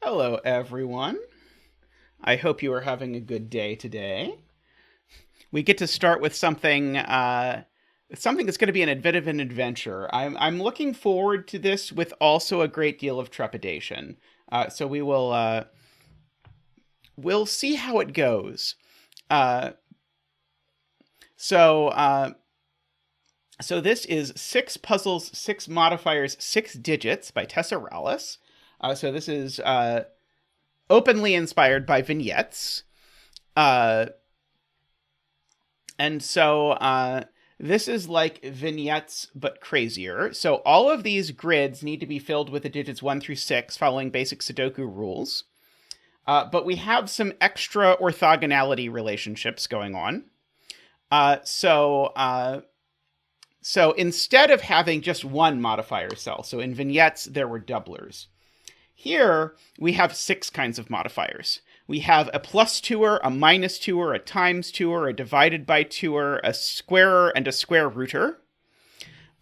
Hello, everyone. I hope you are having a good day today. We get to start with something that's going to be a bit of an adventure. I'm looking forward to this with also a great deal of trepidation. So we'll see how it goes. Uh, so uh, so this is Six Puzzles, Six Modifiers, Six Digits by Tesseralis. So this is openly inspired by vignettes. Uh, and so this is like vignettes, but crazier. So all of these grids need to be filled with the digits 1 through 6, following basic sudoku rules. But we have some extra orthogonality relationships going on. So instead of having just one modifier cell, so in vignettes, there were doublers. Here, we have 6 kinds of modifiers. We have a plus twoer, a minus twoer, a times twoer, a divided by twoer, a squarer, and a square rooter.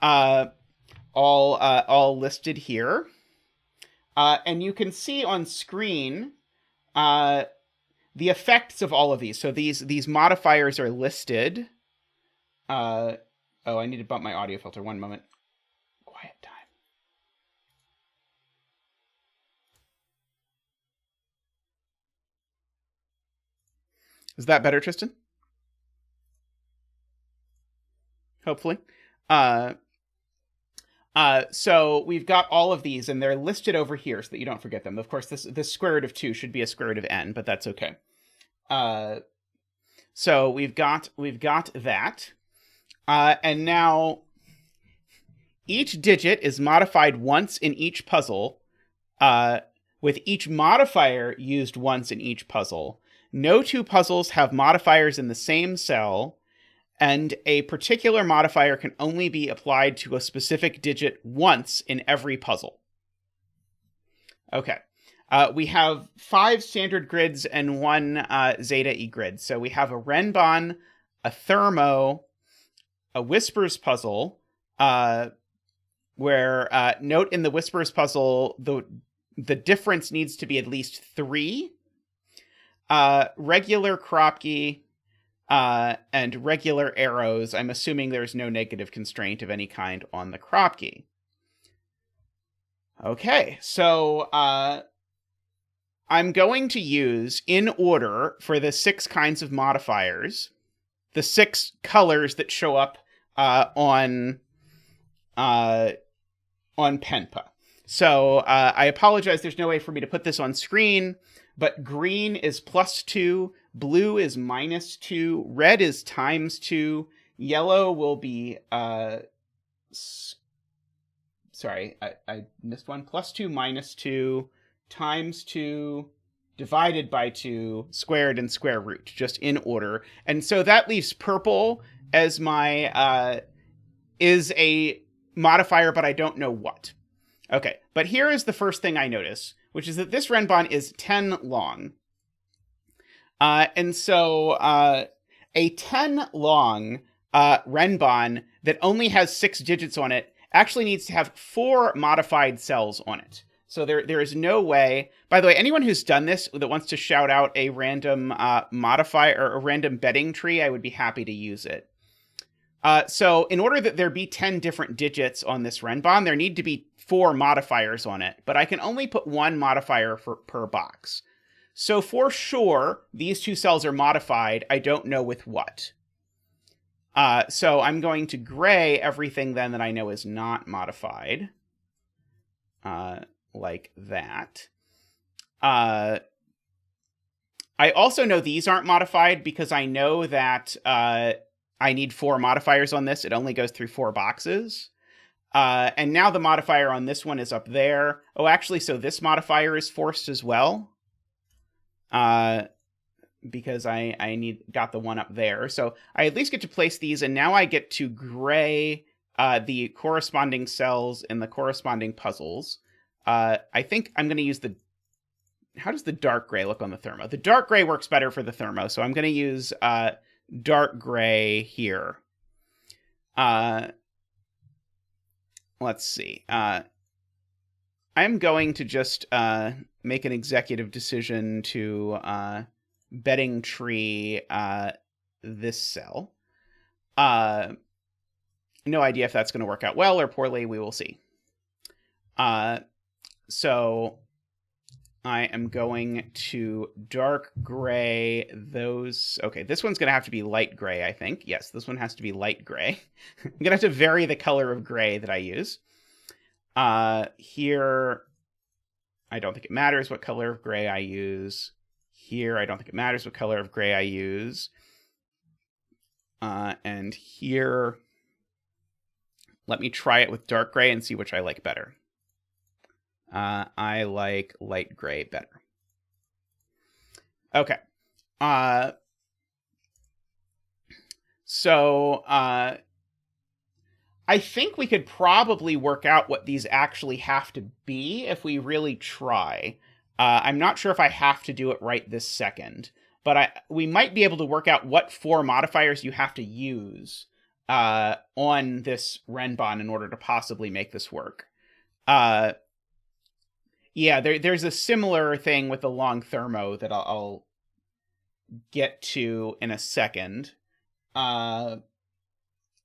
All listed here. And you can see on screen the effects of all of these. So these modifiers are listed. Oh, I need to bump my audio filter. One moment. Quiet time. Is that better, Tristan? Hopefully. So we've got all of these, and they're listed over here so that you don't forget them. Of course, this square root of 2 should be a square root of n, but that's okay. So we've got that. And now each digit is modified once in each puzzle, with each modifier used once in each puzzle. No two puzzles have modifiers in the same cell, and a particular modifier can only be applied to a specific digit once in every puzzle. Okay. We have 5 standard grids and 1 zeta E grid. So we have a Renbon, a Thermo, a Whispers puzzle, where note in the Whispers puzzle, the difference needs to be at least 3. Regular Kropke, and regular arrows. I'm assuming there's no negative constraint of any kind on the Kropke. Okay, so I'm going to use, in order for the 6 kinds of modifiers, the 6 colors that show up on Penpa. So I apologize, there's no way for me to put this on screen, but green is +2, blue is -2, red is times2, yellow will be, sorry, I missed one, +2, -2, times2, divided by 2, squared, and square root, just in order. And so that leaves purple as my, is a modifier, but I don't know what. Okay, but here is the first thing I notice, which is that this Renbon is 10 long. And so a 10 long Renbon that only has 6 digits on it actually needs to have 4 modified cells on it. So there is no way. By the way, anyone who's done this that wants to shout out a random modifier or a random betting tree, I would be happy to use it. So in order that there be 10 different digits on this Renbon, there need to be 4 modifiers on it, but I can only put 1 modifier per box. So for sure, these 2 cells are modified. I don't know with what. So I'm going to gray everything then that I know is not modified. Like that. I also know these aren't modified because I know that I need 4 modifiers on this. It only goes through 4 boxes. And now the modifier on this one is up there. Oh, actually, so this modifier is forced as well. Because I got the one up there. So I at least get to place these, and now I get to gray the corresponding cells in the corresponding puzzles. I think I'm going to use the... How does the dark gray look on the Thermo? The dark gray works better for the Thermo, so I'm going to use dark gray here. Let's see. I'm going to just make an executive decision to bedding tree this cell. No idea if that's going to work out well or poorly. We will see. So I am going to dark gray those. Okay, this one's going to have to be light gray, I think. Yes, this one has to be light gray. I'm going to have to vary the color of gray that I use. Here, I don't think it matters what color of gray I use. Here, I don't think it matters what color of gray I use. And here, let me try it with dark gray and see which I like better. I like light gray better. Okay. So I think we could probably work out what these actually have to be if we really try. I'm not sure if I have to do it right this second, but we might be able to work out what 4 modifiers you have to use on this Renbon in order to possibly make this work. Yeah, there's a similar thing with the long thermo that I'll get to in a second. I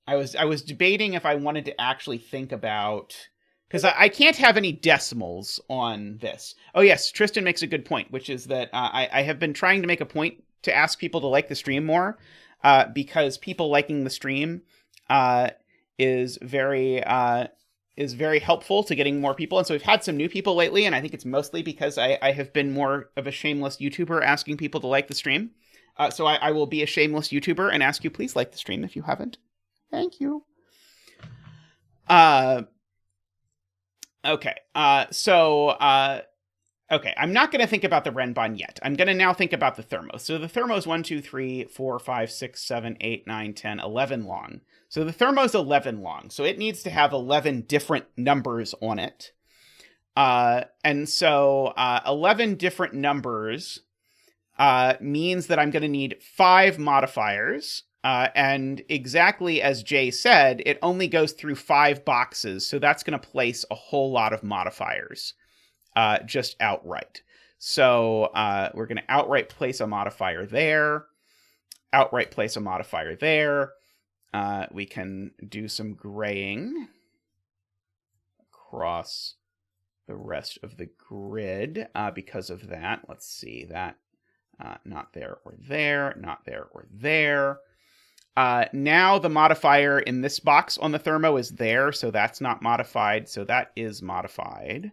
was debating if I wanted to actually think about, because I can't have any decimals on this. Oh yes, Tristan makes a good point, which is that I have been trying to make a point to ask people to like the stream more, because people liking the stream is very helpful to getting more people. And so we've had some new people lately, and I think it's mostly because I have been more of a shameless YouTuber asking people to like the stream. So I will be a shameless YouTuber and ask you, please like the stream if you haven't. Thank you. Okay. Okay, I'm not going to think about the Renbon yet. I'm going to now think about the thermo. So the thermo is 1, 2, 3, 4, 5, 6, 7, 8, 9, 10, 11 long. So the thermo is 11 long. So it needs to have 11 different numbers on it. And so 11 different numbers means that I'm going to need 5 modifiers. And exactly as Jay said, it only goes through 5 boxes. So that's going to place a whole lot of modifiers. Just outright. So we're going to outright place a modifier there, outright place a modifier there. We can do some graying across the rest of the grid because of that. Let's see that. Not there or there, not there or there. Now the modifier in this box on the thermo is there, so that's not modified, so that is modified.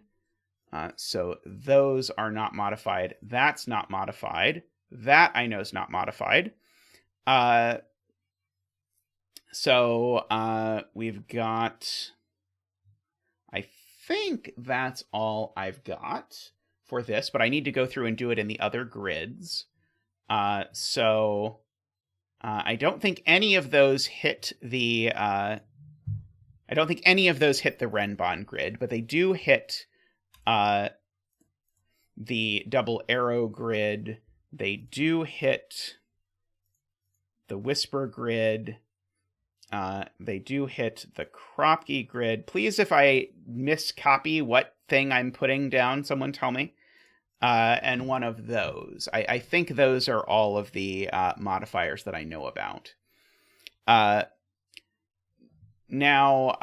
So those are not modified. That's not modified. That I know is not modified. So we've got, I think that's all I've got for this, but I need to go through and do it in the other grids. So I don't think any of those hit the, I don't think any of those hit the Renbon grid, but they do hit the double arrow grid. They do hit the whisper grid. They do hit the Kropke grid. Please, if I miscopy what thing I'm putting down, someone tell me. And one of those. I think those are all of the modifiers that I know about. Now,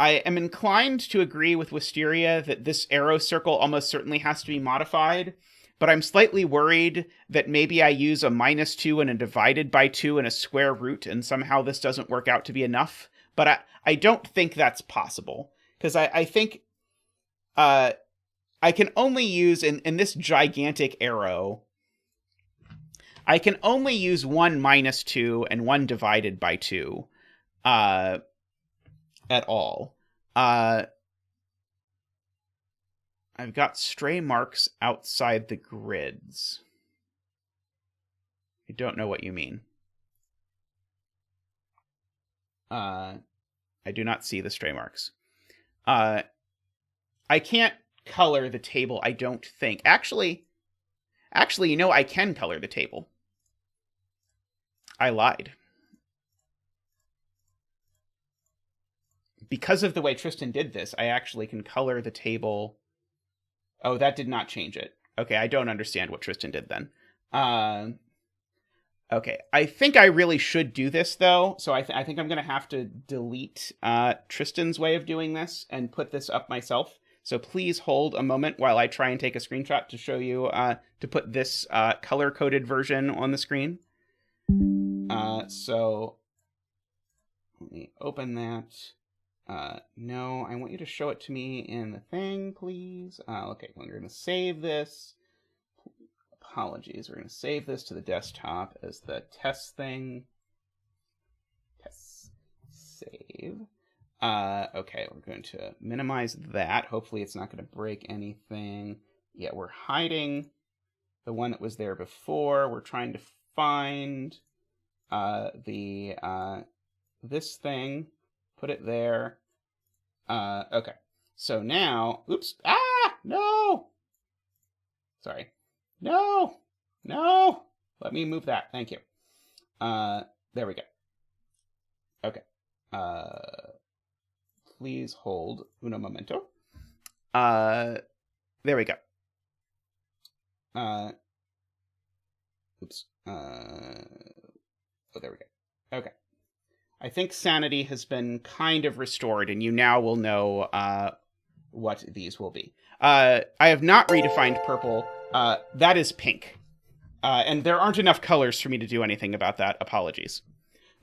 I am inclined to agree with Wisteria that this arrow circle almost certainly has to be modified, but I'm slightly worried that maybe I use a -2 and a divided by 2 and a square root, and somehow this doesn't work out to be enough. But I don't think that's possible, because I think I can only use, in this gigantic arrow, I can only use one -2 and one divided by 2 at all. I've got stray marks outside the grids. I don't know what you mean. I do not see the stray marks. I can't color the table, I don't think. Actually, you know, I can color the table. I lied. because of the way Tristan did this, I actually can color the table. Oh, that did not change it. Okay, I don't understand what Tristan did then. Okay, I think I really should do this, though. So I think I'm going to have to delete Tristan's way of doing this and put this up myself. So please hold a moment while I try and take a screenshot to show you, to put this color-coded version on the screen. So let me open that. No, I want you to show it to me in the thing, please. Okay, we're going to save this. Apologies, we're going to save this to the desktop as the test thing. Test save. Okay, we're going to minimize that. Hopefully it's not going to break anything. Yeah, we're hiding the one that was there before. We're trying to find this thing, put it there. Okay, so now, oops, no! Sorry. No! Let me move that. Thank you. There we go. Okay. Please hold uno momento. There we go. Oops. Oh, there we go. Okay. I think sanity has been kind of restored, and you now will know what these will be. I have not redefined purple. That is pink. And there aren't enough colors for me to do anything about that. Apologies.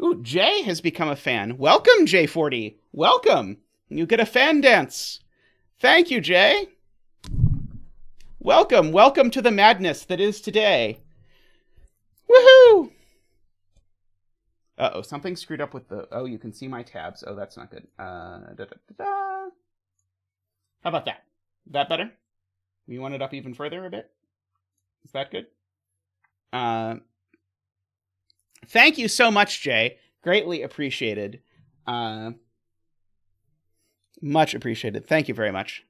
Ooh, Jay has become a fan. Welcome, J40. Welcome. You get a fan dance. Thank you, Jay. Welcome. Welcome to the madness that is today. Woohoo! Uh-oh, something screwed up with the... Oh, you can see my tabs. Oh, that's not good. How about that? That better? You want it up even further a bit? Is that good? Thank you so much, Jay. Greatly appreciated. Much appreciated. Thank you very much.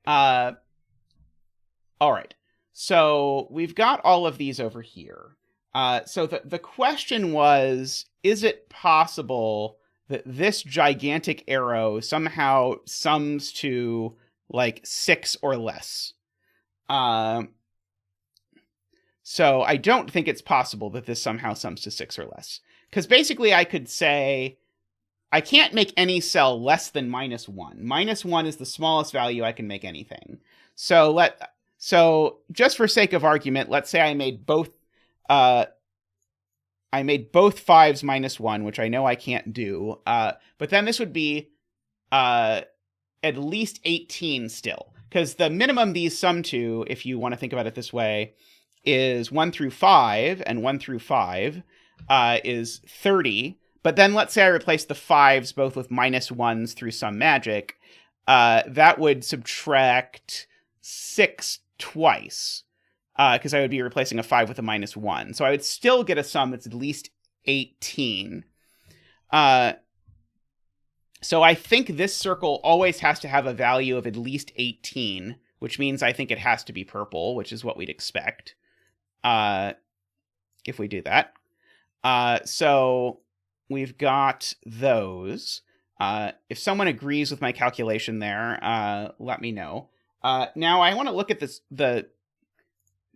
All right. So we've got all of these over here. So the question was, is it possible that this gigantic arrow somehow sums to like 6 or less? So I don't think it's possible that this somehow sums to 6 or less. Because basically I could say, I can't make any cell less than -1. -1 is the smallest value I can make anything. So just for sake of argument, let's say I made both 5s -1, which I know I can't do. But then this would be at least 18 still. Because the minimum these sum to, if you want to think about it this way, is 1 through 5, and 1 through 5 is 30. But then let's say I replace the 5s both with -1s through some magic. That would subtract 6 twice. Because I would be replacing a 5 with a -1. So I would still get a sum that's at least 18. So I think this circle always has to have a value of at least 18, which means I think it has to be purple, which is what we'd expect. If we do that. So we've got those. If someone agrees with my calculation there, let me know. Now I want to look at the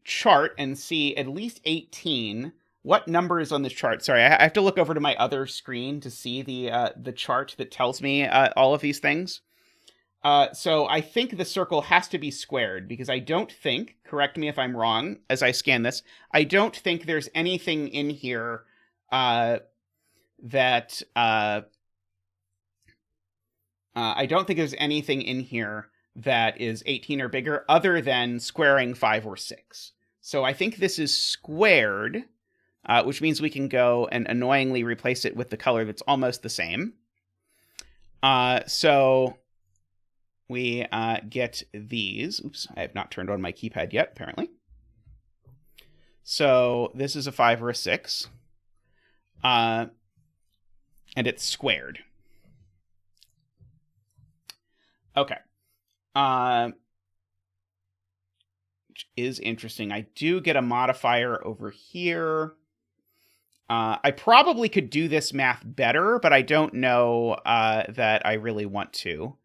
chart and see at least 18. What number is on this chart? Sorry, I have to look over to my other screen to see the chart that tells me all of these things. So I think the circle has to be squared because I don't think, correct me if I'm wrong as I scan this, I don't think there's anything in here I don't think there's anything in here that is 18 or bigger other than squaring 5 or 6. So I think this is squared, which means we can go and annoyingly replace it with the color that's almost the same. So we get these. Oops, I have not turned on my keypad yet, apparently. So this is a 5 or a 6. And it's squared. Okay. Which is interesting. I do get a modifier over here. I probably could do this math better, but I don't know that I really want to.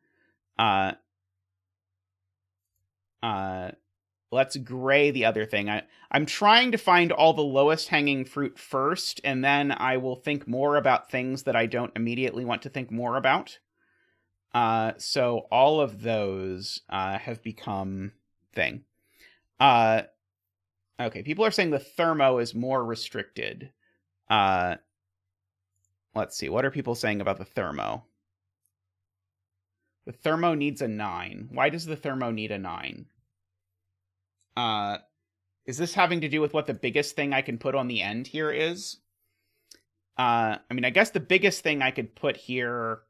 Let's gray the other thing. I'm trying to find all the lowest hanging fruit first, and then I will think more about things that I don't immediately want to think more about. So all of those have become thing. Okay, people are saying the thermo is more restricted. Let's see. What are people saying about the thermo? The thermo needs a 9. Why does the thermo need a 9? Is this having to do with what the biggest thing I can put on the end here is? I mean, I guess the biggest thing I could put here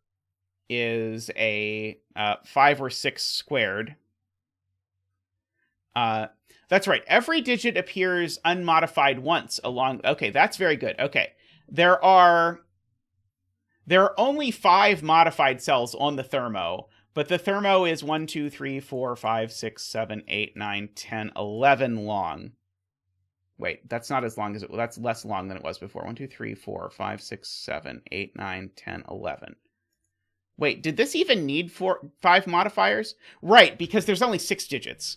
is a 5 or 6 squared. That's right. Every digit appears unmodified once along... Okay, that's very good. Okay. There are only 5 modified cells on the thermo, but the thermo is 1, 2, 3, 4, 5, 6, 7, 8, 9, 10, 11 long. Wait, that's not as long as it... That's less long than it was before. 1, 2, 3, 4, 5, 6, 7, 8, 9, 10, 11. Wait, did this even need 5 modifiers? Right, because there's only 6 digits.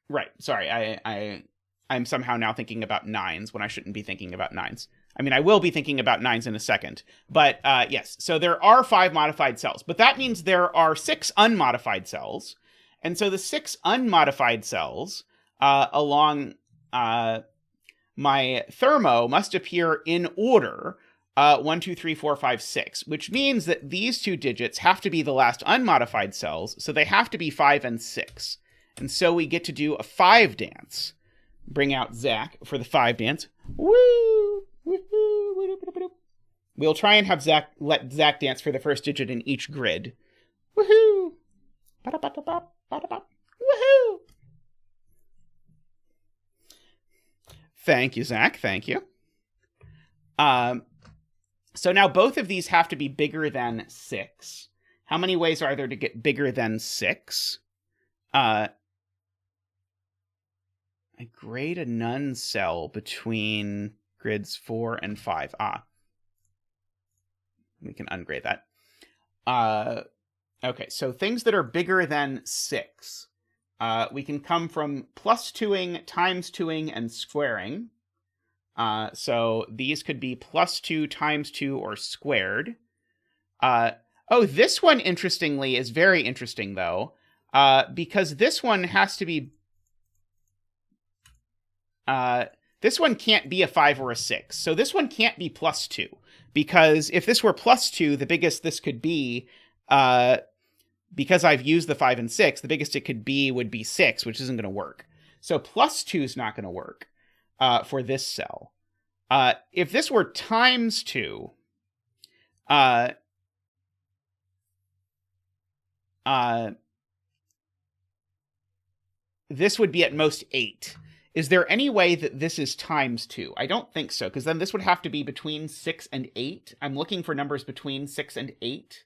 Right, sorry, I'm somehow now thinking about 9s when I shouldn't be thinking about 9s. I mean, I will be thinking about 9s in a second. But yes, so there are 5 modified cells. But that means there are 6 unmodified cells. And so the 6 unmodified cells along my thermo must appear in order 1, 2, 3, 4, 5, 6, which means that these 2 digits have to be the last unmodified cells. So they have to be 5 and 6. And so we get to do a 5 dance. Bring out Zach for the 5 dance. Woo! Woo-hoo! We'll try and have let Zach dance for the first digit in each grid. Woohoo! Woohoo! Thank you, Zach. Thank you. So now both of these have to be bigger than 6. How many ways are there to get bigger than 6? I grade a none cell between grids 4 and 5. We can ungrade that. Okay, so things that are bigger than 6. We can come from plus 2ing, times 2ing, and squaring. So these could be plus 2 times 2 or squared. Oh, this one, interestingly, is very interesting, though, because this one has to be... this one can't be a 5 or a 6. So this one can't be plus 2. Because if this were plus 2, the biggest this could be, because I've used the 5 and 6, the biggest it could be would be 6, which isn't going to work. So plus 2 is not going to work for this cell. If this were times 2, this would be at most 8. Is there any way that this is times 2? I don't think so, because then this would have to be between 6 and 8. I'm looking for numbers between 6 and 8.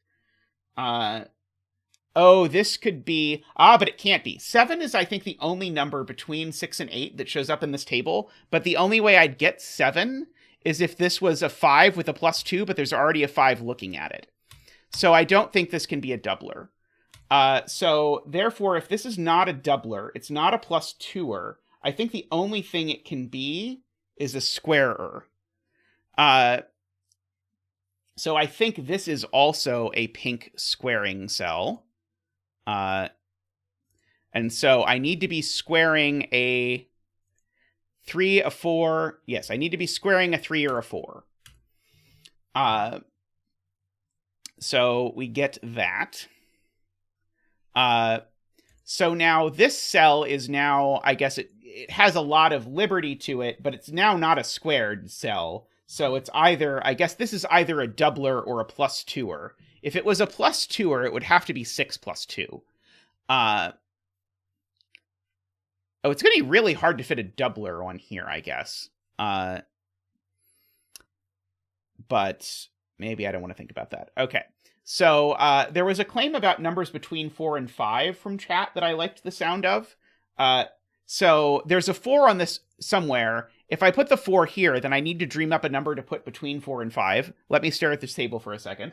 Oh, this could be... but it can't be. 7 is, I think, the only number between 6 and 8 that shows up in this table, but the only way I'd get 7 is if this was a 5 with a plus 2, but there's already a 5 looking at it. So I don't think this can be a doubler. So, therefore, if this is not a doubler, it's not a plus 2er, I think the only thing it can be is a squarer. So I think this is also a pink squaring cell. And so I need to be squaring a 3, a 4. Yes, I need to be squaring a 3 or a 4. So we get that. So now this cell is now, I guess it has a lot of liberty to it, but it's now not a squared cell. So it's either, I guess this is either a doubler or a plus 2er. If it was a plus 2er, it would have to be 6 plus 2. Oh, it's going to be really hard to fit a doubler on here, I guess. But maybe I don't want to think about that. Okay. So there was a claim about numbers between 4 and 5 from chat that I liked the sound of. So there's a 4 on this somewhere. if I put the 4 here, then I need to dream up a number to put between 4 and 5. Let me stare at this table for a second.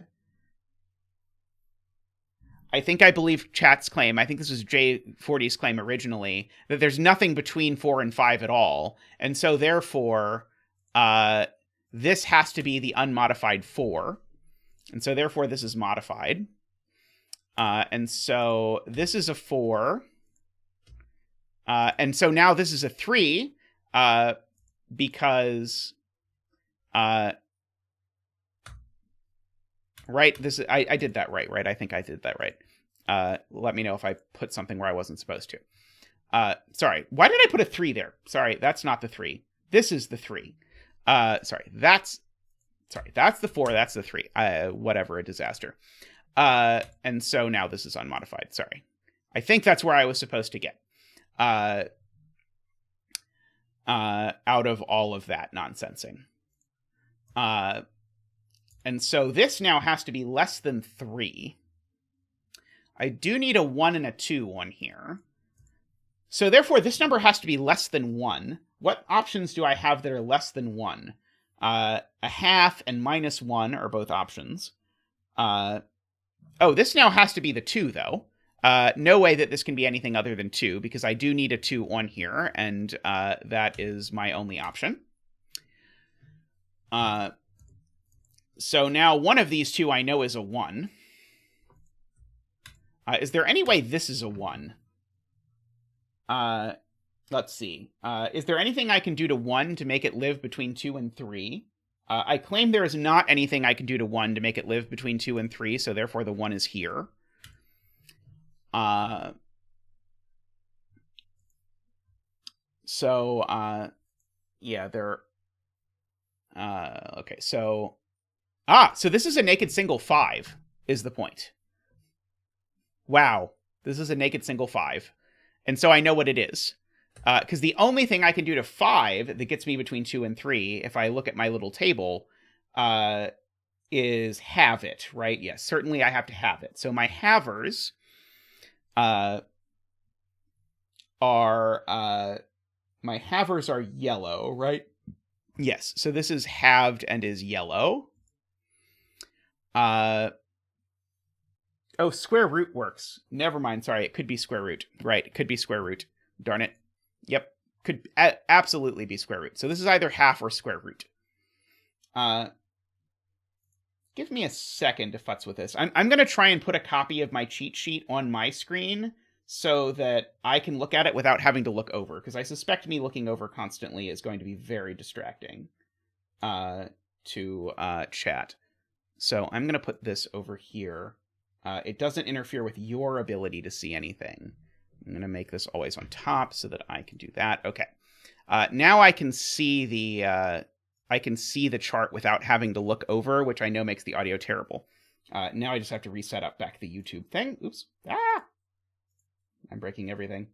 I believe chat's claim, I think this was J40's claim originally, that there's nothing between 4 and 5 at all. And so therefore, this has to be the unmodified 4. And so therefore, this is modified. And so this is a 4. And so now this is a 3, because... right? I did that right? I think I did that right. Let me know if I put something where I wasn't supposed to. Sorry. Why did I put a 3 there? Sorry, that's not the 3. This is the 3. Sorry, that's the 4, that's the 3. Whatever, a disaster. And so now this is unmodified. Sorry. I think that's where I was supposed to get. Out of all of that nonsensing. And so this now has to be less than 3. I do need a 1 and a 2 on here. So therefore, this number has to be less than 1. What options do I have that are less than 1? A half and minus 1 are both options. Oh, this now has to be the 2, though. No way that this can be anything other than 2, because I do need a 2 on here, and that is my only option. So now one of these two I know is a 1. Is there any way this is a 1? Let's see. Is there anything I can do to 1 to make it live between 2 and 3? I claim there is not anything I can do to 1 to make it live between 2 and 3, so therefore the 1 is here. Yeah, there... okay, so... so this is a naked single 5, is the point. Wow, this is a naked single 5. And so I know what it is. Because the only thing I can do to 5 that gets me between 2 and 3, if I look at my little table, is have it, right? Yes, certainly I have to have it. So my havers are yellow, right? Yes, so this is halved and is yellow. Oh, square root works. Never mind. Sorry, it could be square root. Right, it could be square root. Darn it. Yep, could absolutely be square root. So this is either half or square root. Give me a second to futz with this. I'm going to try and put a copy of my cheat sheet on my screen so that I can look at it without having to look over, because I suspect me looking over constantly is going to be very distracting to chat. So I'm going to put this over here. It doesn't interfere with your ability to see anything. I'm going to make this always on top so that I can do that. Okay. Now I can see the chart without having to look over, which I know makes the audio terrible. Now I just have to reset up back the YouTube thing. Oops. I'm breaking everything.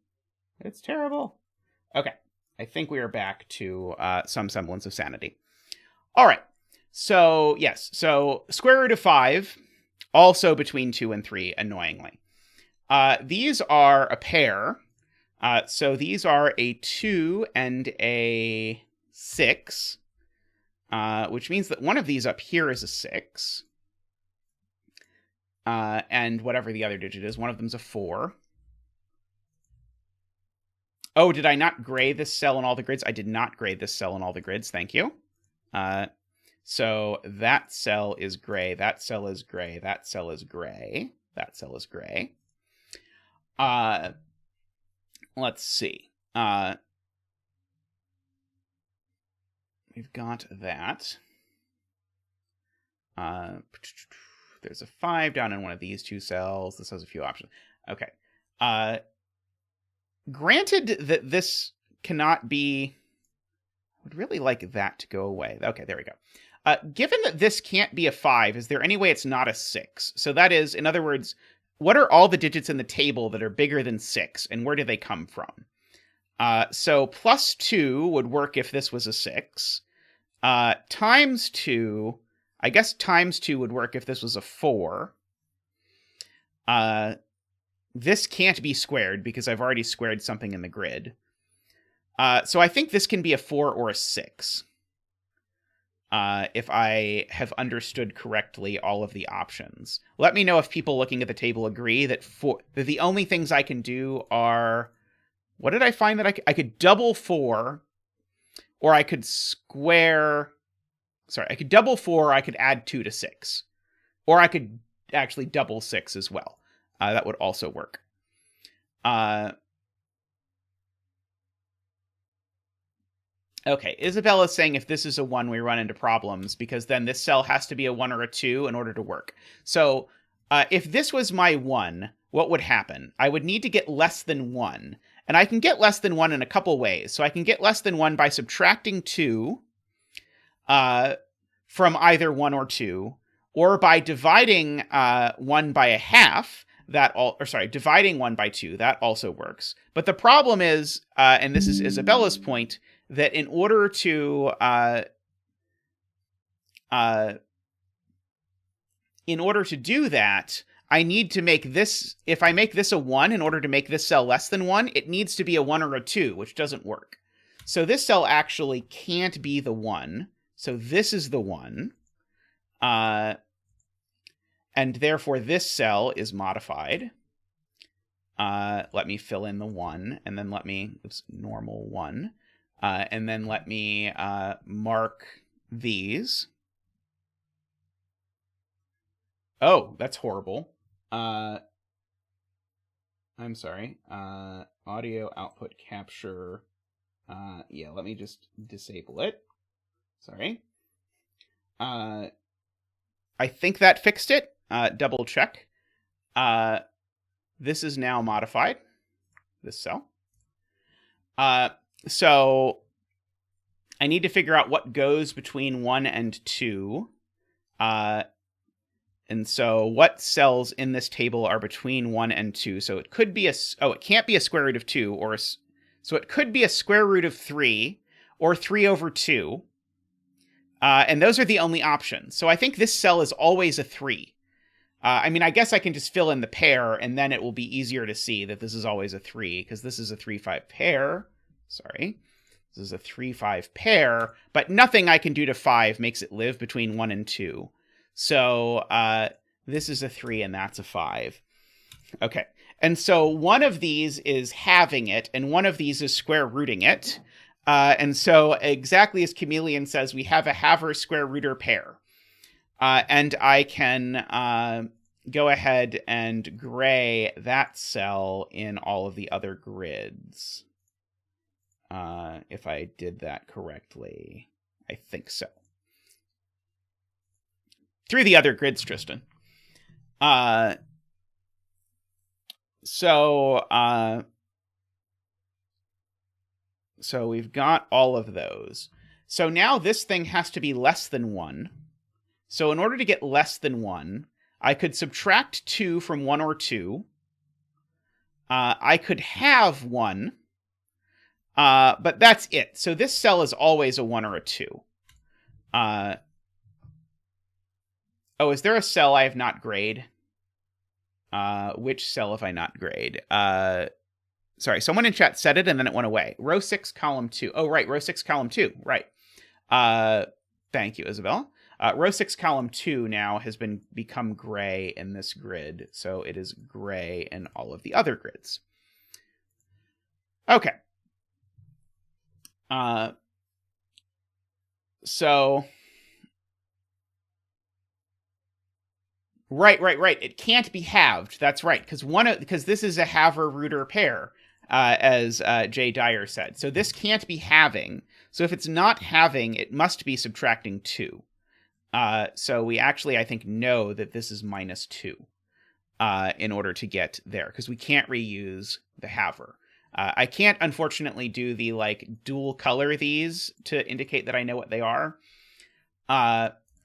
It's terrible. Okay. I think we are back to some semblance of sanity. All right. So, yes. So, square root of 5, also between 2 and 3, annoyingly. These are a pair. So, these are a 2 and a 6, which means that one of these up here is a 6. And whatever the other digit is, one of them's a 4. Oh, did I not gray this cell in all the grids? I did not grade this cell in all the grids. Thank you. So that cell is gray. That cell is gray. That cell is gray. That cell is gray. Let's see. We've got that. There's a 5 down in one of these two cells. This has a few options. Okay. Granted that this cannot be... I would really like that to go away. Okay, there we go. Given that this can't be a 5, is there any way it's not a 6? So that is, in other words, what are all the digits in the table that are bigger than 6, and where do they come from? So plus 2 would work if this was a 6. Times 2, I guess times 2 would work if this was a 4. This can't be squared because I've already squared something in the grid. So I think this can be a 4 or a 6. If I have understood correctly all of the options. Let me know if people looking at the table agree that the only things I can do are... What did I find that I could double 4, or I could square... Sorry, I could double 4, I could add 2 to 6. Or I could actually double 6 as well. That would also work. Okay, Isabella's saying if this is a 1, we run into problems, because then this cell has to be a 1 or a 2 in order to work. So if this was my 1, what would happen? I would need to get less than 1. And I can get less than 1 in a couple ways. So I can get less than 1 by subtracting 2 from either 1 or 2, or by dividing 1 by a half. Dividing 1 by 2, that also works. But the problem is, and this is Isabella's point, that in order to do that, I need to make this, if I make this a 1, in order to make this cell less than 1, it needs to be a 1 or a 2, which doesn't work. So this cell actually can't be the 1. So this is the 1. And therefore this cell is modified. Let me fill in the 1, and then let me, normal 1. And then let me mark these. Oh, that's horrible. I'm sorry. Audio output capture. Yeah, let me just disable it. Sorry. I think that fixed it. Double check. This is now modified. This cell. So I need to figure out what goes between 1 and 2. And so what cells in this table are between 1 and 2? So it could be it can't be a square root of 2, so it could be a square root of 3, or 3 over 2. And those are the only options. So I think this cell is always a 3. I mean, I guess I can just fill in the pair, and then it will be easier to see that this is always a 3, because this is a 3-5 pair. Sorry. This is a 3-5 pair, but nothing I can do to 5 makes it live between 1 and 2. So this is a 3, and that's a 5. Okay. And so one of these is halving it, and one of these is square rooting it. And so exactly as Chameleon says, we have a haver square rooter pair. And I can go ahead and gray that cell in all of the other grids. If I did that correctly. I think so. Through the other grids, Tristan. So we've got all of those. So now this thing has to be less than 1. So in order to get less than 1, I could subtract 2 from 1 or 2. I could have 1. But that's it. So this cell is always a 1 or a 2. Oh, is there a cell I have not grayed? Which cell have I not grayed? Sorry, someone in chat said it and then it went away. Row 6, column 2. Oh, right, row 6, column 2. Right. Thank you, Isabel. Row 6, column 2 now has become gray in this grid. So it is gray in all of the other grids. Okay. So... Right. It can't be halved. That's right, because this is a haver-rooter pair, as Jay Dyer said. So this can't be halving. So if it's not halving, it must be subtracting 2. So we actually, I think, know that this is minus 2 in order to get there, because we can't reuse the haver. I can't, unfortunately, do the dual color these to indicate that I know what they are.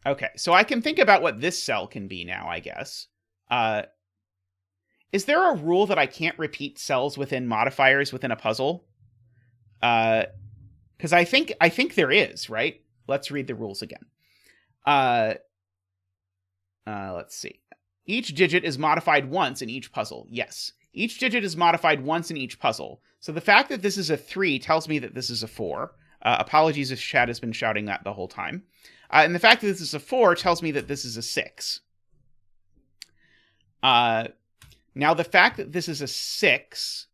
Okay, so I can think about what this cell can be now, I guess. Is there a rule that I can't repeat cells within modifiers within a puzzle? Because I think there is, right? Let's read the rules again. Let's see. Each digit is modified once in each puzzle. Yes. Each digit is modified once in each puzzle. So the fact that this is a 3 tells me that this is a 4. Apologies if Chad has been shouting that the whole time. And the fact that this is a 4 tells me that this is a 6. Now, the fact that this is a 6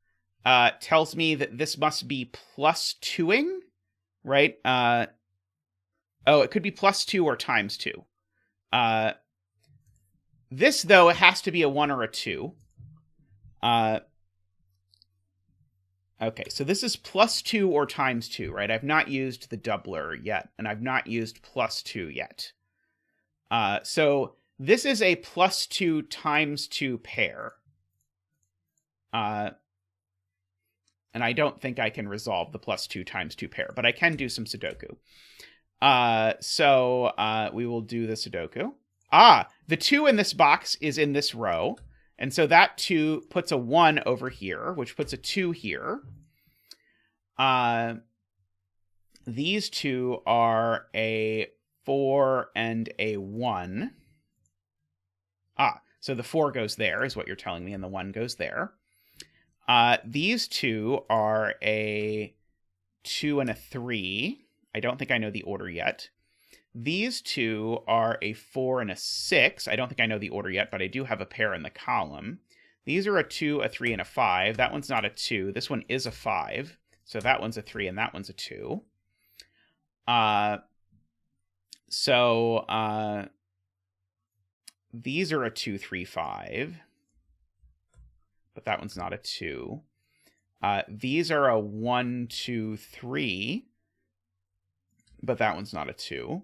tells me that this must be plus 2ing, right? Oh, it could be plus 2 or times 2. This, though, it has to be a 1 or a 2. Okay, so this is plus 2 or times 2, right? I've not used the doubler yet, and I've not used plus 2 yet. So this is a plus 2 times 2 pair. And I don't think I can resolve the plus 2 times 2 pair, but I can do some Sudoku. So we will do the Sudoku. The 2 in this box is in this row. And so that 2 puts a 1 over here, which puts a 2 here. These two are a 4 and a 1. So the 4 goes there, is what you're telling me, and the 1 goes there. These two are a 2 and a 3. I don't think I know the order yet. These two are a 4 and a 6. I don't think I know the order yet, but I do have a pair in the column. These are a 2, a 3, and a 5. That one's not a 2. This one is a 5. So that one's a 3, and that one's a 2. These are a 2, 3, 5. But that one's not a 2. These are a 1, 2, 3. But that one's not a 2.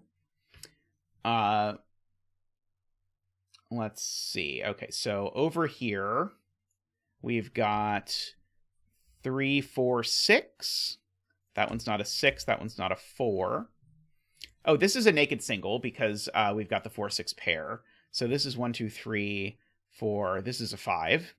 Let's see. Okay, so over here, we've got 3, 4, 6. That one's not a 6. That one's not a 4. Oh, this is a naked single because we've got the 4, 6 pair. So this is 1, 2, 3, 4. This is a 5.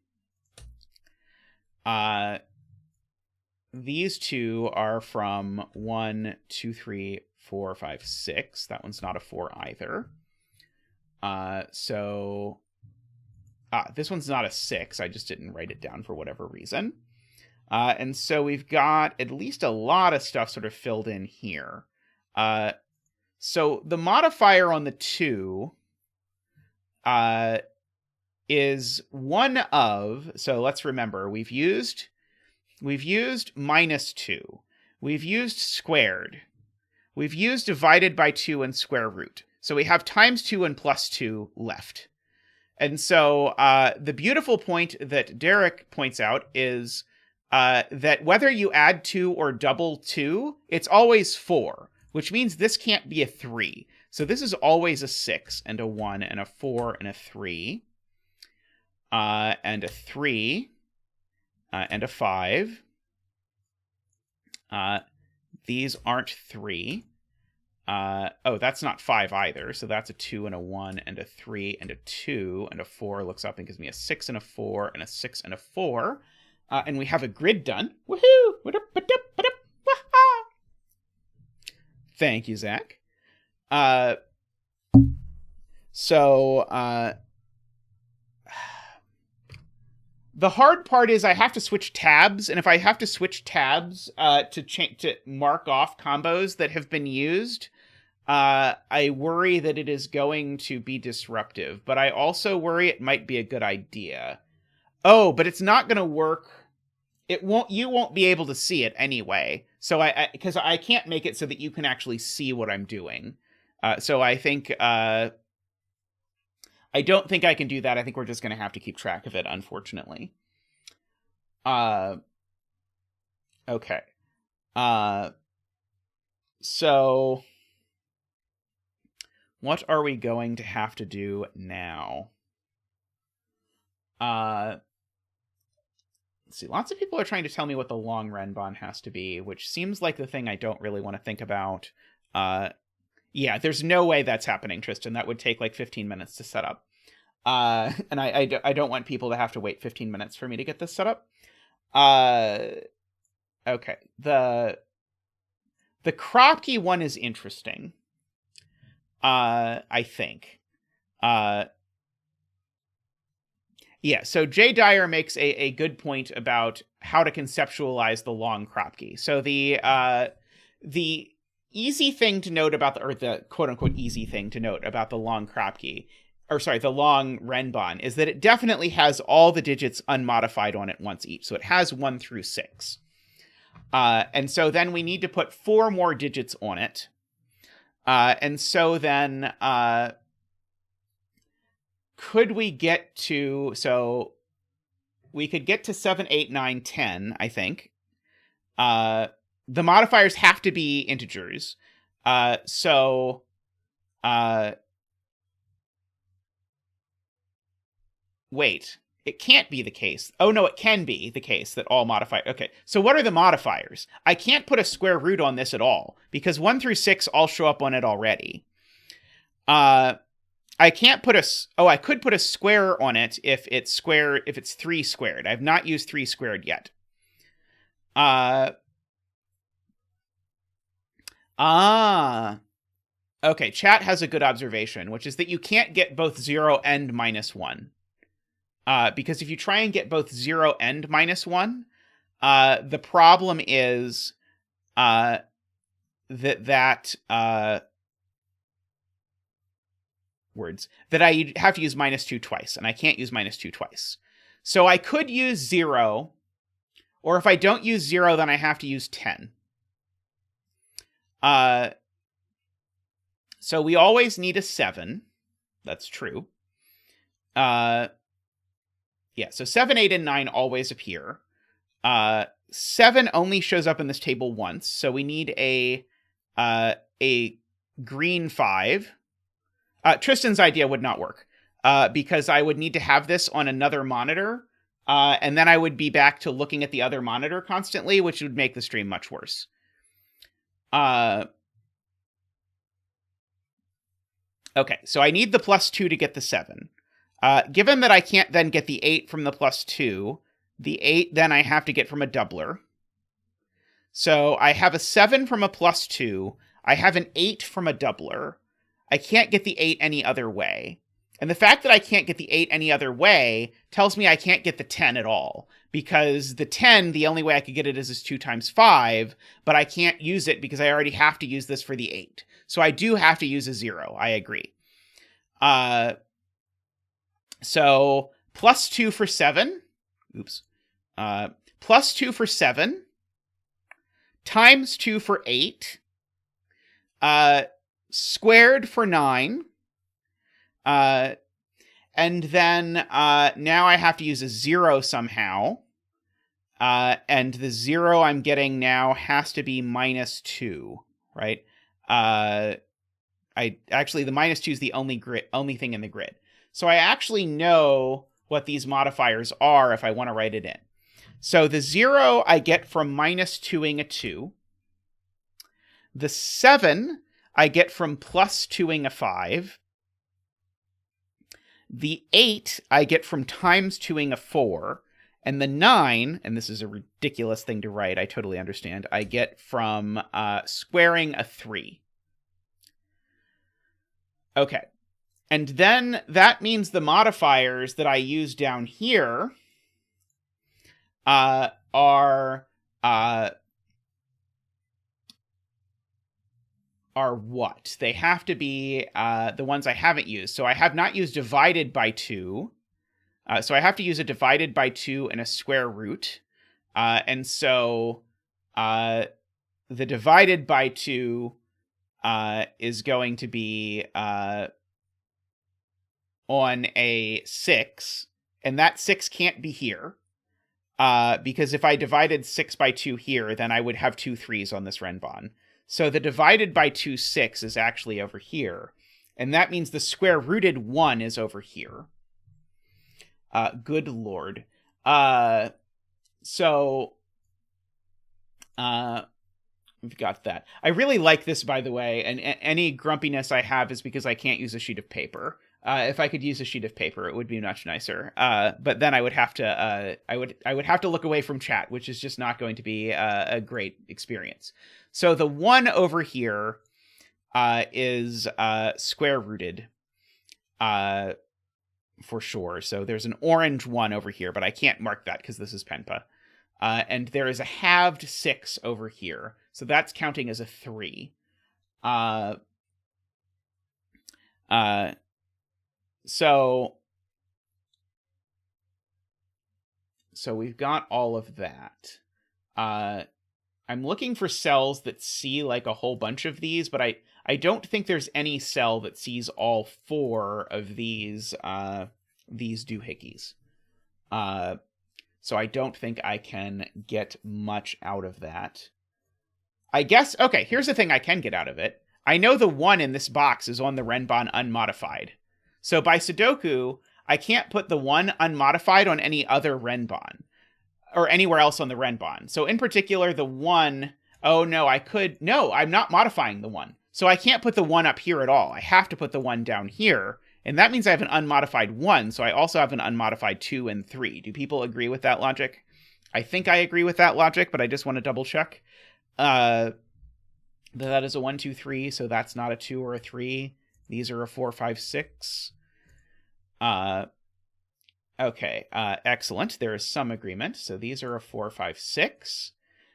These two are from 1, 2, 3, 4, 5, 6. That one's not a 4 either. This one's not a 6. I just didn't write it down for whatever reason. And so we've got at least a lot of stuff sort of filled in here. So the modifier on the 2 is one of, so let's remember, we've used minus 2. We've used squared. We've used divided by 2 and square root. So we have times 2 and plus 2 left. And so the beautiful point that Derek points out is that whether you add 2 or double 2, it's always 4, which means this can't be a 3. So this is always a 6 and a 1 and a 4 and a 3. And a 3. And a 5. These aren't 3. Oh, that's not 5 either. So that's a 2 and a 1 and a 3 and a 2 and a 4 looks up and gives me a 6 and a 4 and a 6 and a 4. And we have a grid done. Woohoo! Thank you, Zach. The hard part is I have to switch tabs, and if I have to switch tabs to mark off combos that have been used, I worry that it is going to be disruptive. But I also worry it might be a good idea. Oh, but it's not going to work. You won't be able to see it anyway. So because I can't make it so that you can actually see what I'm doing. So I think I don't think I can do that. I think we're just going to have to keep track of it, unfortunately. Okay. So what are we going to have to do now? Let's see. Lots of people are trying to tell me what the long renbon has to be, which seems like the thing I don't really want to think about. Yeah, there's no way that's happening, Tristan. That would take like 15 minutes to set up. And I don't want people to have to wait 15 minutes for me to get this set up. Okay. The Kropke one is interesting. I think. Yeah, so Jay Dyer makes a good point about how to conceptualize the long Kropke. So the easy thing to note about or the quote unquote easy thing to note about the long Kropke, or sorry, the long Renbon, is that it definitely has all the digits unmodified on it once each. So it has 1 through 6. And so then we need to put 4 more digits on it. And so then could we get to, so we could get to 7, 8, 9, 10, I think. The modifiers have to be integers. Wait, it can't be the case. Oh, no, it can be the case that all modifiers. Okay, so what are the modifiers? I can't put a square root on this at all because 1 through 6 all show up on it already. I can't put I could put a square on it if it's 3 squared. I've not used 3 squared yet. Okay, chat has a good observation, which is that you can't get both 0 and -1. Because if you try and get both 0 and -1, the problem is that I have to use -2 twice, and I can't use -2 twice. So I could use 0, or if I don't use 0, then I have to use 10. So we always need a 7. That's true. Yeah, so 7, 8, and 9 always appear. 7 only shows up in this table once, so we need a green 5. Tristan's idea would not work, because I would need to have this on another monitor, and then I would be back to looking at the other monitor constantly, which would make the stream much worse. Okay, so I need the +2 to get the 7. Given that I can't then get the 8 from the +2, the 8 then I have to get from a doubler. So I have a 7 from a +2, I have an 8 from a doubler. I can't get the 8 any other way. And the fact that I can't get the 8 any other way tells me I can't get the 10 at all. Because the 10, the only way I could get it is this 2 times 5, but I can't use it because I already have to use this for the 8. So I do have to use a 0, I agree. So +2 for 7. Oops. +2 for 7. Times 2 for 8. Squared for 9. And then now I have to use a 0 somehow. And the 0 I'm getting now has to be -2, right? The -2 is the only thing in the grid. So I actually know what these modifiers are if I want to write it in. So the 0 I get from -2ing a 2. The 7 I get from +2ing a 5. The 8 I get from ×2ing a 4. And the 9, and this is a ridiculous thing to write, I totally understand, I get from squaring a 3. Okay. And then that means the modifiers that I use down here are what? They have to be the ones I haven't used. So I have not used divided by 2. So I have to use a divided by 2 and a square root. And so the divided by 2 is going to be on a 6. And that 6 can't be here. Because if I divided 6 by 2 here, then I would have 2 3s on this Renbon. So the divided by 2 6 is actually over here. And that means the square rooted 1 is over here. Good lord. So we've got that. I really like this, by the way, and any grumpiness I have is because I can't use a sheet of paper. If I could use a sheet of paper, it would be much nicer. But then I would have to I would have to look away from chat, which is just not going to be a great experience. So the 1 over here is square rooted for sure. So there's an orange 1 over here, but I can't mark that because this is Penpa. And there is a halved 6 over here. So that's counting as a 3. So we've got all of that. I'm looking for cells that see like a whole bunch of these, but I don't think there's any cell that sees all 4 of these doohickeys. So I don't think I can get much out of that. I guess, okay, here's the thing I can get out of it. I know the 1 in this box is on the Renbon unmodified. So by Sudoku, I can't put the 1 unmodified on any other Renbon, or anywhere else on the Renbon. So in particular, the 1, oh no, I'm not modifying the 1. So I can't put the 1 up here at all. I have to put the 1 down here. And that means I have an unmodified 1, so I also have an unmodified 2 and 3. Do people agree with that logic? I think I agree with that logic, but I just want to double check. That is a 1, 2, 3, so that's not a 2 or a 3. These are a 4, 5, 6. Okay, excellent. There is some agreement. So these are a 4, 5, 6.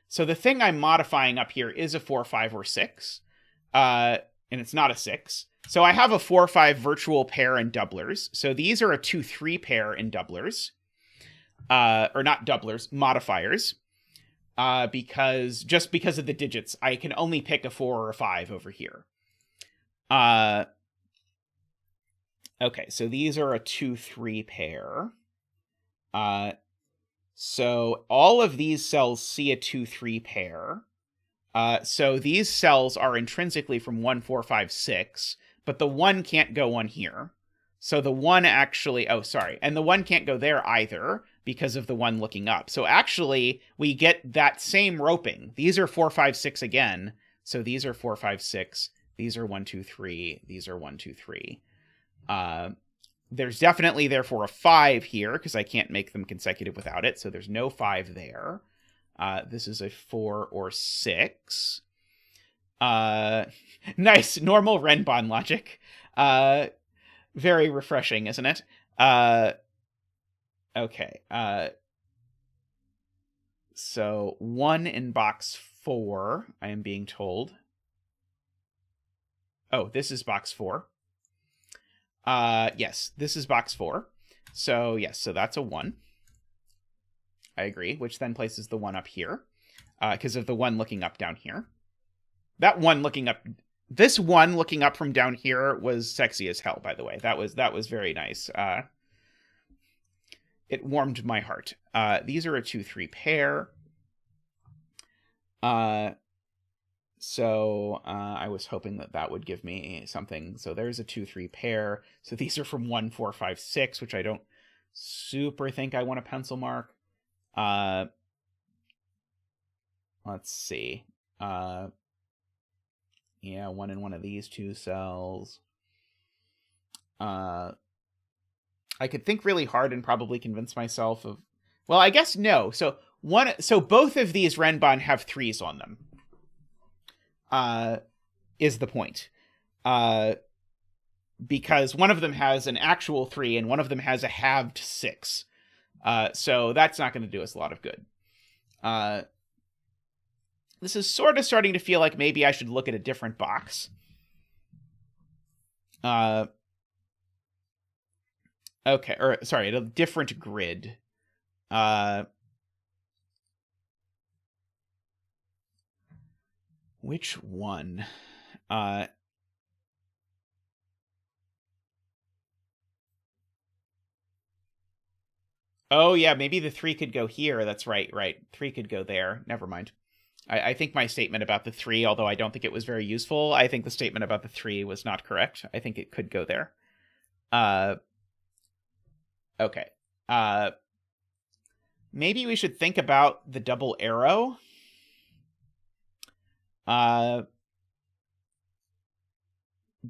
So the thing I'm modifying up here is a 4, 5, or 6. And it's not a 6. So I have a 4, 5 virtual pair in doublers. So these are a 2, 3 pair in doublers. Or not doublers, modifiers. Because of the digits, I can only pick a 4 or a 5 over here. Okay, so these are a 2, 3 pair. So all of these cells see a 2, 3 pair. So these cells are intrinsically from 1, 4, 5, 6, but the 1 can't go on here. So the 1 actually, oh, sorry, and the 1 can't go there either because of the 1 looking up. So actually, we get that same roping. These are 4, 5, 6 again. So these are 4, 5, 6. These are 1, 2, 3. These are 1, 2, 3. There's definitely, therefore, a 5 here because I can't make them consecutive without it. So there's no 5 there. This is a 4 or 6. Nice, normal Renbon logic. Very refreshing, isn't it? Okay. So 1 in box 4, I am being told. Oh, this is box 4. Yes, this is box 4. So yes, so that's a 1. I agree, which then places the 1 up here, because of the 1 looking up down here. That 1 looking up, this 1 looking up from down here was sexy as hell, by the way. That was very nice. It warmed my heart. These are a 2, 3 pair. So I was hoping that would give me something. So there's a 2, 3 pair. So these are from 1, 4, 5, 6, which I don't super think I want to pencil mark. Let's see. Yeah, 1 in one of these 2 cells. I could think really hard and probably convince myself of, well, I guess no. So both of these Renbon have 3s on them. Is the point. Because one of them has an actual 3 and one of them has a halved 6. So that's not going to do us a lot of good. This is sort of starting to feel like maybe I should look at a different box. Okay, or sorry, a different grid. Which one? Oh, yeah, maybe the 3 could go here. That's right. 3 could go there. Never mind. I think my statement about the 3, although I don't think it was very useful, I think the statement about the 3 was not correct. I think it could go there. Okay. Maybe we should think about the double arrow.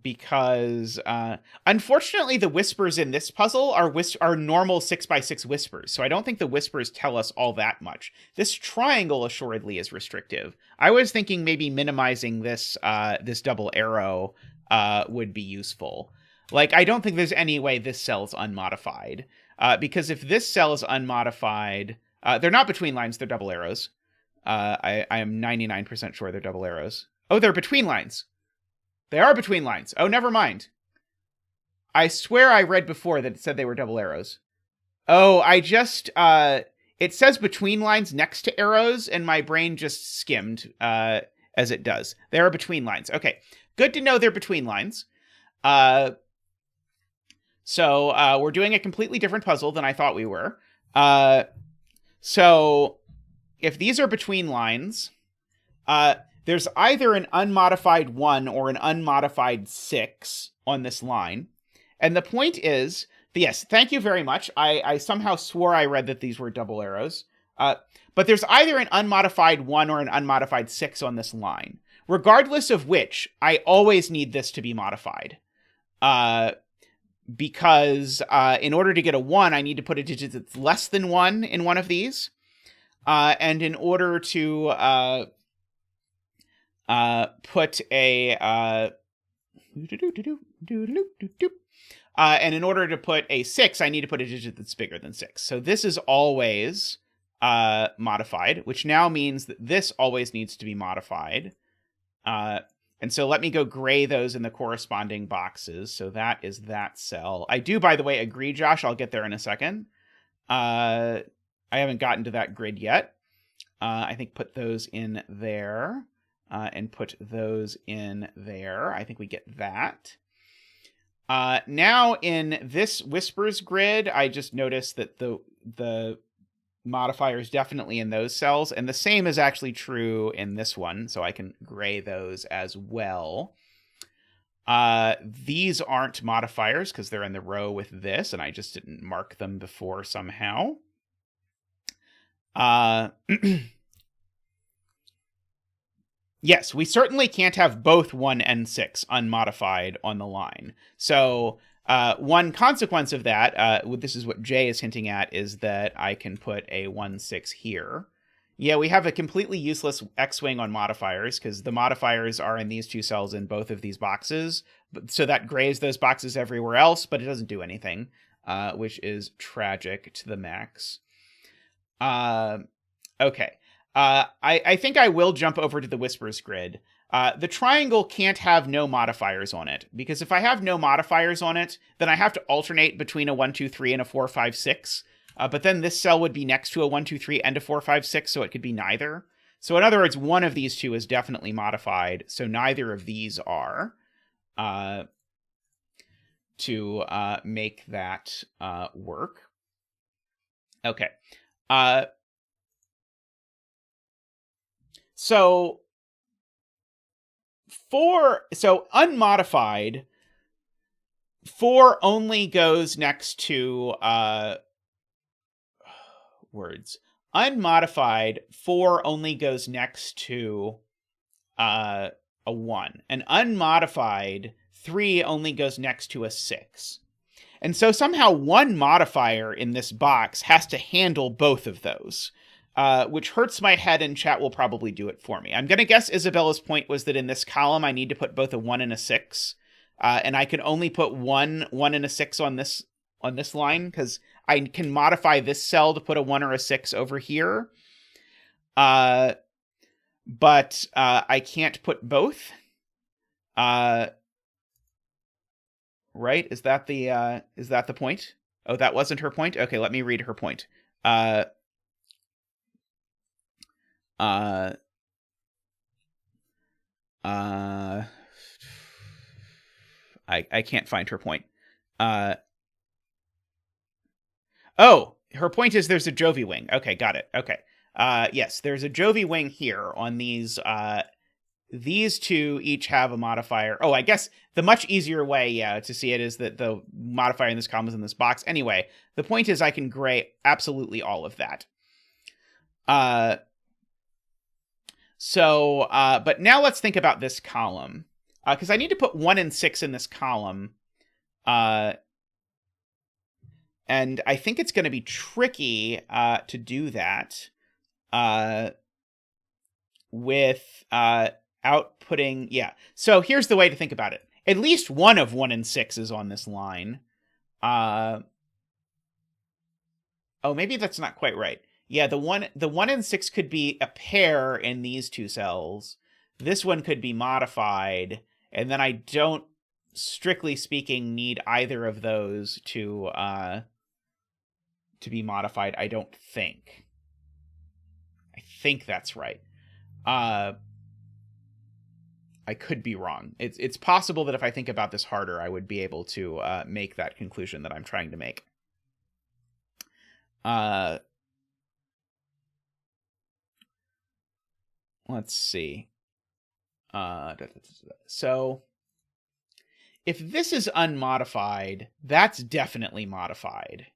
Because unfortunately the whispers in this puzzle are normal 6x6 whispers, so I don't think the whispers tell us all that much. This triangle assuredly is restrictive. I was thinking maybe minimizing this this double arrow would be useful. Like, I don't think there's any way this cell's unmodified. Because if this cell is unmodified, they're not between lines, they're double arrows. I am 99% sure they're double arrows. Oh, they're between lines. They are between lines. Oh, never mind. I swear I read before that it said they were double arrows. Oh, I just, it says between lines next to arrows, and my brain just skimmed, as it does. They are between lines. Okay, good to know they're between lines. So we're doing a completely different puzzle than I thought we were. So if these are between lines, there's either an unmodified 1 or an unmodified 6 on this line. And the point is, yes, thank you very much. I somehow swore I read that these were double arrows. But there's either an unmodified 1 or an unmodified 6 on this line. Regardless of which, I always need this to be modified. Because in order to get a 1, I need to put a digit that's less than 1 in one of these. And in order to put a... and in order to put a 6, I need to put a digit that's bigger than 6. So this is always modified, which now means that this always needs to be modified. And so let me go gray those in the corresponding boxes. So that is that cell. I do, by the way, agree, Josh. I'll get there in a second. I haven't gotten to that grid yet. I think put those in there and put those in there. I think we get that. Now in this Whispers grid, I just noticed that the modifier is definitely in those cells, and the same is actually true in this one, so I can gray those as well. These aren't modifiers because they're in the row with this, and I just didn't mark them before somehow. Yes, we certainly can't have both 1 and 6 unmodified on the line. So one consequence of that, this is what Jay is hinting at, is that I can put a 1, 6 here. Yeah, we have a completely useless X-wing on modifiers because the modifiers are in these two cells in both of these boxes. So that grays those boxes everywhere else, but it doesn't do anything, which is tragic to the max. Okay. I think I will jump over to the Whispers grid. The triangle can't have no modifiers on it, because if I have no modifiers on it, then I have to alternate between a 1, 2, 3 and a 4, 5, 6. But then this cell would be next to a 1, 2, 3 and a 4, 5, 6, so it could be neither. So in other words, one of these two is definitely modified, so neither of these are, to make that work. Okay. So unmodified, 4 only goes next to Unmodified, 4 only goes next to a 1. And unmodified, 3 only goes next to a 6. And so somehow one modifier in this box has to handle both of those. Which hurts my head, and chat will probably do it for me. I'm going to guess Isabella's point was that in this column, I need to put both a 1 and a 6. And I can only put 1 and a 6 on this line, because I can modify this cell to put a 1 or a 6 over here. But I can't put both. Right? Is that the point? Oh, that wasn't her point? Okay, let me read her point. I can't find her point. Oh, her point is there's a Jovi wing. Okay, got it. Okay. Yes, there's a Jovi wing here on these. These two each have a modifier. Oh, I guess the much easier way, to see it is that the modifier in this column is in this box. Anyway, the point is I can gray absolutely all of that. But now let's think about this column. Because I need to put 1 and 6 in this column. And I think it's going to be tricky to do that with outputting... Yeah, so here's the way to think about it. at least one of 1 and 6 is on this line. Oh, maybe that's not quite right. Yeah, the 1 and 6 could be a pair in these two cells. This one could be modified, and then I don't, strictly speaking, need either of those to be modified, I don't think. I think that's right. I could be wrong. It's possible that if I think about this harder, I would be able to make that conclusion that I'm trying to make. Let's see. So if this is unmodified, that's definitely modified.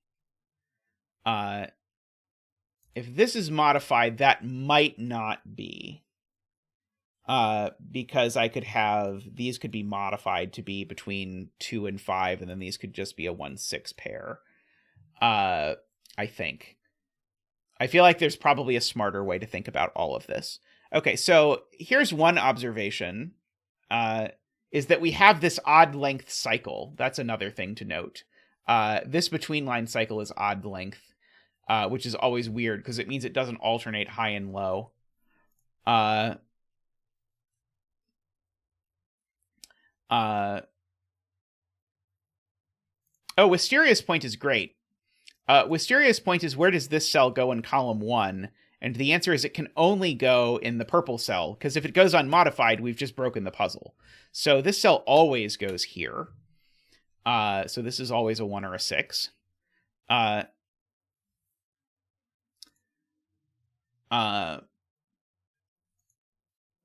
If this is modified, that might not be. Because I could have, these could be modified to be between 2 and 5, and then these could just be a 1-6 pair. I think. I feel like there's probably a smarter way to think about all of this. Okay, so here's one observation, is that we have this odd length cycle. That's another thing to note. This between line cycle is odd length, which is always weird because it means it doesn't alternate high and low. Wisteria's point is great. Wisteria's point is, where does this cell go in column 1? And the answer is it can only go in the purple cell, because if it goes unmodified, we've just broken the puzzle. So this cell always goes here. So this is always a 1 or a 6.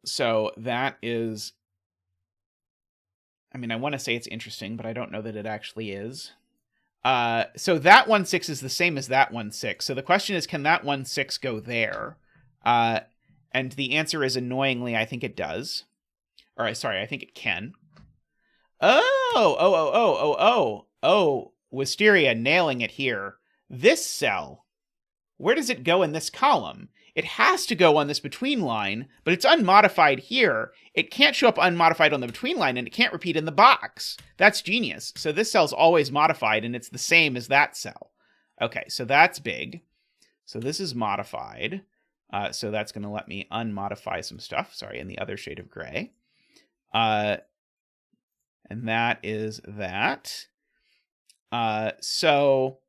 So that is... I mean, I want to say it's interesting, but I don't know that it actually is. So that 1-6 is the same as that 1-6. So the question is, can that 1-6 go there? And the answer is, annoyingly, I think it does. Or, sorry, I think it can. Oh, Wisteria nailing it here. This cell, where does it go in this column? It has to go on this between line, but it's unmodified here. It can't show up unmodified on the between line, and it can't repeat in the box. That's genius. So this cell's always modified, and it's the same as that cell. Okay, so that's big. So this is modified. So that's going to let me unmodify some stuff. Sorry, in the other shade of gray. And that is that. So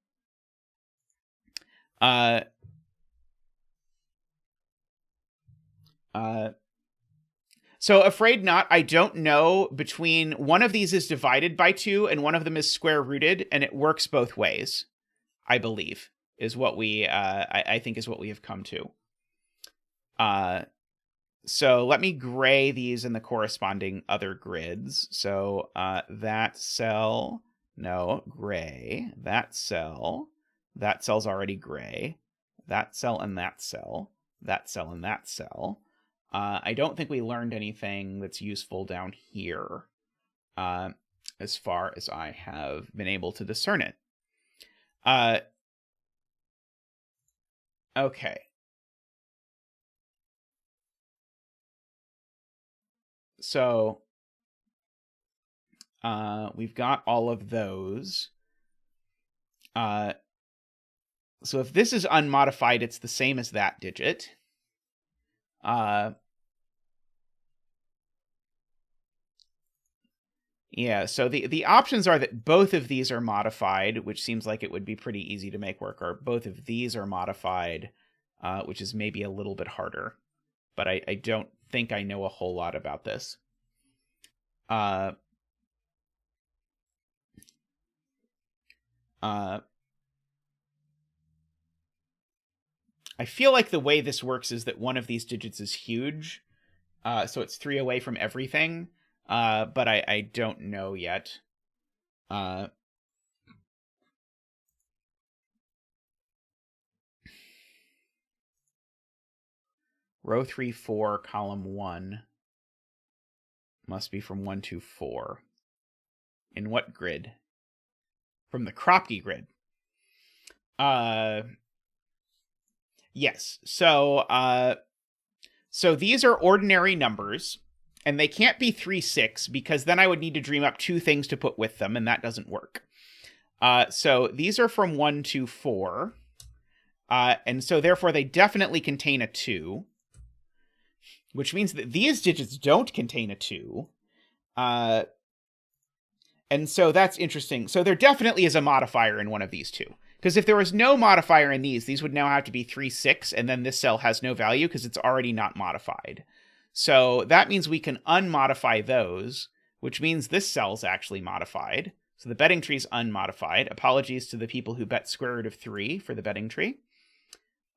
afraid not. I don't know. Between one of these is divided by 2 and one of them is square rooted, and it works both ways, I believe, is what we, I think is what we have come to. So let me gray these in the corresponding other grids. So that cell, no, gray. That cell's already gray. That cell and that cell. That cell and that cell. I don't think we learned anything that's useful down here, as far as I have been able to discern it. Okay. So we've got all of those. So if this is unmodified, it's the same as that digit. Yeah, so the options are that both of these are modified, which seems like it would be pretty easy to make work, or both of these are modified, which is maybe a little bit harder. But I don't think I know a whole lot about this. I feel like the way this works is that one of these digits is huge, so it's 3 away from everything, but I don't know yet. Row 3, 4, column 1 must be from 1 to 4. In what grid? From the Kropke grid. Yes. So these are ordinary numbers, And they can't be 3, 6, because then I would need to dream up 2 things to put with them, and that doesn't work. So these are from 1 to 4. And so therefore they definitely contain a 2. Which means that these digits don't contain a 2. And so that's interesting. So there definitely is a modifier in one of these two. Because if there was no modifier in these would now have to be 3, 6, and then this cell has no value because it's already not modified. So that means we can unmodify those, which means this cell's actually modified. So the betting tree is unmodified. Apologies to the people who bet square root of 3 for the betting tree.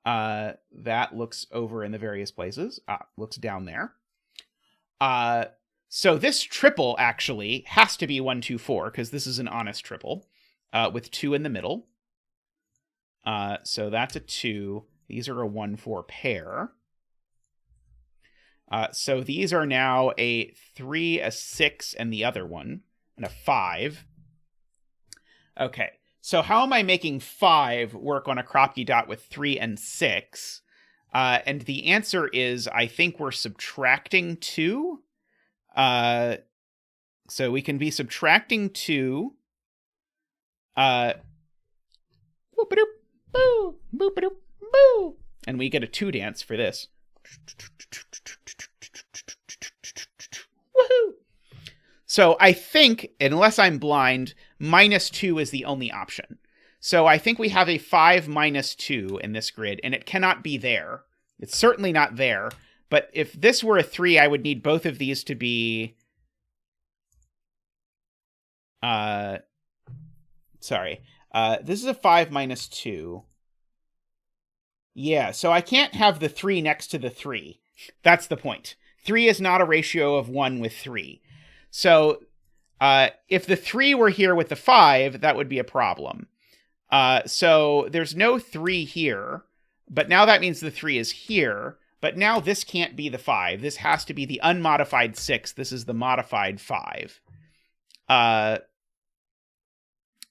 That looks over in the various places. Looks down there. So this triple actually has to be 1, 2, 4, because this is an honest triple, with 2 in the middle. So that's a 2. These are a 1, 4 pair. So these are now a 3, a 6, and the other one, and a 5. Okay, so how am I making 5 work on a Kropke dot with 3 and 6? And the answer is, I think we're subtracting 2. So we can be subtracting 2. Boop-a-doop, boo, boop-a-doop, boo. And we get a 2 dance for this. Woohoo! So I think, unless I'm blind, -2 is the only option. So I think we have a 5 minus 2 in this grid, and it cannot be there. It's certainly not there. But if this were a 3, I would need both of these to be... Sorry. This is a 5 minus 2. Yeah, so I can't have the 3 next to the 3. That's the point. 3 is not a ratio of 1 with 3. So if the 3 were here with the 5, that would be a problem. So there's no 3 here, but now that means the 3 is here. But now this can't be the 5. This has to be the unmodified 6. This is the modified 5.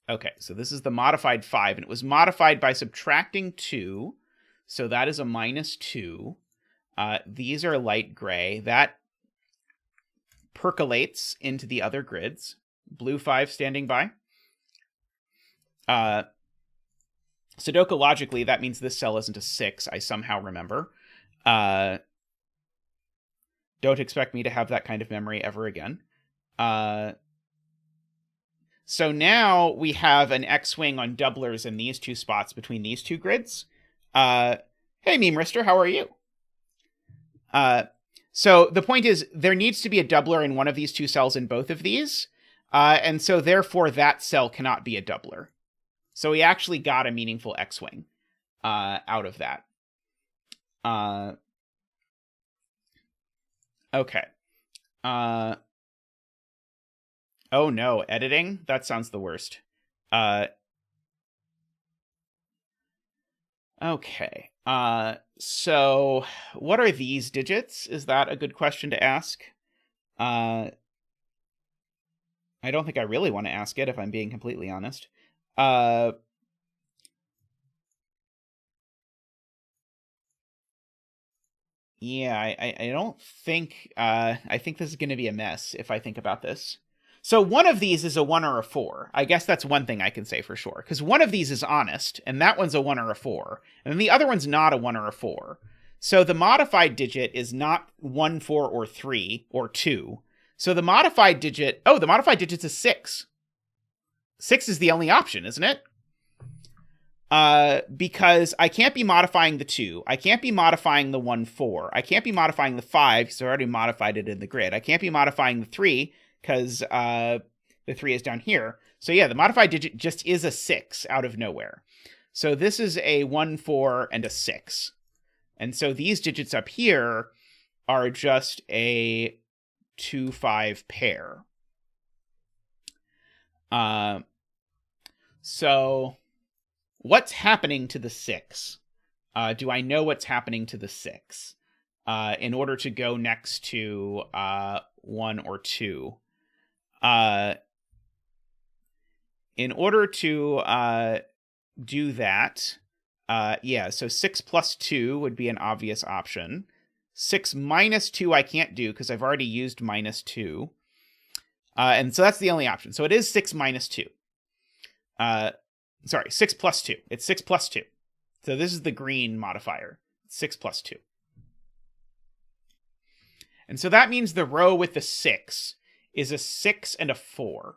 Okay, so this is the modified 5, and it was modified by subtracting 2. So that is a -2. These are light gray. That percolates into the other grids. Blue 5 standing by. Sudoku logically, that means this cell isn't a 6, I somehow remember. Don't expect me to have that kind of memory ever again. So now we have an X-wing on doublers in these 2 spots between these 2 grids. Hey, Meme Rister, how are you? So the point is, there needs to be a doubler in one of these 2 cells in both of these. And so therefore that cell cannot be a doubler. So we actually got a meaningful X-wing out of that. Okay. Oh no, editing? That sounds the worst. Okay. So what are these digits? Is that a good question to ask? I don't think I really want to ask it, if I'm being completely honest. Yeah, I don't think... I think this is going to be a mess if I think about this. So one of these is a 1 or a 4. I guess that's one thing I can say for sure. Because one of these is honest, and that one's a 1 or a 4. And then the other one's not a 1 or a 4. So the modified digit is not 1, 4, or 3, or 2. So the modified digit... Oh, the modified digit's a 6. 6 is the only option, isn't it? Because I can't be modifying the 2. I can't be modifying the 1, 4. I can't be modifying the 5, because I already modified it in the grid. I can't be modifying the 3, because the 3 is down here. So yeah, the modified digit just is a 6 out of nowhere. So this is a 1, 4, and a 6. And so these digits up here are just a 2, 5 pair. So what's happening to the 6? Do I know what's happening to the 6? In order to go next to 1 or 2. In order to do that, yeah, so 6 plus 2 would be an obvious option. 6 minus 2 I can't do because I've already used minus 2. And so that's the only option. So it is 6 minus 2. Sorry, 6 plus 2. It's 6 plus 2. So this is the green modifier. 6 plus 2. And so that means the row with the 6 is a 6 and a 4.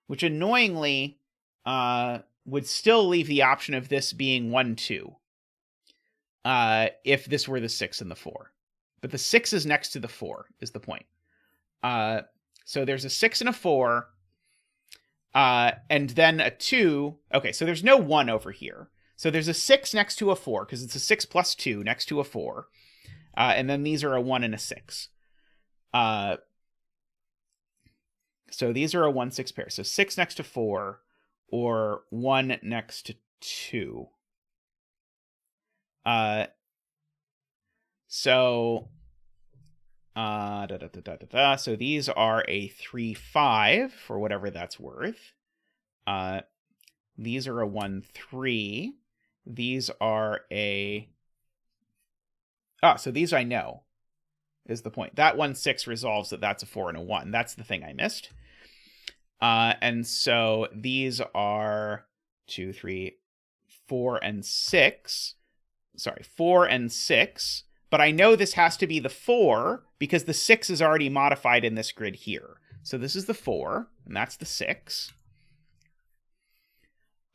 Which annoyingly would still leave the option of this being 1, 2. If this were the 6 and the 4. But the 6 is next to the 4, is the point. So there's a 6 and a 4, and then a 2. Okay, so there's no 1 over here. So there's a 6 next to a 4, because it's a 6 plus 2 next to a 4. And then these are a 1 and a 6. So these are a 1, 6 pair. So 6 next to 4, or 1 next to 2. So these are a 3, 5 for whatever that's worth. These are a 1, 3. These are a... so these I know, is the point. That 1, 6 resolves that that's a 4 and a 1. That's the thing I missed. And so these are 2, 3, 4, and 6. Sorry, 4 and 6. But I know this has to be the 4 because the 6 is already modified in this grid here. So this is the 4, and that's the 6.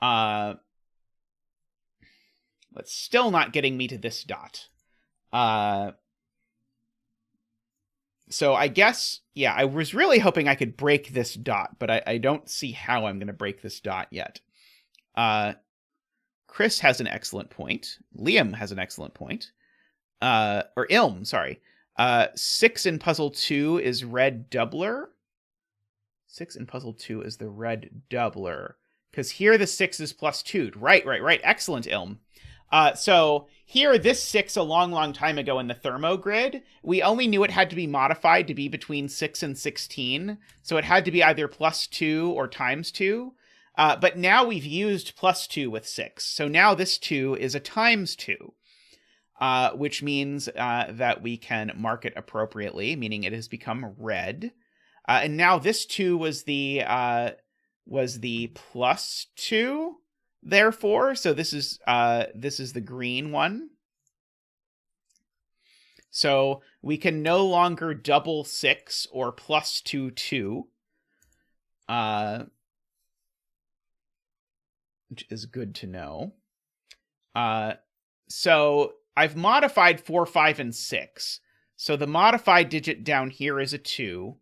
That's still not getting me to this dot. So I guess, yeah, I was really hoping I could break this dot, but I don't see how I'm going to break this dot yet. Chris has an excellent point. Liam has an excellent point. Or Ilm, sorry. 6 in puzzle 2 is red doubler. 6 in puzzle 2 is the red doubler. Because here the 6 is plus 2. Right. Excellent, Ilm. So here, this 6 a long time ago in the thermo grid, we only knew it had to be modified to be between 6 and 16. So it had to be either plus 2 or times 2. But now we've used plus 2 with 6. So now this 2 is a times 2. Which means that we can mark it appropriately, meaning it has become red. And now this 2 was the plus 2, therefore. So this is the green one. So we can no longer double 6 or plus 2, 2. Which is good to know. So I've modified 4, 5, and 6. So the modified digit down here is a 2.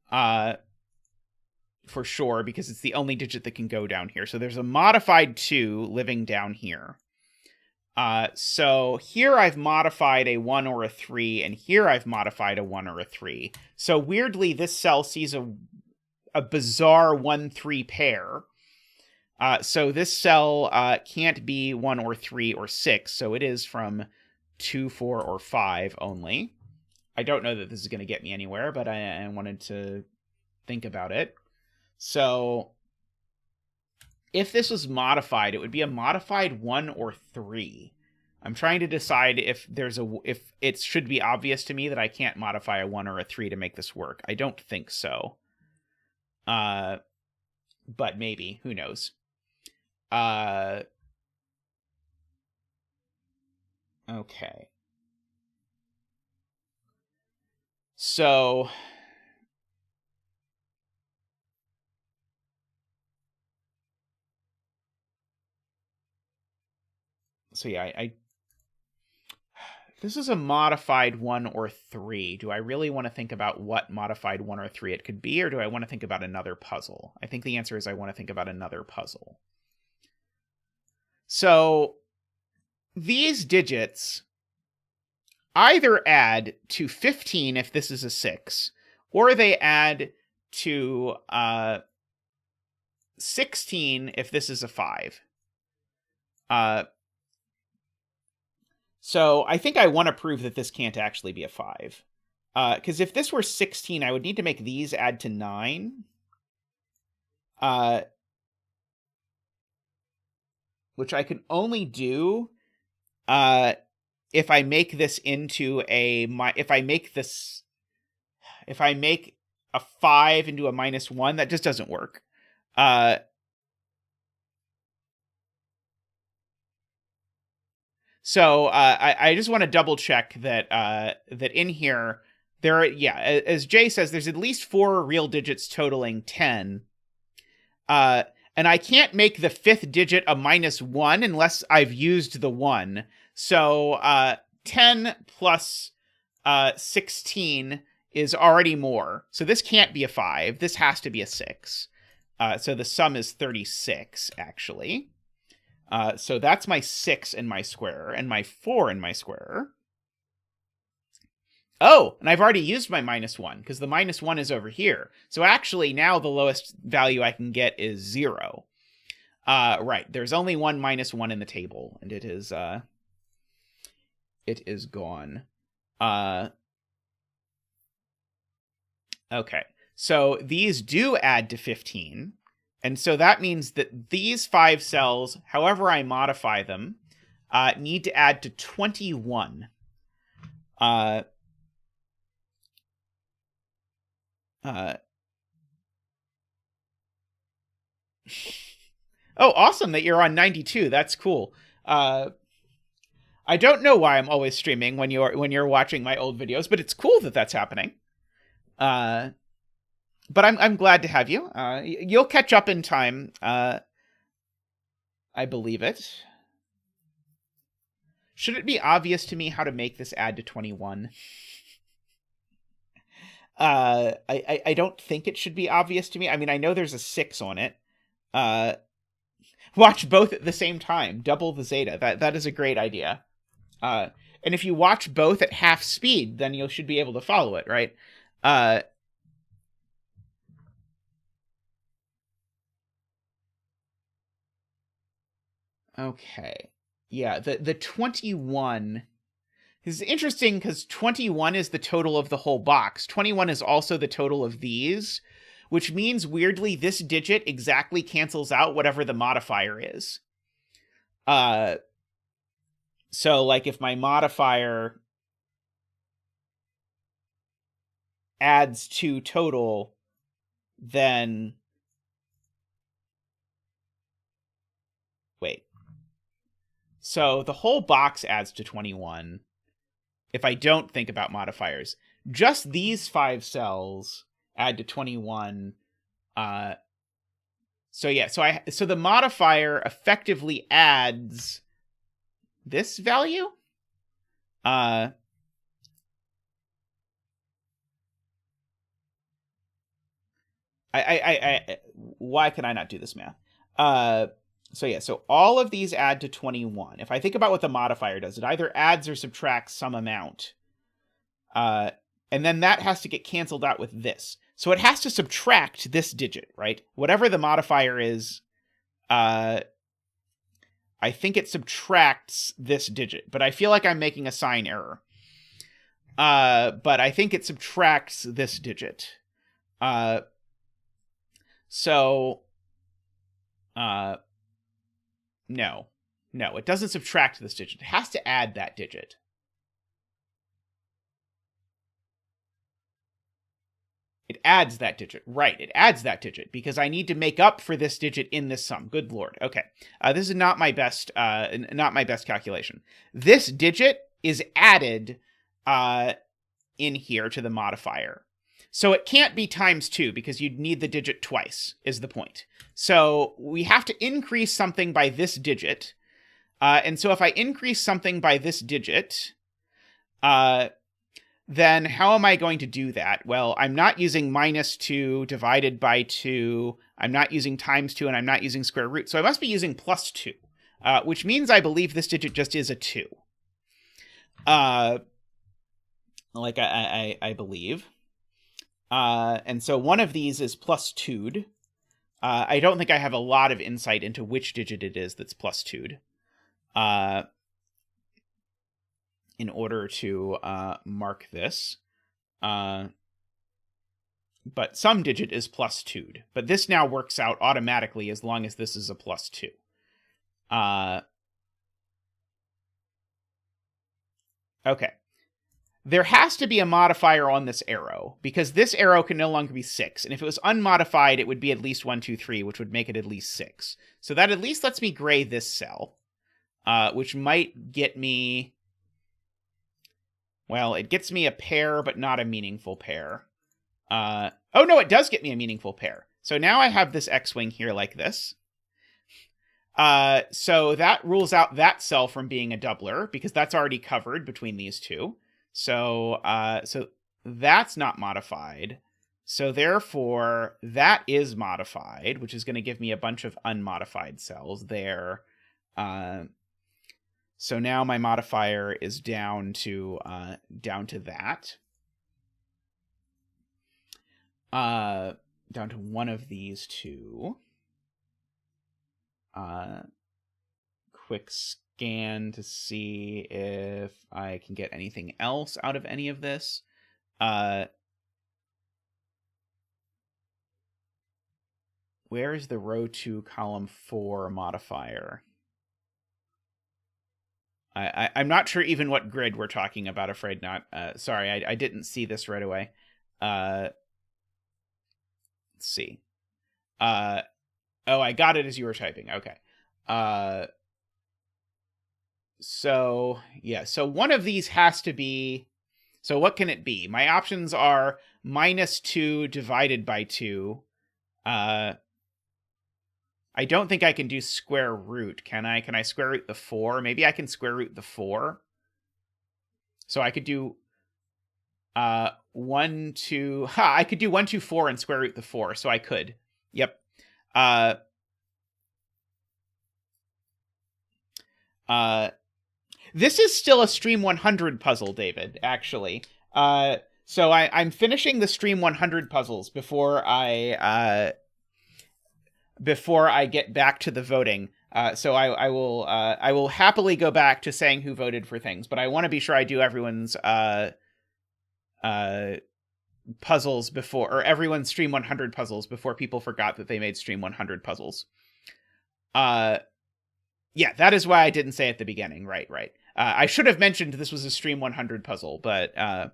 For sure, because it's the only digit that can go down here. So there's a modified 2 living down here. So here I've modified a 1 or a 3, and here I've modified a 1 or a 3. So weirdly, this cell sees a bizarre 1, 3 pair. So this cell can't be 1 or 3 or 6, so it is from 2, 4, or 5 only. I don't know that this is going to get me anywhere, but I wanted to think about it. So if this was modified, it would be a modified 1 or 3. I'm trying to decide if it should be obvious to me that I can't modify a 1 or a 3 to make this work. I don't think so. But maybe, who knows? Okay. So yeah, this is a modified 1 or 3. Do I really want to think about what modified 1 or 3 it could be, or do I want to think about another puzzle? I think the answer is I want to think about another puzzle. So these digits either add to 15 if this is a 6, or they add to 16 if this is a 5. So I think I want to prove that this can't actually be a 5. Because if this were 16, I would need to make these add to 9. Which I can only do if I make this into if I make a 5 into a -1, that just doesn't work. So I just want to double check that that in here there are, as Jay says, there's at least 4 real digits totaling 10. And I can't make the 5th digit a -1 unless I've used the 1. So 10 plus 16 is already more. So this can't be a 5. This has to be a 6. So the sum is 36, actually. So that's my 6 in my square, and my 4 in my square. Oh, and I've already used my -1, because the -1 is over here. So actually, now the lowest value I can get is 0. Right, there's only one -1 in the table, and it is gone. Okay, so these do add to 15. And so that means that these 5 cells, however I modify them, need to add to 21. Oh, awesome that you're on 92. That's cool. I don't know why I'm always streaming when you're watching my old videos, but it's cool that that's happening. But I'm glad to have you. You'll catch up in time. I believe it. Should it be obvious to me how to make this add to 21? I don't think it should be obvious to me. I mean, I know there's a 6 on it. Watch both at the same time. Double the zeta. That is a great idea. And if you watch both at half speed, then you should be able to follow it, right? Okay. Yeah, the 21 is interesting because 21 is the total of the whole box. 21 is also the total of these, which means, weirdly, this digit exactly cancels out whatever the modifier is. So, like, if my modifier adds 2 total, then... Wait. So the whole box adds to 21 if I don't think about modifiers. Just these 5 cells add to 21. So yeah, so the modifier effectively adds this value. Why can I not do this math? So yeah, so all of these add to 21. If I think about what the modifier does, it either adds or subtracts some amount. And then that has to get canceled out with this. So it has to subtract this digit, right? Whatever the modifier is, I think it subtracts this digit. But I feel like I'm making a sign error. But I think it subtracts this digit. No, it doesn't subtract this digit. It has to add that digit. It adds that digit. Right, it adds that digit because I need to make up for this digit in this sum. Good lord. Okay, this is not my best calculation. This digit is added in here to the modifier. So it can't be times 2 because you'd need the digit twice, is the point. So we have to increase something by this digit. And so if I increase something by this digit, then how am I going to do that? Well, I'm not using -2 divided by 2. I'm not using times 2, and I'm not using square root. So I must be using +2, which means I believe this digit just is a 2. Like I believe. And so one of these is +2'd. I don't think I have a lot of insight into which digit it is that's +2'd. In order to mark this. But some digit is +2'd. But this now works out automatically as long as this is a +2. Okay. There has to be a modifier on this arrow, because this arrow can no longer be 6. And if it was unmodified, it would be at least 1, 2, 3, which would make it at least 6. So that at least lets me gray this cell, which might get me... Well, it gets me a pair, but not a meaningful pair. Oh, no, it does get me a meaningful pair. So now I have this X-wing here like this. So that rules out that cell from being a doubler, because that's already covered between these two. So that's not modified. So therefore, that is modified, which is going to give me a bunch of unmodified cells there. So now my modifier is down to that. Down to one of these two. Quick scan to see if I can get anything else out of any of this. Where is the row 2, column 4 modifier? I'm not sure even what grid we're talking about, afraid not. Sorry, I didn't see this right away. Let's see. Oh, I got it as you were typing. Okay. So, yeah. So one of these has to be... So what can it be? My options are -2 divided by 2. I don't think I can do square root, can I? Can I square root the 4? Maybe I can square root the 4. So I could do 1, 2... I could do 1, 2, 4 and square root the 4, so I could. Yep. This is still a Stream 100 puzzle, David, actually. So I'm finishing the Stream 100 puzzles before I get back to the voting. So I will happily go back to saying who voted for things, but I want to be sure I do everyone's puzzles before, or everyone's Stream 100 puzzles before people forgot that they made Stream 100 puzzles. Yeah, that is why I didn't say at the beginning. Right. I should have mentioned this was a Stream 100 puzzle, but I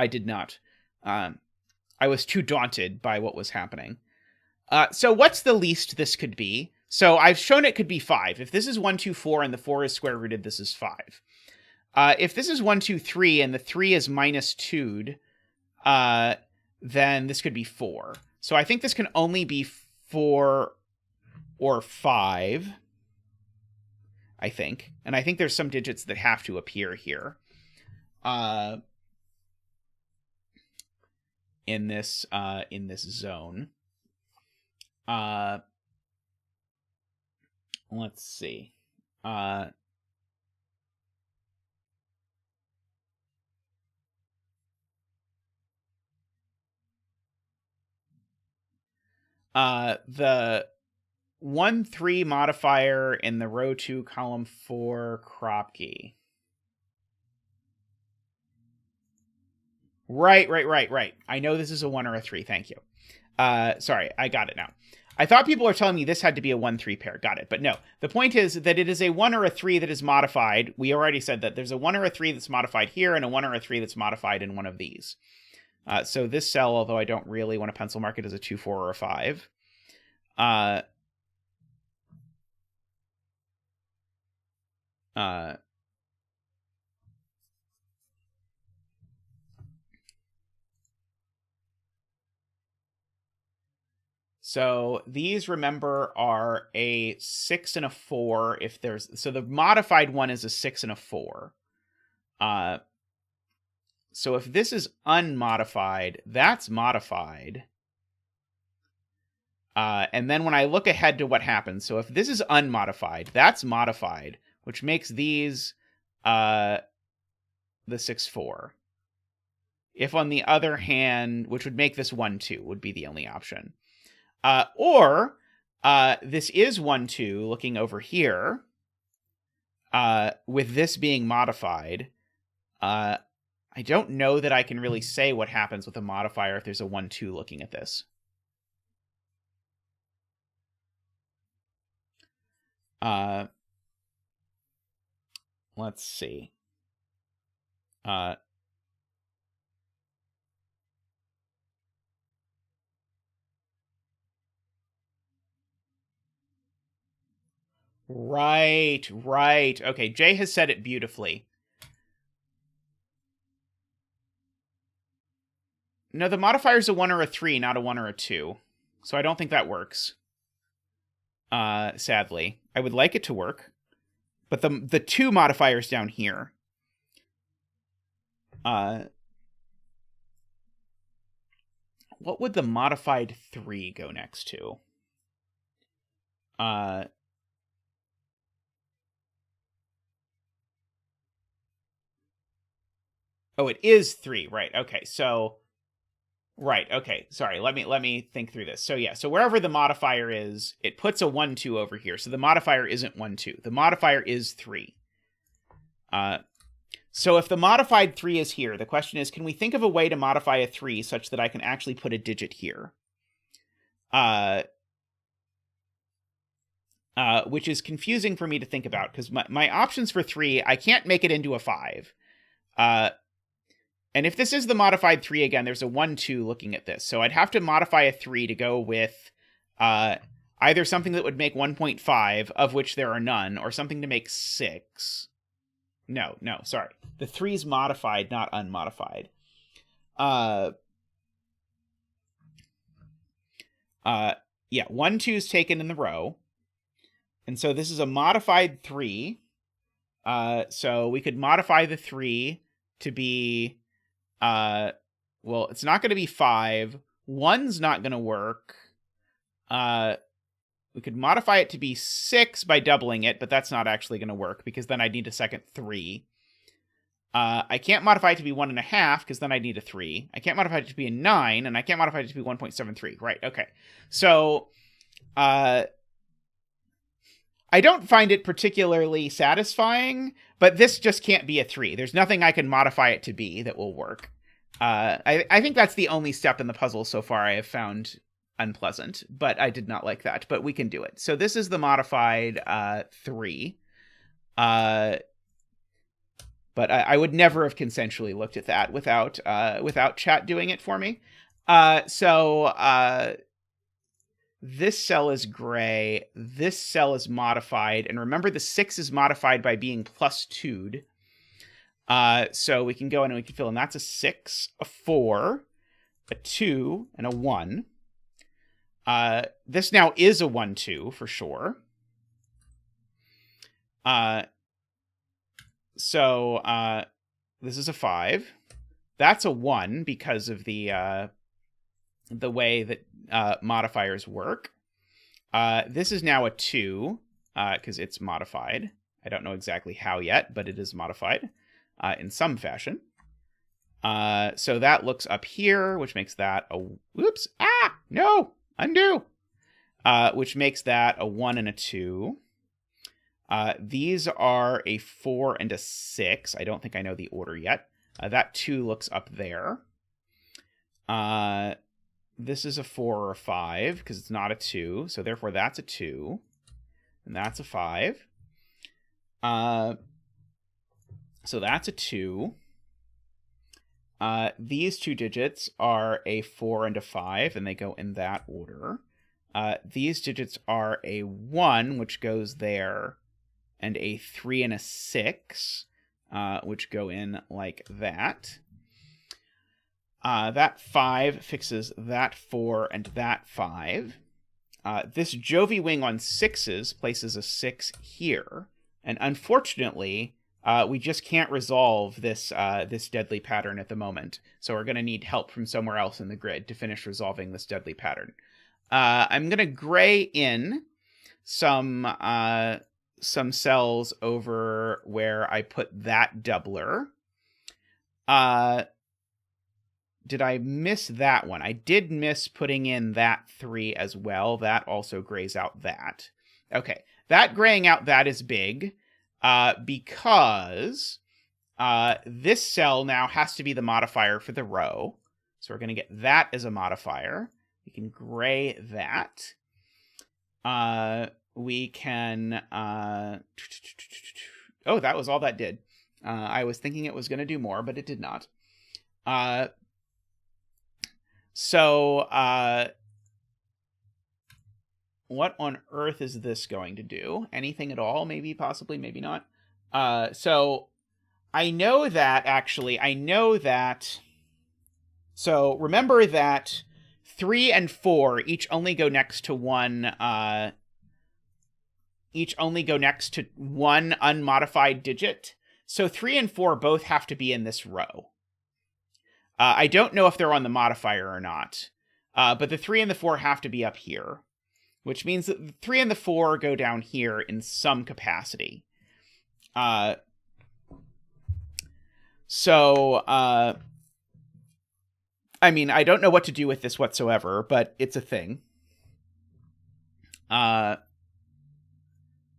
did not. I was too daunted by what was happening. So what's the least this could be? So I've shown it could be 5. If this is 1, 2, 4, and the 4 is square rooted, this is 5. If this is 1, 2, 3, and the 3 is -2'd, then this could be 4. So I think this can only be 4 or 5, I think. And I think there's some digits that have to appear here. In this zone. Let's see. The 1, 3 modifier in the row 2, column 4 crop key. Right. I know this is a 1 or a 3. Thank you. Sorry, I got it now. I thought people were telling me this had to be a 1, 3 pair. Got it. But no, the point is that it is a 1 or a 3 that is modified. We already said that there's a 1 or a 3 that's modified here and a 1 or a 3 that's modified in one of these. So this cell, although I don't really want to pencil mark it as a 2, 4, or a 5. So these, remember, are a 6 and a 4 if there's... So the modified one is a 6 and a 4. So if this is unmodified, that's modified. And then when I look ahead to what happens, so if this is unmodified, that's modified, which makes these the 6, 4. If on the other hand, which would make this 1, 2, would be the only option. Or this is 1, 2, looking over here, with this being modified. I don't know that I can really say what happens with a modifier if there's a 1, 2 looking at this. Let's see. Uh, right, right. Okay, Jay has said it beautifully. No, the modifier is a 1 or a 3, not a 1 or a 2. So I don't think that works. Sadly. I would like it to work. But the 2 modifiers down here. What would the modified 3 go next to? Oh, it is 3, right. Okay, so right, okay. Sorry, let me think through this. So yeah, so wherever the modifier is, it puts a 1 2 over here. So the modifier isn't 1 2. The modifier is 3. So if the modified 3 is here, the question is, can we think of a way to modify a 3 such that I can actually put a digit here? Which is confusing for me to think about, because my options for 3, I can't make it into a 5. And if this is the modified 3 again, there's a 1 2 looking at this. So I'd have to modify a 3 to go with either something that would make 1.5, of which there are none, or something to make 6. No, sorry. The 3's modified, not unmodified. Yeah, 1 2 is taken in the row. And so this is a modified 3. So we could modify the 3 to be, well, it's not going to be 5. 1's not going to work. We could modify it to be 6 by doubling it, but that's not actually going to work, because then I'd need a second 3. I can't modify it to be 1.5, because then I'd need a 3. I can't modify it to be a 9, and I can't modify it to be 1.73. Right, okay. So, I don't find it particularly satisfying, but this just can't be a 3. There's nothing I can modify it to be that will work. I think that's the only step in the puzzle so far I have found unpleasant, but I did not like that, but we can do it. So this is the modified 3. But I would never have consensually looked at that without chat doing it for me. So this cell is gray. This cell is modified. And remember, the 6 is modified by being plus 2'd. So we can go in and we can fill in. That's a 6, a 4, a 2, and a 1. This now is a 1 2 for sure. So this is a 5. That's a 1 because of the way that modifiers work. This is now a 2 because it's modified. I don't know exactly how yet, but it is modified in some fashion. So that looks up here, which makes that a... Whoops! Ah! No! Undo! Which makes that a 1 and a 2. These are a 4 and a 6. I don't think I know the order yet. That 2 looks up there. This is a 4 or a 5, because it's not a 2. So therefore that's a 2. And that's a 5. So that's a 2. These 2 digits are a 4 and a 5, and they go in that order. These digits are a 1, which goes there, and a 3 and a 6, which go in like that. That 5 fixes that 4 and that 5. This Jovi wing on 6s places a 6 here. And unfortunately, we just can't resolve this this deadly pattern at the moment. So we're going to need help from somewhere else in the grid to finish resolving this deadly pattern. I'm going to gray in some cells over where I put that doubler. Did I miss that one? I did miss putting in that 3 as well. That also grays out that. Okay, that graying out that is big because this cell now has to be the modifier for the row. So we're going to get that as a modifier. We can gray that. We can... oh, that was all that did. I was thinking it was going to do more, but it did not. What on earth is this going to do? Anything at all? Maybe, possibly, maybe not. So I know that. So remember that 3 and 4 each only go next to one. Each only go next to one unmodified digit. So 3 and 4 both have to be in this row. I don't know if they're on the modifier or not, but the 3 and the 4 have to be up here, which means that the 3 and the 4 go down here in some capacity. I mean, I don't know what to do with this whatsoever, but it's a thing.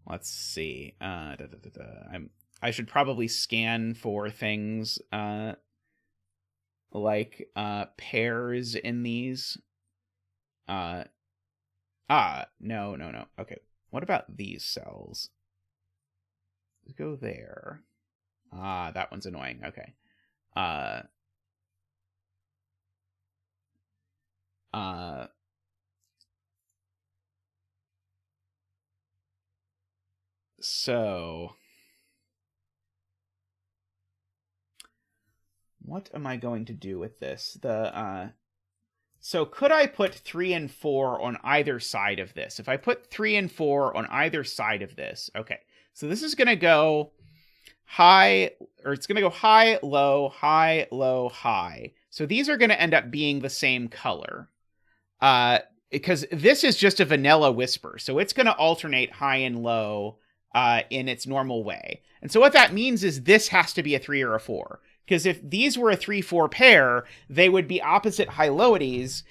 Let's see. I should probably scan for things like pairs in these. No. Okay. What about these cells? Let's go there. That one's annoying. Okay. So what am I going to do with this? So could I put 3 and 4 on either side of this? If I put 3 and 4 on either side of this, okay. So this is going to go high, or it's going to go high, low, high, low, high. So these are going to end up being the same color. Because this is just a vanilla whisper. So it's going to alternate high and low in its normal way. And so what that means is this has to be a 3 or a 4. Because if these were a 3-4 pair, they would be opposite high-lowities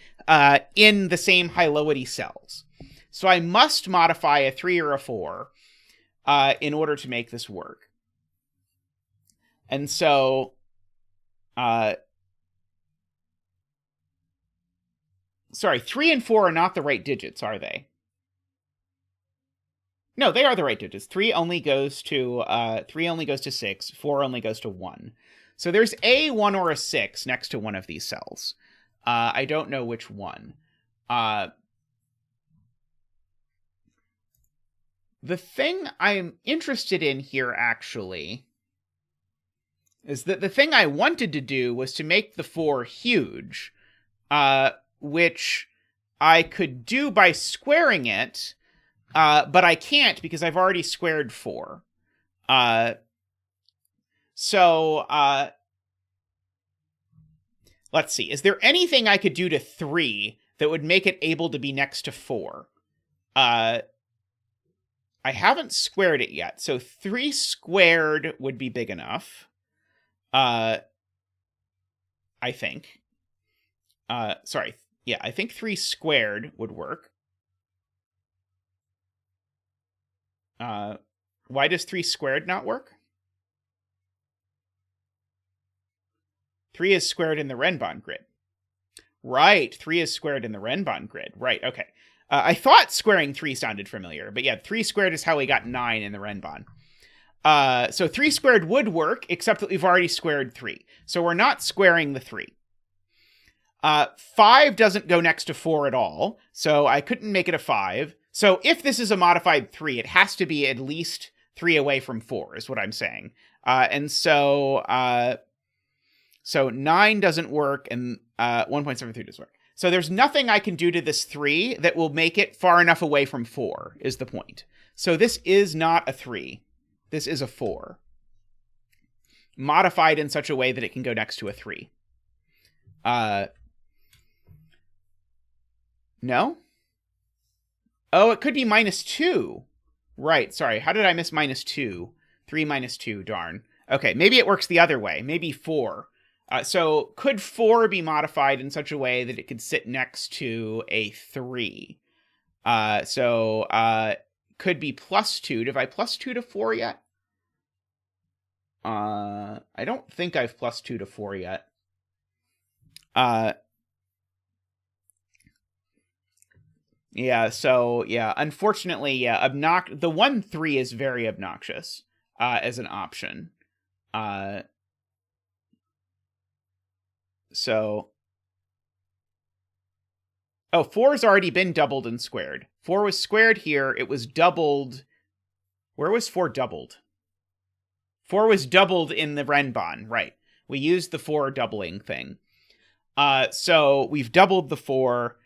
in the same high-lowity cells. So I must modify a 3 or a 4 in order to make this work. And so sorry, 3 and 4 are not the right digits, are they? No, they are the right digits. 3 only goes to 6. 4 only goes to 1. So there's a 1 or a 6 next to one of these cells. I don't know which one. The thing I'm interested in here, actually, is that the thing I wanted to do was to make the 4 huge, which I could do by squaring it, but I can't because I've already squared 4. Let's see. Is there anything I could do to 3 that would make it able to be next to 4? I haven't squared it yet, so 3 squared would be big enough. I think. Sorry. Yeah, I think 3 squared would work. Why does 3 squared not work? 3 is squared in the Renbon grid. Right, 3 is squared in the Renbon grid. Right, okay. I thought squaring 3 sounded familiar, but yeah, 3 squared is how we got 9 in the Renbon. So 3 squared would work, except that we've already squared 3. So we're not squaring the 3. 5 doesn't go next to 4 at all, so I couldn't make it a 5. So if this is a modified 3, it has to be at least 3 away from 4, is what I'm saying. And so 9 doesn't work, and 1.73 does work. So there's nothing I can do to this 3 that will make it far enough away from 4, is the point. So this is not a 3. This is a 4. Modified in such a way that it can go next to a 3. No? Oh, it could be -2. Right, sorry. How did I miss -2? 3 minus 2, darn. Okay, maybe it works the other way. Maybe 4. So could 4 be modified in such a way that it could sit next to a 3? Could be +2. Did I +2 to 4 yet? I don't think I've +2 to 4 yet. Yeah, so, yeah, unfortunately, yeah, the 1-3 is very obnoxious, as an option. So, oh, 4's already been doubled and squared. 4 was squared here. It was doubled. Where was 4 doubled? 4 was doubled in the Renbon, right. We used the 4 doubling thing. So we've doubled the 4.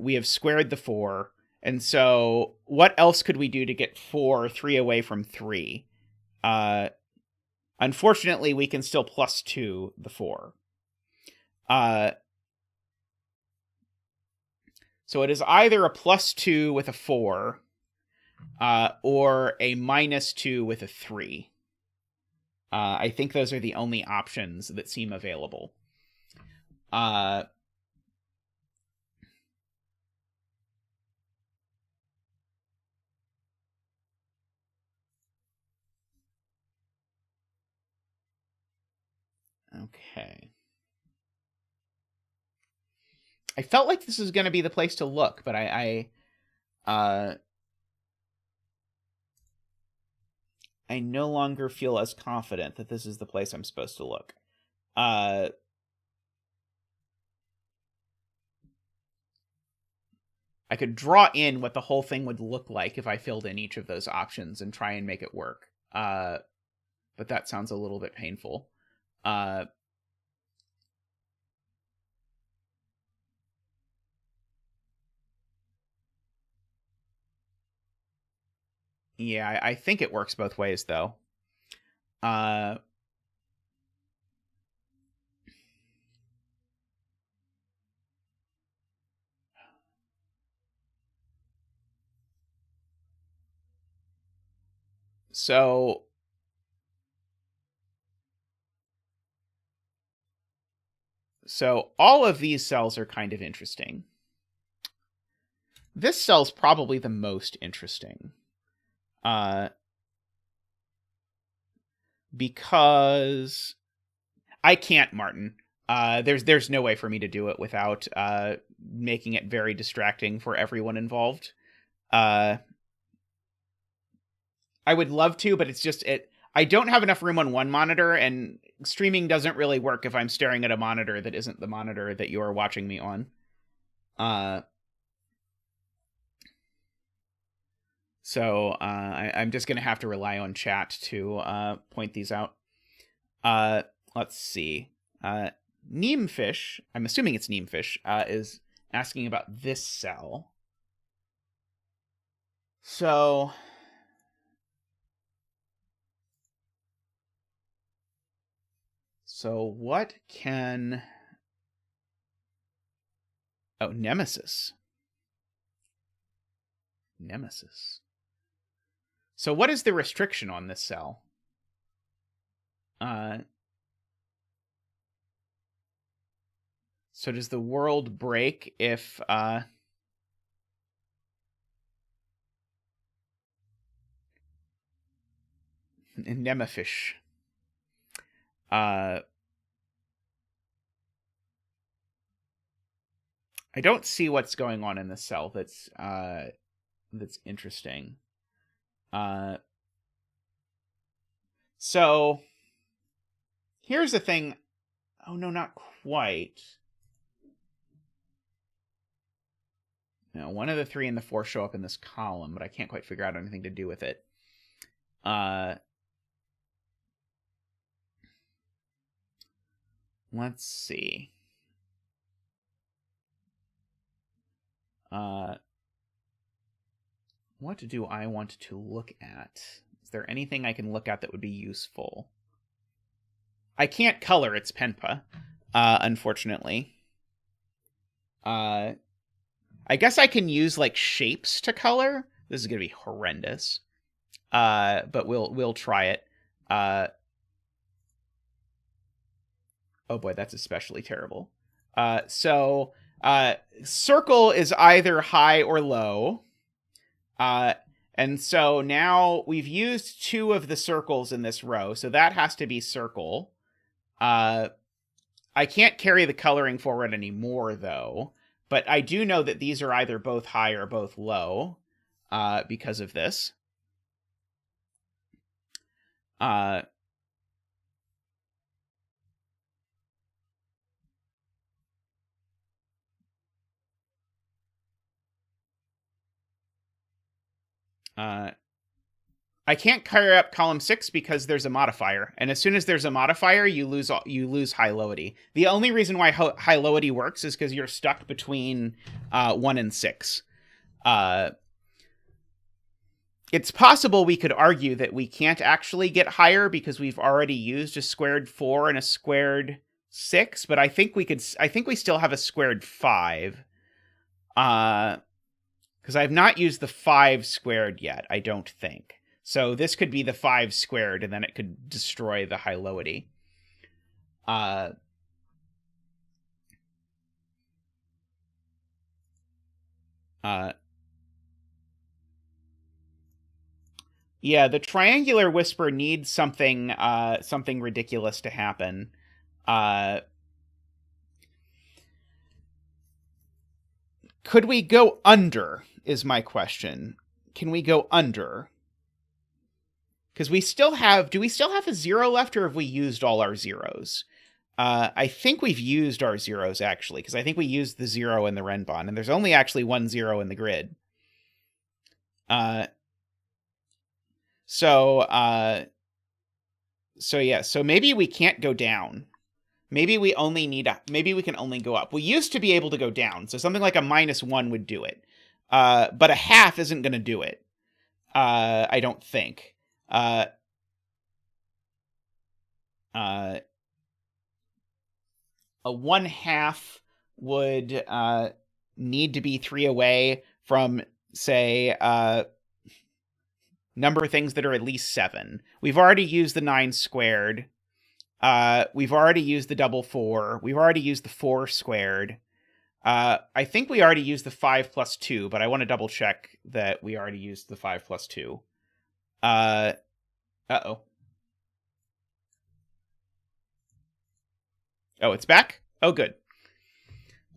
We have squared the 4. And so what else could we do to get 4 3 away from 3? Unfortunately, we can still plus 2 the 4. So it is either a plus 2 with a 4, or a minus 2 with a 3. I think those are the only options that seem available. Okay. I felt like this was going to be the place to look, but I no longer feel as confident that this is the place I'm supposed to look. I could draw in what the whole thing would look like if I filled in each of those options and try and make it work. But that sounds a little bit painful. Yeah, I think it works both ways, though. So all of these cells are kind of interesting. This cell's probably the most interesting. Because I can't, Martin. There's no way for me to do it without making it very distracting for everyone involved. I would love to, but it's just I don't have enough room on one monitor, and streaming doesn't really work if I'm staring at a monitor that isn't the monitor that you are watching me on. So I'm just going to have to rely on chat to point these out. Let's see. Neemfish, I'm assuming it's Neemfish, is asking about this cell. So what can... Oh, Nemesis. So what is the restriction on this cell? So does the world break if... Nemefish. I don't see what's going on in this cell that's interesting. So here's the thing. Oh no, not quite. No, one of the 3 and the 4 show up in this column, but I can't quite figure out anything to do with it. Let's see. What do I want to look at? Is there anything I can look at that would be useful? I can't color its Penpa, unfortunately. I guess I can use like shapes to color. This is gonna be horrendous. But we'll try it. Oh boy, that's especially terrible. So circle is either high or low. And so now we've used 2 of the circles in this row, so that has to be circle. I can't carry the coloring forward anymore, though. But I do know that these are either both high or both low because of this. I can't carry up column 6 because there's a modifier, and as soon as there's a modifier, you lose high-lowity. The only reason why high-lowity works is because you're stuck between 1 and 6. It's possible we could argue that we can't actually get higher because we've already used a squared 4 and a squared 6, but I think we still have a squared 5. Because I've not used the 5 squared yet, I don't think. So this could be the 5 squared, and then it could destroy the high-lowity. Yeah, the triangular whisper needs something ridiculous to happen. Could we go under, is my question. Can we go under? Because do we still have a 0 left, or have we used all our zeros? I think we've used our zeros, actually, because I think we used the 0 in the Renbon, and there's only actually 1 0 in the grid. So maybe we can't go down. Maybe we can only go up. We used to be able to go down, so something like a -1 would do it. But a half isn't going to do it. I don't think. A 1/2 would need to be 3 away from, say, number of things that are at least 7. We've already used the 9 squared. We've already used the double 4. We've already used the 4 squared. I think we already used the 5 plus 2, but I want to double check that we already used the 5 plus 2. Uh-oh. Oh, it's back? Oh, good.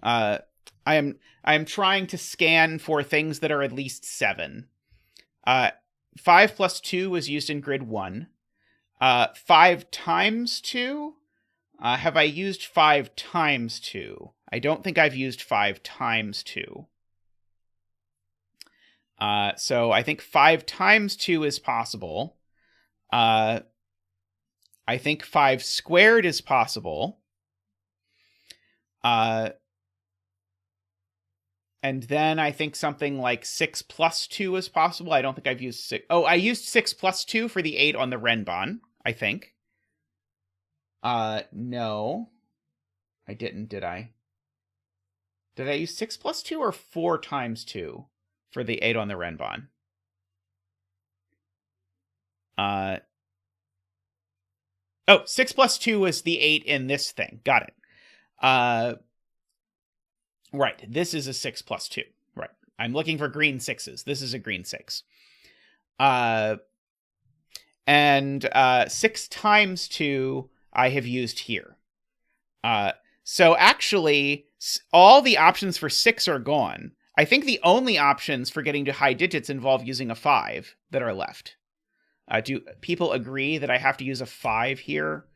I am trying to scan for things that are at least 7. 5 plus 2 was used in grid 1. 5 times 2? Have I used 5 times 2? I don't think I've used 5 times 2. So I think 5 times 2 is possible. I think 5 squared is possible. And then I think something like 6 plus 2 is possible. I don't think I've used 6. Oh, I used 6 plus 2 for the 8 on the Renbon, I think. No. I didn't, did I? Did I use 6 plus 2 or 4 times 2 for the 8 on the Renbon? Oh, 6 plus 2 is the 8 in this thing. Got it. Right, this is a 6 plus 2. Right. I'm looking for green 6s. This is a green 6. And 6 times 2 I have used here. So actually, all the options for 6 are gone. I think the only options for getting to high digits involve using a 5 that are left. Do people agree that I have to use a 5 here?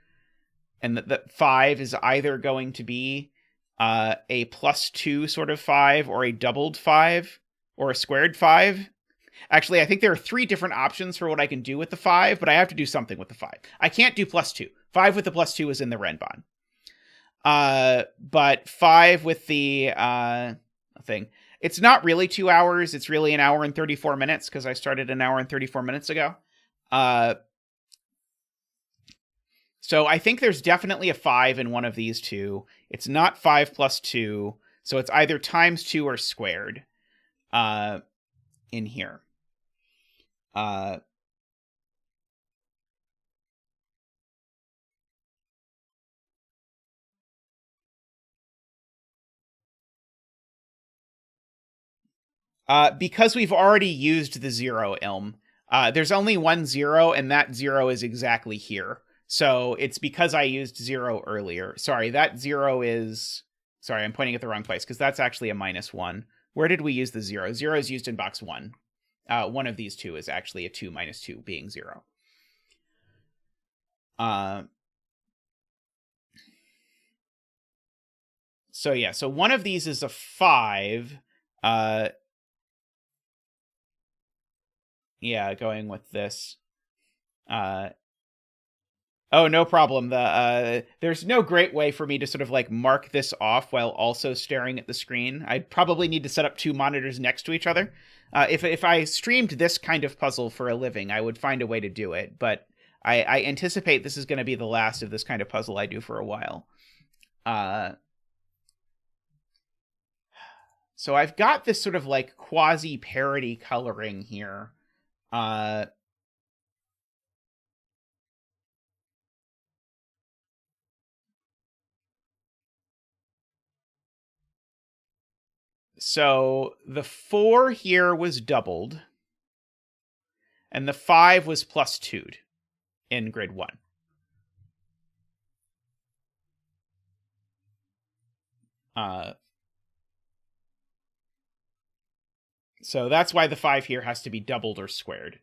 And that 5 is either going to be a plus 2 sort of 5, or a doubled 5, or a squared 5. Actually, I think there are 3 different options for what I can do with the 5, but I have to do something with the 5. I can't do plus 2. 5 with the plus 2 is in the Renbon. But 5 with the thing. It's not really 2 hours. It's really an hour and 34 minutes because I started an hour and 34 minutes ago. So I think there's definitely a 5 in one of these two. It's not 5 plus 2, so it's either times 2 or squared in here. Because we've already used the 0, Ilm. There's only 1 0, and that 0 is exactly here. So it's because I used 0 earlier. Sorry, that 0 is... Sorry, I'm pointing at the wrong place, because that's actually a -1. Where did we use the 0? 0 is used in box 1. One of these two is actually a 2 minus 2 being 0. So yeah, so one of these is a 5. yeah, going with this. Uh, oh, no problem. There's no great way for me to sort of like mark this off while also staring at the screen. I'd probably need to set up two monitors next to each other. If I streamed this kind of puzzle for a living, I would find a way to do it. But I anticipate this is going to be the last of this kind of puzzle I do for a while. So I've got this sort of like quasi parody coloring here. So the 4 here was doubled, and the 5 was plus 2'd in grid 1. So that's why the 5 here has to be doubled or squared.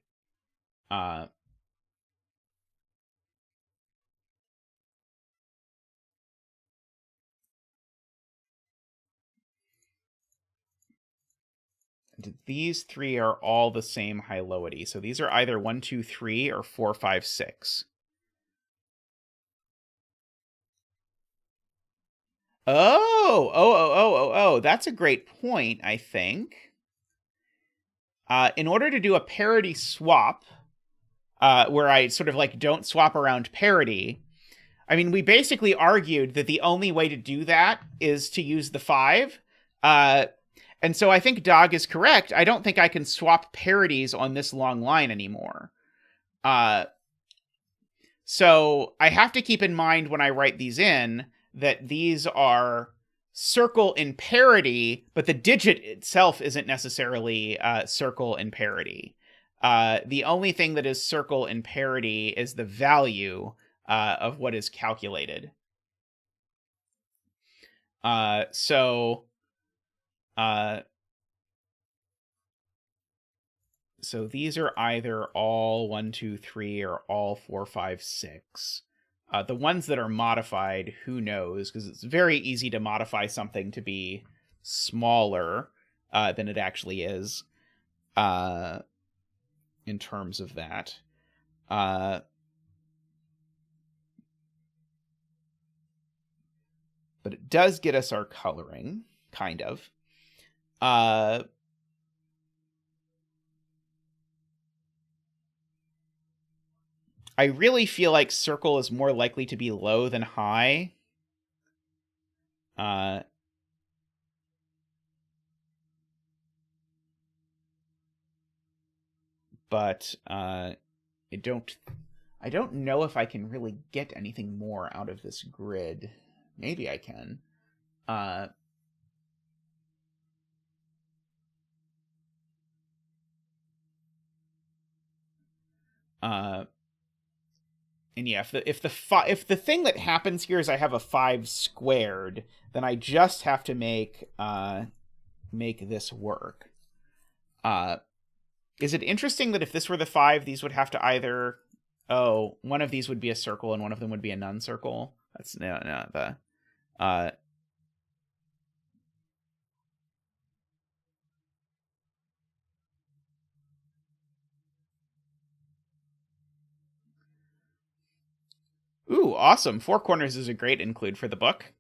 And these 3 are all the same high-lowity. So these are either 1, 2, 3 or 4, 5, 6. Oh, that's a great point, I think. In order to do a parity swap, where I sort of like don't swap around parity, I mean, we basically argued that the only way to do that is to use the 5. And so I think Dog is correct. I don't think I can swap parities on this long line anymore. So I have to keep in mind when I write these in that these are circle in parity, but the digit itself isn't necessarily circle in parity. The only thing that is circle in parity is the value of what is calculated. So these are either all 1, 2, 3 or all 4, 5, 6. The ones that are modified, who knows? Because it's very easy to modify something to be smaller than it actually is in terms of that. But it does get us our coloring, kind of. I really feel like circle is more likely to be low than high. But I don't know if I can really get anything more out of this grid. Maybe I can. And yeah, if the thing that happens here is I have a 5 squared, then I just have to make this work. Is it interesting that if this were the 5, these would have to either one of these would be a circle and one of them would be a non-circle? That's the Ooh, awesome. 4 corners is a great include for the book.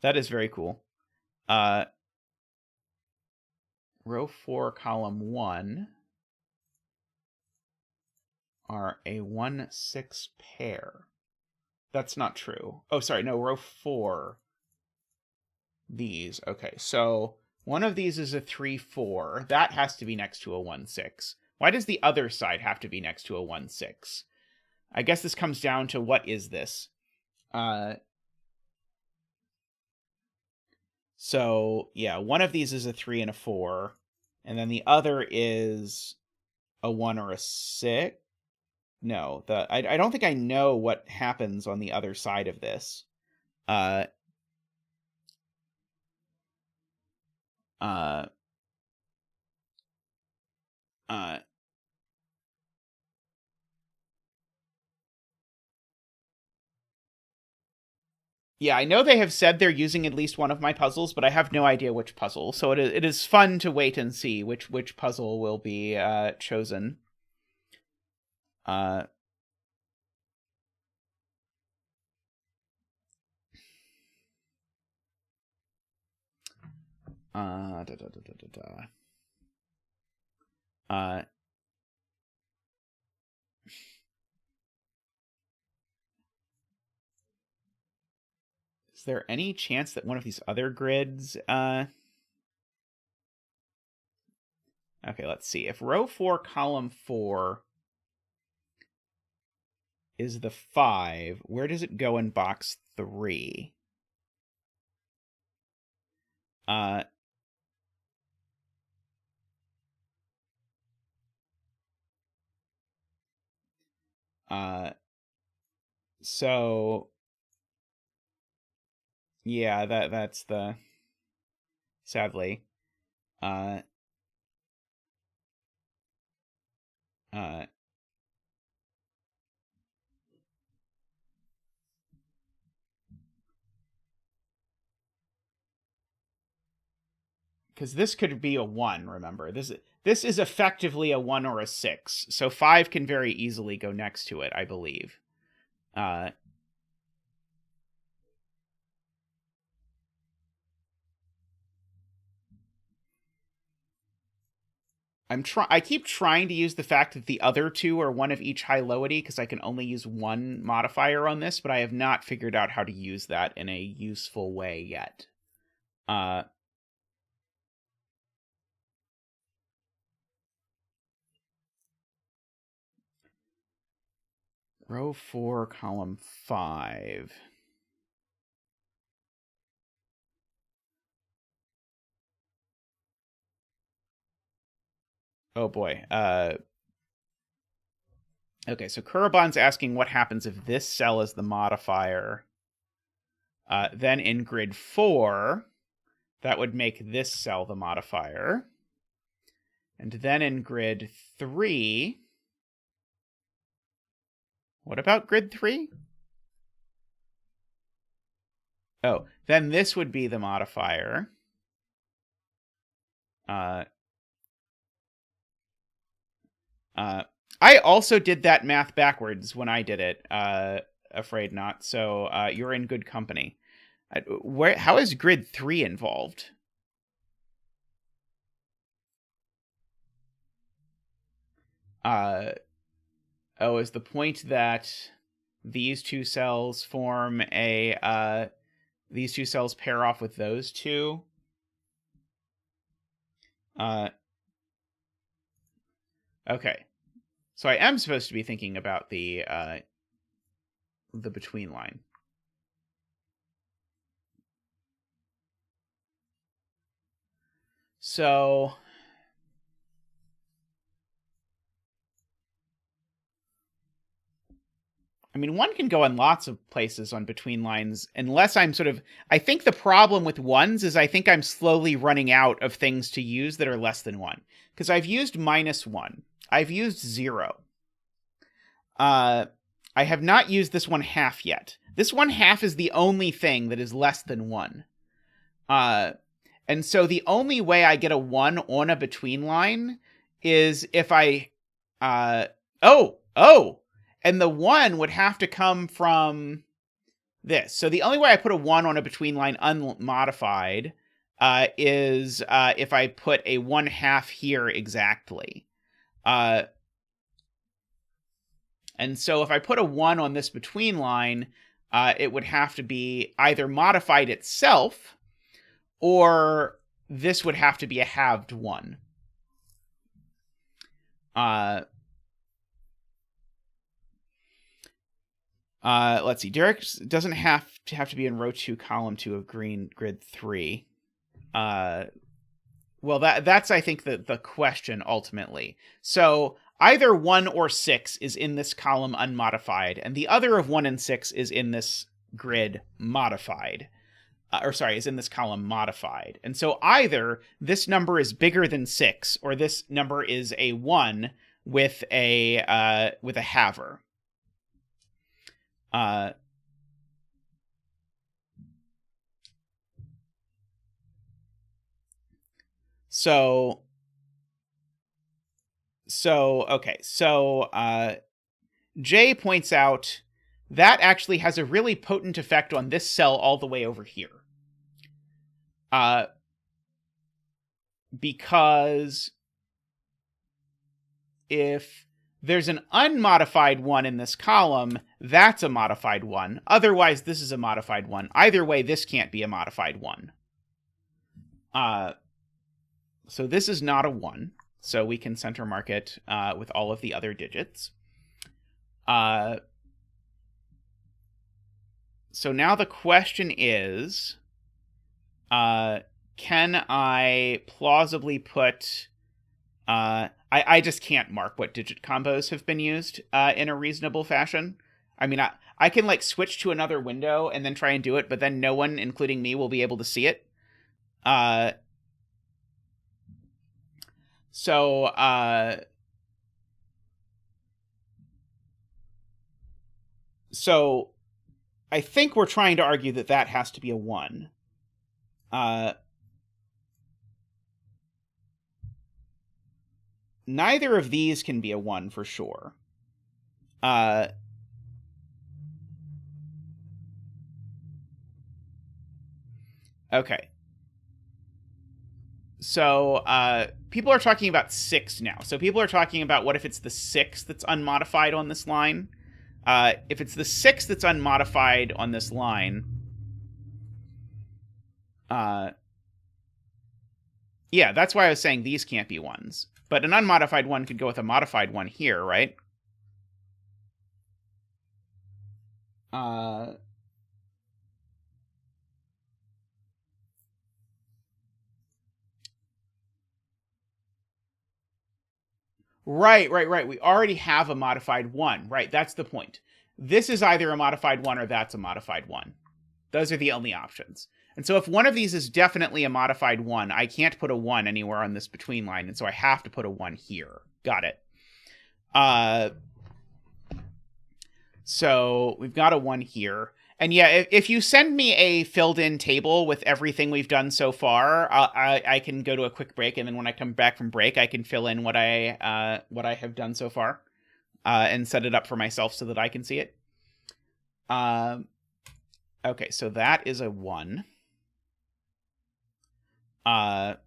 That is very cool. Row 4, column 1 are a 1, 6 pair. That's not true. Oh, sorry. No, row 4. These. Okay, so one of these is a 3, 4. That has to be next to a 1, 6. Why does the other side have to be next to a 1, 6? I guess this comes down to what is this? So, yeah, one of these is a 3 and a 4. And then the other is a 1 or a 6. No, I don't think I know what happens on the other side of this. And Yeah, I know they have said they're using at least one of my puzzles, but I have no idea which puzzle. So it is fun to wait and see which puzzle will be chosen. Uh, da, da, da, da, da, da. Is there any chance that one of these other grids... Okay, let's see. If row 4, column 4 is the 5, where does it go in box 3? So yeah, that's the sadly. Because this could be a 1, remember. This is effectively a 1 or a 6. So 5 can very easily go next to it, I believe. I keep trying to use the fact that the other two are one of each high-lowity because I can only use one modifier on this, but I have not figured out how to use that in a useful way yet. Row 4, column 5. Oh boy. Okay, so Kurobon's asking what happens if this cell is the modifier. Then in grid 4, that would make this cell the modifier. And then in grid 3... What about grid 3? Oh, then this would be the modifier. I also did that math backwards when I did it, afraid not. So you're in good company. How is grid 3 involved? Is the point that these two cells form a these two cells pair off with those two? Okay. So I am supposed to be thinking about the between line. So I mean, one can go in lots of places on between lines, unless I'm sort of... I think the problem with ones is I think I'm slowly running out of things to use that are less than 1. Because I've used -1. I've used 0. I have not used this 1/2 yet. This 1/2 is the only thing that is less than 1. And so the only way I get a 1 on a between line is if I... And the 1 would have to come from this. So the only way I put a 1 on a between line unmodified is if I put a 1/2 here exactly. And so if I put a 1 on this between line, it would have to be either modified itself, or this would have to be a halved 1. Let's see. Derek doesn't have to be in row 2, column 2 of grid 3. Well, that's I think the question ultimately. So either 1 or 6 is in this column unmodified, and the other of 1 and 6 is in this grid modified. Is in this column modified. And so either this number is bigger than 6, or this number is a 1 with a halver. So okay. So Jay points out that actually has a really potent effect on this cell all the way over here. Because if there's an unmodified 1 in this column, that's a modified 1. Otherwise, this is a modified 1. Either way, this can't be a modified 1. So this is not a 1. So we can center mark it with all of the other digits. So now the question is, can I plausibly put... I just can't mark what digit combos have been used in a reasonable fashion. I mean, I can like switch to another window and then try and do it, but then no one, including me, will be able to see it. So I think we're trying to argue that that has to be a 1. Neither of these can be a 1 for sure. Okay. So people are talking about 6 now. So people are talking about what if it's the 6 that's unmodified on this line. If it's the 6 that's unmodified on this line, yeah, that's why I was saying these can't be 1s. But an unmodified 1 could go with a modified 1 here, right? Right. We already have a modified 1. Right, that's the point. This is either a modified 1 or that's a modified 1. Those are the only options. And so if one of these is definitely a modified 1, I can't put a 1 anywhere on this between line, and so I have to put a 1 here. Got it. So we've got a 1 here. And yeah, if you send me a filled-in table with everything we've done so far, I can go to a quick break, and then when I come back from break, I can fill in what I have done so far, and set it up for myself so that I can see it. Okay, so that is a 1. Because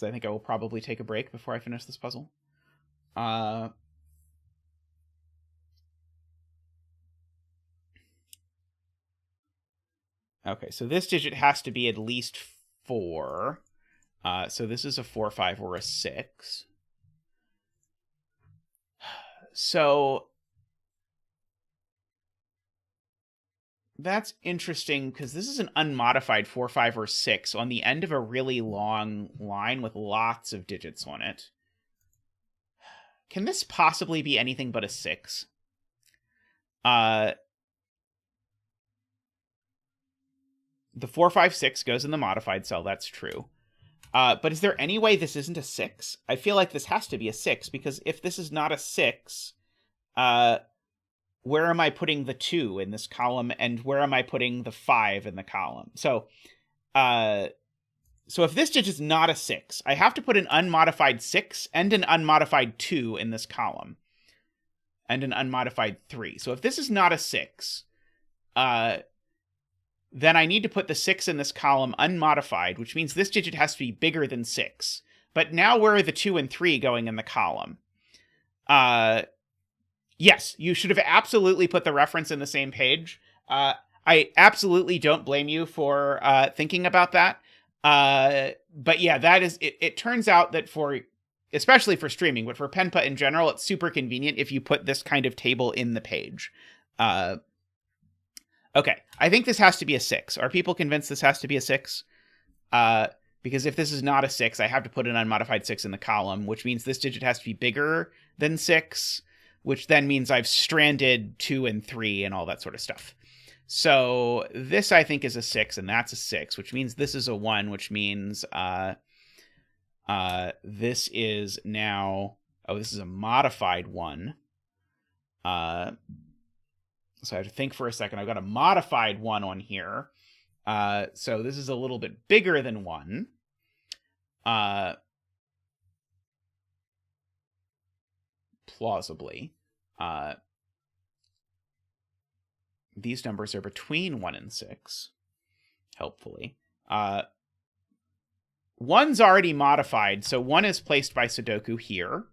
I think I will probably take a break before I finish this puzzle. Okay, so this digit has to be at least 4. So this is a 4, 5, or a 6. So that's interesting because this is an unmodified 4, 5, or 6 on the end of a really long line with lots of digits on it. Can this possibly be anything but a 6? The 4, 5, 6 goes in the modified cell, that's true. But is there any way this isn't a 6? I feel like this has to be a 6, because if this is not a 6, where am I putting the 2 in this column, and where am I putting the 5 in the column? So if this digit is not a 6, I have to put an unmodified 6 and an unmodified 2 in this column, and an unmodified 3. So if this is not a 6, then I need to put the 6 in this column unmodified, which means this digit has to be bigger than 6. But now where are the 2 and 3 going in the column? Yes, you should have absolutely put the reference in the same page. I absolutely don't blame you for thinking about that. But yeah, that is, it turns out that especially for streaming, but for Penpa in general, it's super convenient if you put this kind of table in the page. Okay, I think this has to be a 6. Are people convinced this has to be a 6? Because if this is not a 6, I have to put an unmodified 6 in the column, which means this digit has to be bigger than 6, which then means I've stranded 2 and 3 and all that sort of stuff. So this, I think, is a 6, and that's a 6, which means this is a 1, which means this is now... Oh, this is a modified 1. So I have to think for a second. I've got a modified 1 on here. So this is a little bit bigger than 1. plausibly. These numbers are between 1 and 6, helpfully. 1's already modified, so 1 is placed by sudoku here,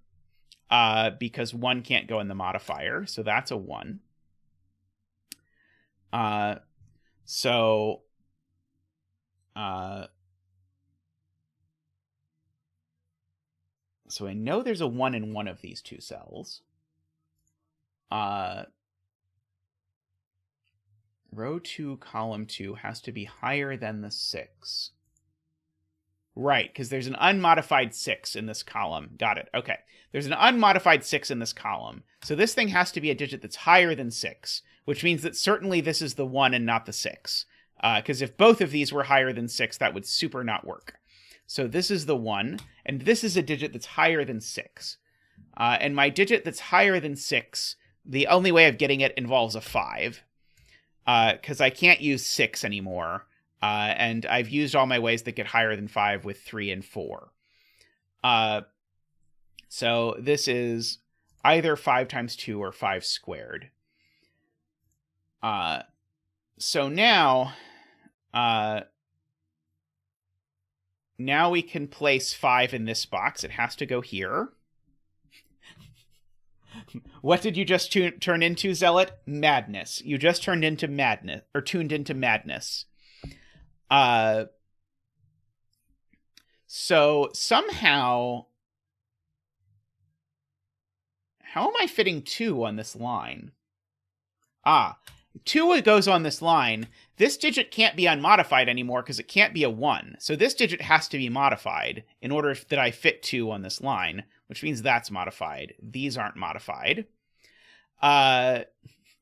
because 1 can't go in the modifier, so that's a 1. So I know there's a 1 in one of these two cells. Row 2, column 2 has to be higher than the 6. Right, because there's an unmodified 6 in this column. Got it. Okay. There's an unmodified 6 in this column. So this thing has to be a digit that's higher than 6, which means that certainly this is the 1 and not the 6. Because if both of these were higher than 6, that would super not work. So this is the 1, and this is a digit that's higher than 6. And my digit that's higher than 6, the only way of getting it involves a 5. Because I can't use 6 anymore. And I've used all my ways that get higher than 5 with 3 and 4. So this is either 5 times 2 or 5 squared. So now we can place 5 in this box. It has to go here. What did you just turn into, Zealot? Madness. You just turned into madness, or tuned into madness. So somehow, how am I fitting 2 on this line? 2 goes on this line. This digit can't be unmodified anymore because it can't be a 1. So this digit has to be modified in order that I fit 2 on this line, which means that's modified. These aren't modified. A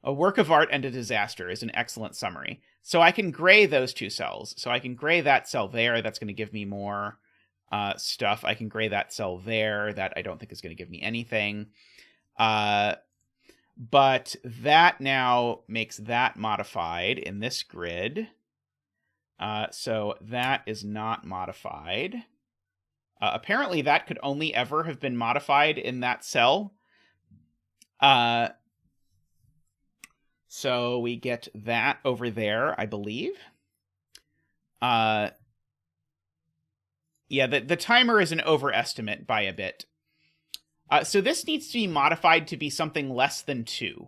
work of art and a disaster is an excellent summary. So I can gray those two cells. So I can gray that cell there. That's going to give me more stuff. I can gray that cell there. That I don't think is going to give me anything. But that now makes that modified in this grid. So that is not modified. Apparently that could only ever have been modified in that cell. So we get that over there, I believe. Yeah, the timer is an overestimate by a bit. So this needs to be modified to be something less than 2.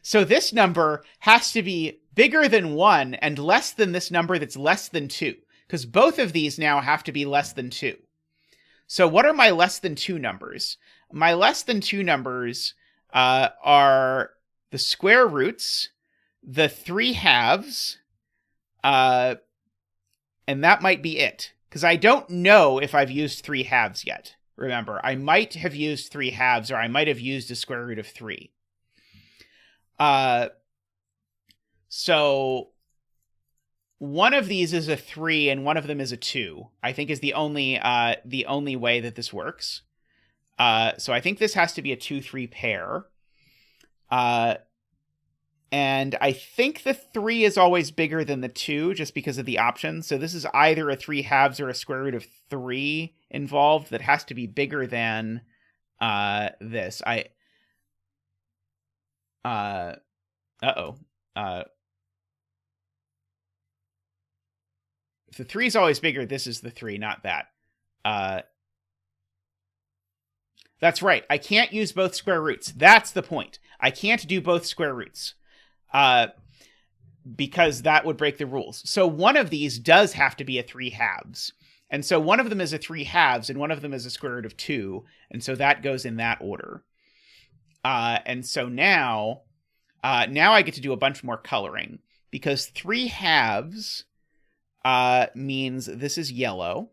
So this number has to be bigger than 1 and less than this number that's less than 2. Because both of these now have to be less than 2. So what are my less than 2 numbers? My less than 2 numbers are the square roots, the 3 halves, and that might be it. Because I don't know if I've used 3 halves yet. Remember, I might have used 3 halves, or I might have used a square root of 3. So one of these is a 3, and one of them is a 2. I think is the only way that this works. So I think this has to be a 2-3 pair. And I think the 3 is always bigger than the 2 just because of the options. So this is either a 3 halves or a square root of 3 involved that has to be bigger than this. If the 3 is always bigger, this is the 3, not that. That's right. I can't use both square roots. That's the point. I can't do both square roots. Because that would break the rules. So one of these does have to be a 3 halves. And so one of them is a 3 halves, and one of them is a square root of 2. And so that goes in that order. And so now I get to do a bunch more coloring. Because 3 halves means this is yellow.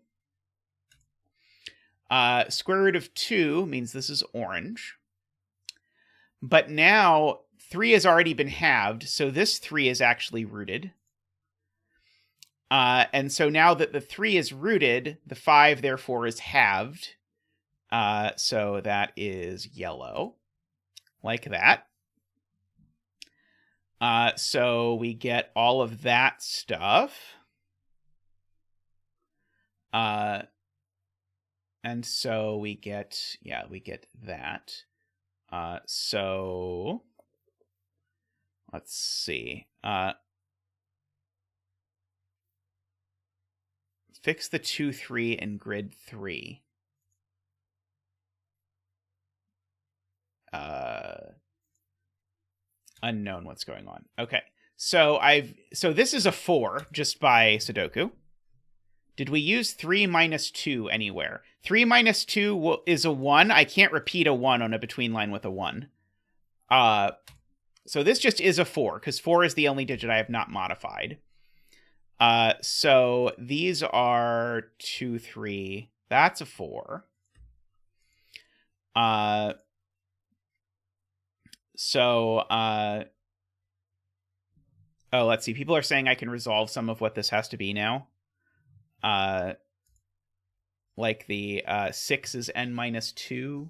Square root of 2 means this is orange. But now 3 has already been halved, so this 3 is actually rooted. And so now that the 3 is rooted, the 5 therefore is halved. So that is yellow, like that. So we get all of that stuff. And so we get, we get that. So let's see. Fix the 2, 3 in grid 3. Unknown what's going on. Okay. So this is a 4 just by Sudoku. Did we use 3 minus 2 anywhere? 3 minus 2 is a 1. I can't repeat a 1 on a between line with a 1. So this just is a 4, because 4 is the only digit I have not modified. So these are 2, 3. That's a 4. Let's see. People are saying I can resolve some of what this has to be now. Like the 6 is n minus 2.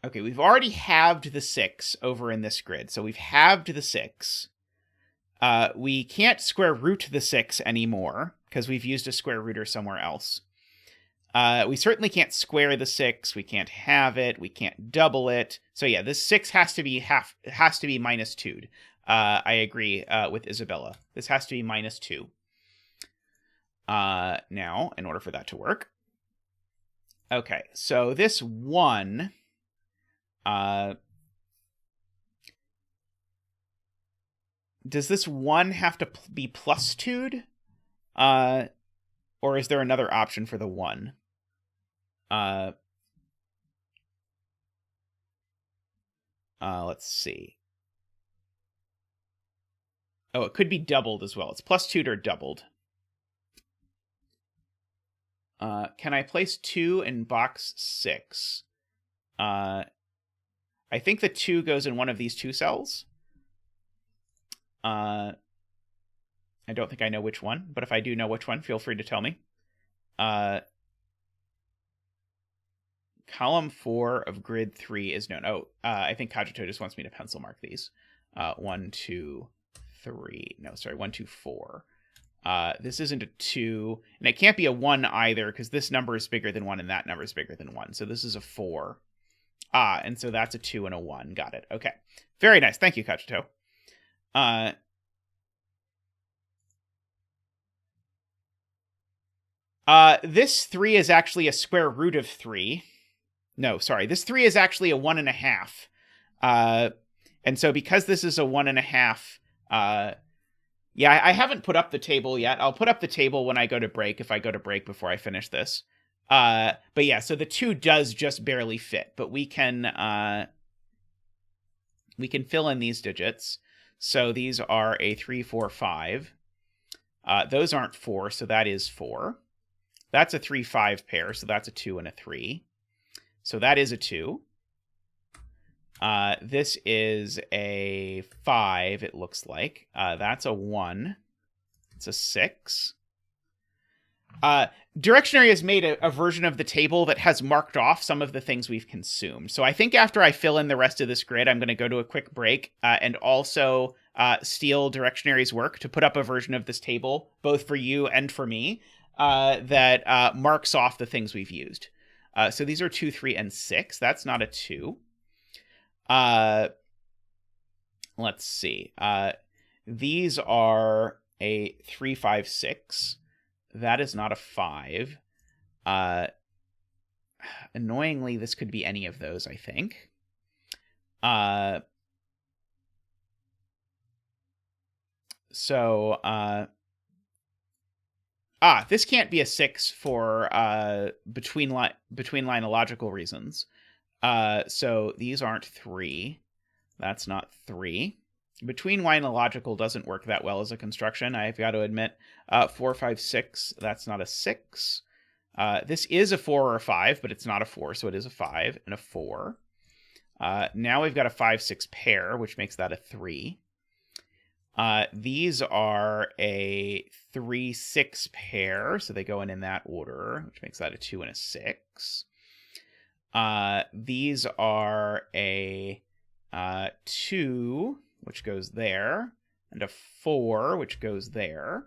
Okay, we've already halved the 6 over in this grid. So we've halved the 6. We can't square root the 6 anymore because we've used a square rooter somewhere else. We certainly can't square the 6. We can't halve it. We can't double it. So yeah, this 6 has to be minus 2'd. I agree with Isabella. This has to be minus 2. Now, in order for that to work. Okay, so this 1... does this 1 have to be plus 2'd? Or is there another option for the 1? Let's see. Oh, it could be doubled as well. It's plus 2'd or doubled. Can I place 2 in box 6? I think the 2 goes in one of these 2 cells. I don't think I know which one, but if I do know which one, feel free to tell me. Column 4 of grid 3 is known. I think Kajito just wants me to pencil mark these. 1, 2, 3. No, sorry, 1, 2, 4. This isn't a 2, and it can't be a 1 either, because this number is bigger than 1, and that number is bigger than 1. So this is a 4. And so that's a 2 and a 1. Got it. Okay. Very nice. Thank you, Kajito. This 3 is actually a square root of 3. No, sorry. This 3 is actually a 1.5. And so because this is a 1.5, yeah, I haven't put up the table yet. I'll put up the table when I go to break, if I go to break before I finish this. But yeah, so the 2 does just barely fit, but we can fill in these digits. So these are a 3, 4, 5. Those aren't 4, so that is 4. That's a 3, 5 pair, so that's a 2 and a 3. So that is a 2. This is a 5, it looks like. That's a 1. It's a 6. Directionary has made a version of the table that has marked off some of the things we've consumed. So I think after I fill in the rest of this grid, I'm going to go to a quick break and also steal Directionary's work to put up a version of this table, both for you and for me, that marks off the things we've used. So these are 2, 3, and 6. That's not a 2. Let's see. These are a 3, 5, 6. That is not a 5. Annoyingly, this could be any of those, I think. This can't be a 6 for between line illogical reasons. So these aren't 3. That's not 3. Between line illogical doesn't work that well as a construction, I've got to admit. 4, 5, 6, that's not a 6. This is a 4 or a 5, but it's not a 4, so it is a 5 and a 4. Now we've got a 5, 6 pair, which makes that a 3. These are a 3, 6 pair, so they go in that order, which makes that a 2 and a 6. These are a 2, which goes there. and a 4, which goes there.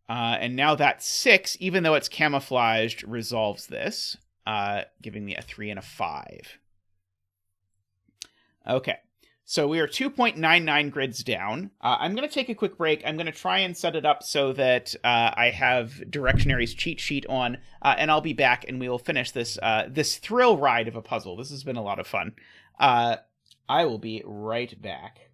And now that 6, even though it's camouflaged, resolves this, giving me a 3 and a 5. Okay, so we are 2.99 grids down. I'm going to take a quick break. I'm going to try and set it up so that I have Directionary's cheat sheet on, and I'll be back, and we will finish this this thrill ride of a puzzle. This has been a lot of fun. I will be right back.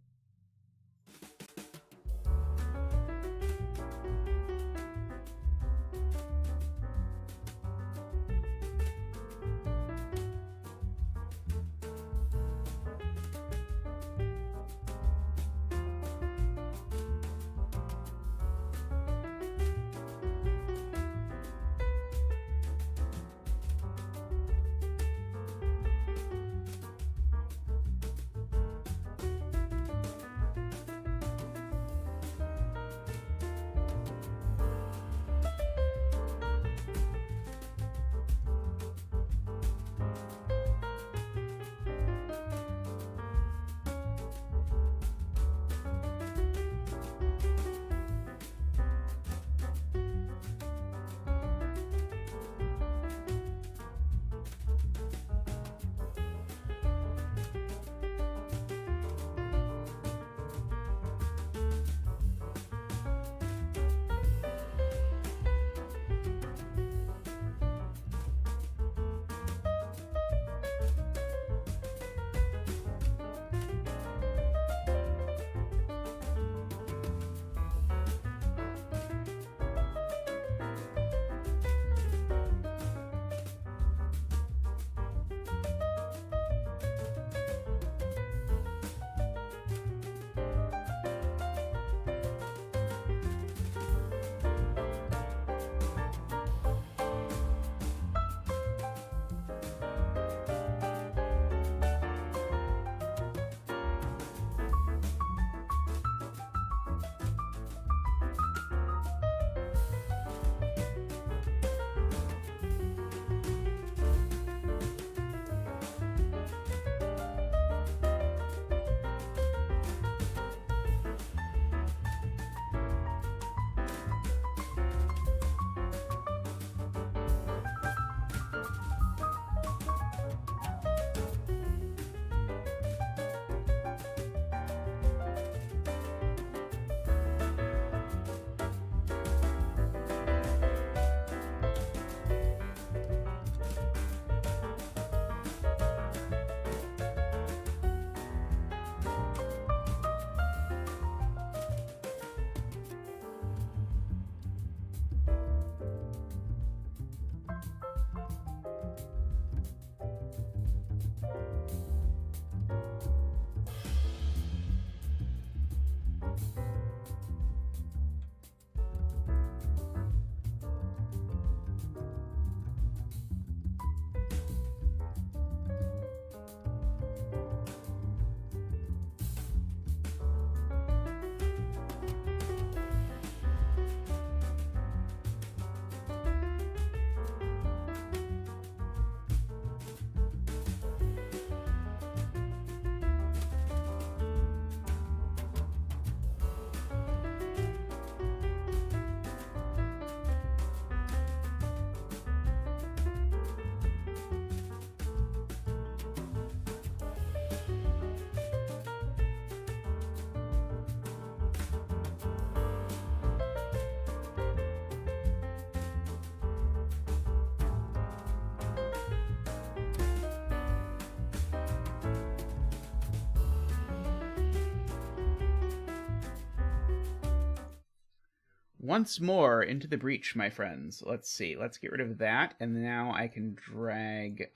Once more into the breach, my friends. Let's see. Let's get rid of that. And now I can drag...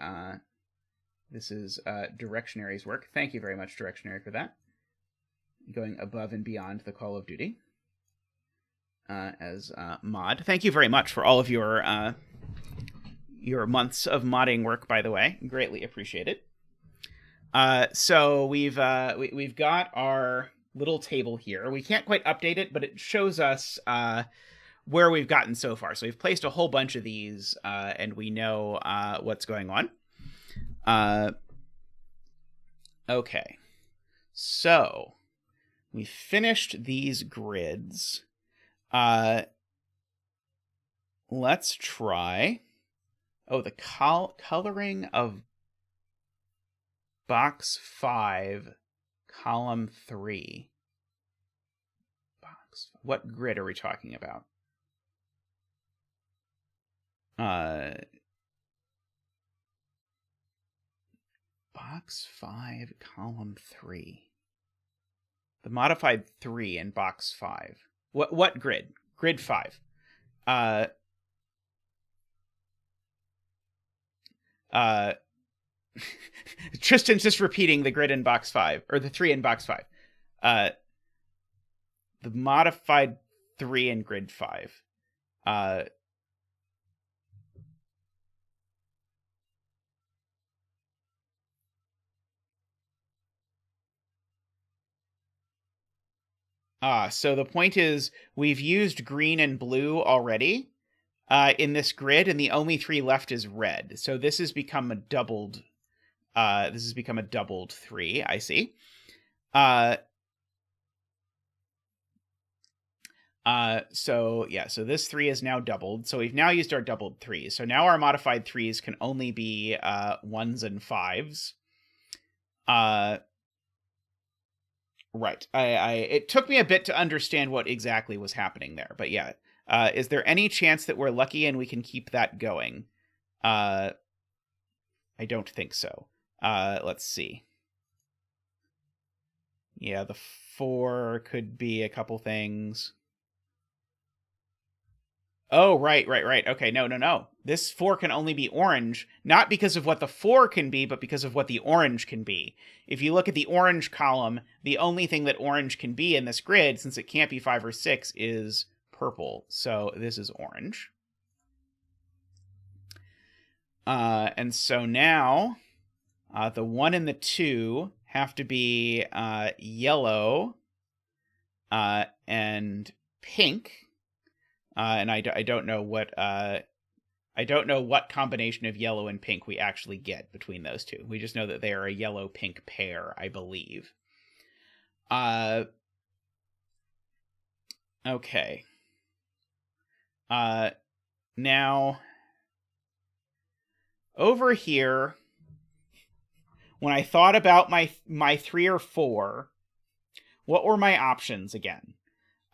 this is Directionary's work. Thank you very much, Directionary, for that. Going above and beyond the call of duty. As mod. Thank you very much for all of your months of modding work, by the way. Greatly appreciate it. So we've got our little table here. We can't quite update it, but it shows us where we've gotten so far. So we've placed a whole bunch of these, and we know what's going on. Okay. So we finished these grids. Let's try. Oh, the coloring of box 5, column 3. What grid are we talking about? Box 5, column 3. The modified 3 in box 5. What grid? Grid 5. Tristan's just repeating the grid in box 5, or the 3 in box 5. The modified 3 in grid 5. So the point is, we've used green and blue already in this grid, and the only 3 left is red. So this has become a doubled. This has become a doubled 3. I see. So this 3 is now doubled. So we've now used our doubled 3s. So now our modified 3s can only be 1s and 5s. Right. It took me a bit to understand what exactly was happening there, but yeah. Is there any chance that we're lucky and we can keep that going? I don't think so. Let's see. Yeah, the 4 could be a couple things. Oh, right. Okay, no. This 4 can only be orange, not because of what the 4 can be, but because of what the orange can be. If you look at the orange column, the only thing that orange can be in this grid, since it can't be 5 or 6, is purple. So this is orange. And so now, the 1 and the 2 have to be yellow and pink. And I don't know what combination of yellow and pink we actually get between those two. We just know that they are a yellow-pink pair, I believe. Okay. Now, over here, when I thought about my 3 or 4, what were my options again?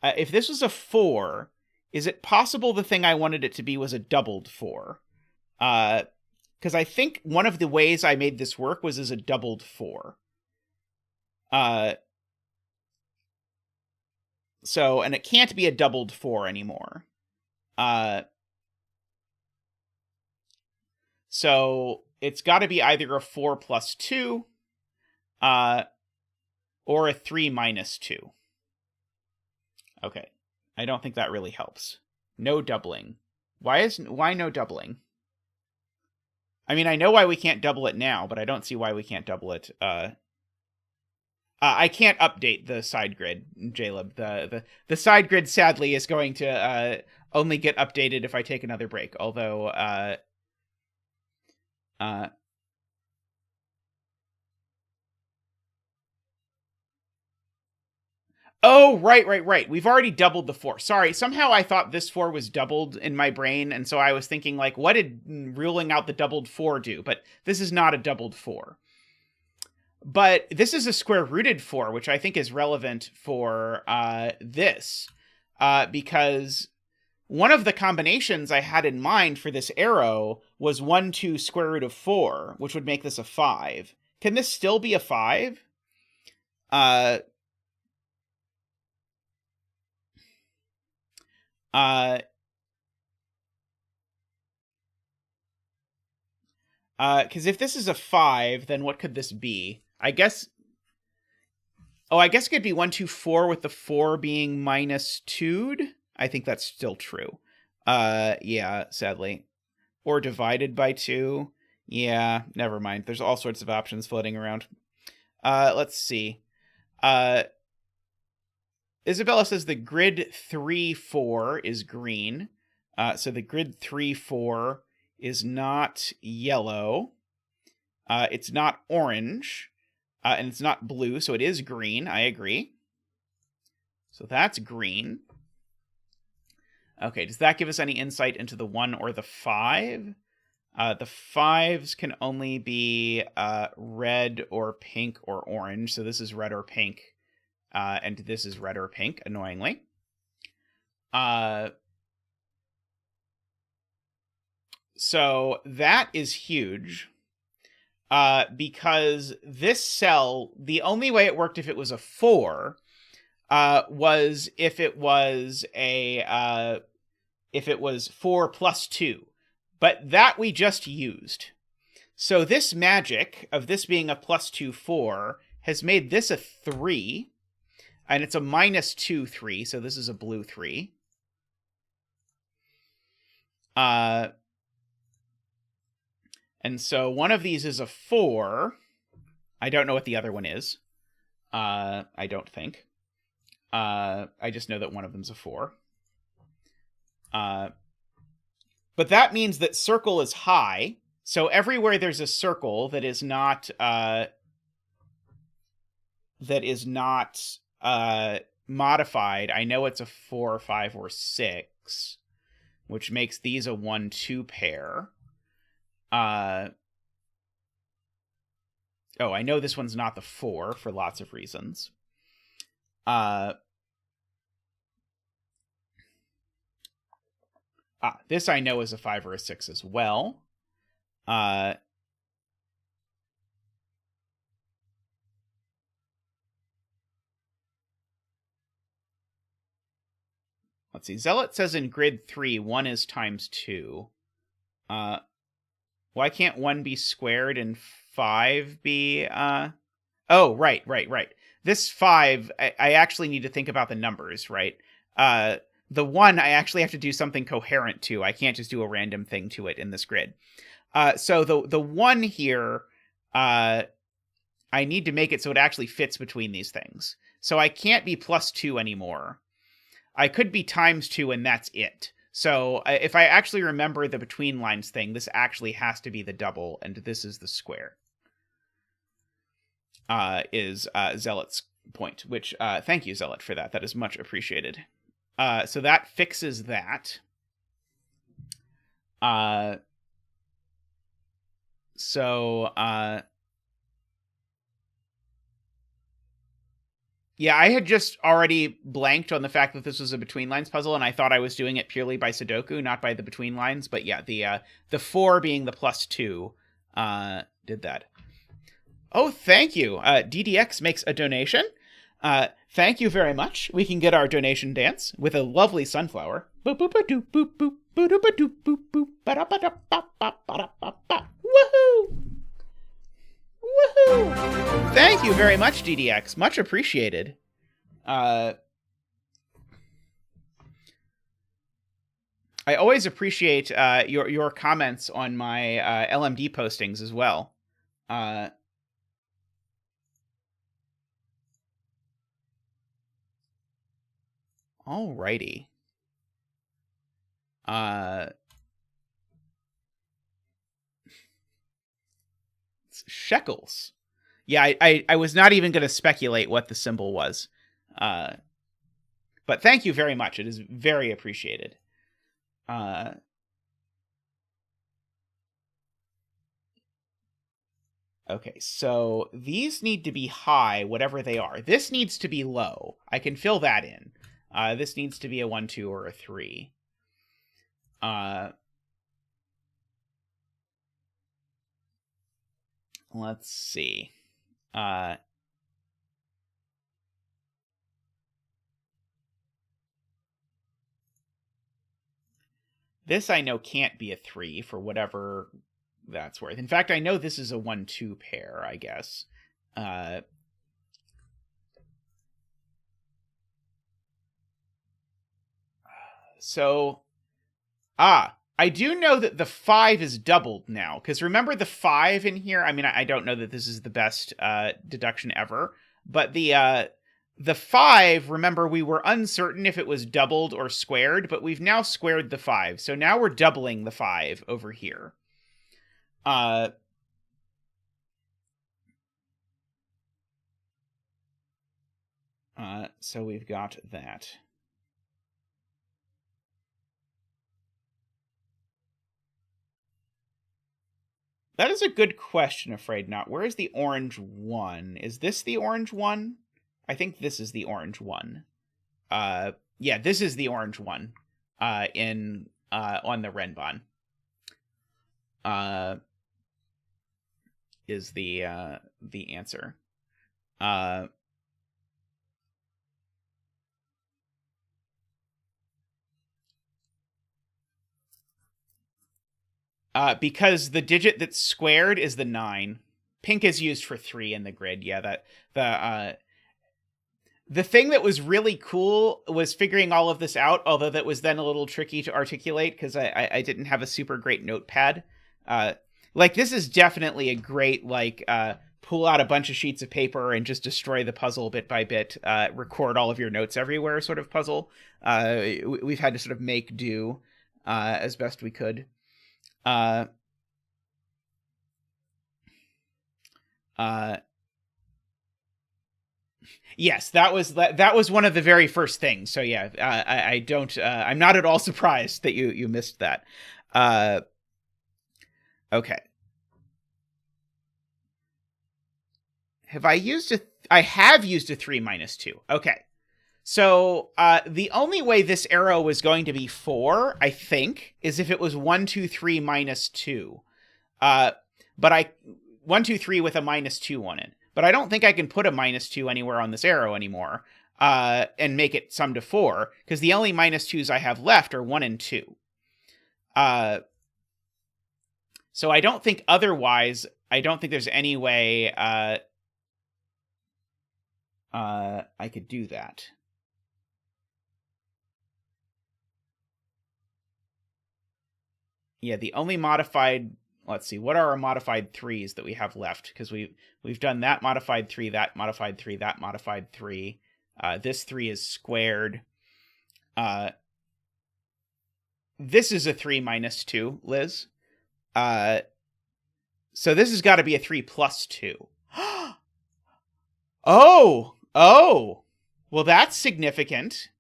If this was a 4... is it possible the thing I wanted it to be was a doubled 4? Because I think one of the ways I made this work was as a doubled 4. So, and it can't be a doubled 4 anymore. So, it's got to be either a 4 plus 2, or a 3 minus 2. Okay. I don't think that really helps. No doubling. Why no doubling? I mean, I know why we can't double it now, but I don't see why we can't double it. I can't update the side grid, Jaleb. The side grid, sadly, is going to only get updated if I take another break. Although, oh, right. We've already doubled the 4. Sorry, somehow I thought this 4 was doubled in my brain, and so I was thinking, like, what did ruling out the doubled 4 do? But this is not a doubled 4. But this is a square-rooted 4, which I think is relevant for this, because one of the combinations I had in mind for this arrow was 1, 2, square root of 4, which would make this a 5. Can this still be a 5? Because if this is a 5, then what could this be? I guess it could be 1, 2, 4 with the 4 being minus 2'd. I think that's still true. Yeah, sadly. Or divided by 2. Yeah, never mind. There's all sorts of options floating around. Let's see. Isabella says the grid 3, 4 is green. So the grid 3, 4 is not yellow. It's not orange. And it's not blue, so it is green. I agree. So that's green. Okay, does that give us any insight into the 1 or the 5? The 5s can only be red or pink or orange. So this is red or pink, and this is red or pink, annoyingly. So that is huge, because this cell, the only way it worked if it was a 4 was if it was if it was 4 plus 2. But that we just used. So this magic of this being a plus 2, 4 has made this a 3. And it's a minus 2, 3. So this is a blue 3. And so one of these is a 4. I don't know what the other one is. I don't think. I just know that one of them's a 4. But that means that circle is high. So everywhere there's a circle that is not modified, I know it's a 4, 5, or 6, which makes these a 1, 2 pair. Oh, I know this one's not the 4 for lots of reasons. This I know is a 5 or a 6 as well. Let's see. Zealot says in grid 3, 1 is times 2. Why can't 1 be squared and 5 be... Oh, right. This 5, I actually need to think about the numbers, right? The 1, I actually have to do something coherent to. I can't just do a random thing to it in this grid. So the 1 here, I need to make it so it actually fits between these things. So I can't be plus 2 anymore. I could be times 2, and that's it. So if I actually remember the between lines thing, this actually has to be the double, and this is the square. Is Zealot's point, which thank you, Zealot, for that. That is much appreciated. So that fixes that. Yeah, I had just already blanked on the fact that this was a between lines puzzle, and I thought I was doing it purely by Sudoku, not by the between lines. But yeah, the 4 being the plus 2 did that. Oh, thank you. DDX makes a donation. Thank you very much. We can get our donation dance with a lovely sunflower. Boop boop a doop boop boop boop boop boop boop boop ba da ba da ba ba ba ba ba. Woohoo! Woohoo! Thank you very much, DDX. Much appreciated. I always appreciate your comments on my LMD postings as well. Alrighty. Shekels. Yeah, I was not even going to speculate what the symbol was. But thank you very much. It is very appreciated. Okay, so these need to be high, whatever they are. This needs to be low. I can fill that in. This needs to be a 1, 2, or a 3. Let's see. This I know can't be a 3 for whatever that's worth. In fact, I know this is a 1, 2 pair, I guess. So, I do know that the 5 is doubled now, because remember the 5 in here? I mean, I don't know that this is the best deduction ever, but the 5, remember, we were uncertain if it was doubled or squared, but we've now squared the 5, so now we're doubling the 5 over here. So we've got that. That is a good question, Afraid Not. Where is the orange one? Is this the orange one? I think this is the orange one. Yeah, this is the orange one. On the Renbon. Is the answer. Because the digit that's squared is the 9. Pink is used for 3 in the grid. Yeah, the thing that was really cool was figuring all of this out, although that was then a little tricky to articulate because I didn't have a super great notepad. Like, this is definitely a great, like, pull out a bunch of sheets of paper and just destroy the puzzle bit by bit, record all of your notes everywhere sort of puzzle. We've had to sort of make do as best we could. Yes, that was one of the very first things. So yeah, I don't. I'm not at all surprised that you missed that. Okay. Have I used a? I have used a 3 minus 2. Okay. So the only way this arrow was going to be 4, I think, is if it was 1, 2, 3 minus 2. But 1, 2, 3 with a minus 2 on it. But I don't think I can put a minus 2 anywhere on this arrow anymore and make it sum to 4, because the only minus 2s I have left are 1 and 2. So I don't think otherwise, I don't think there's any way I could do that. Yeah, the only modified... Let's see, what are our modified 3s that we have left? Because we've done that modified 3, that modified 3, that modified 3. This 3 is squared. This is a 3 minus 2, Liz. So this has got to be a 3 plus 2. Oh! Well, that's significant.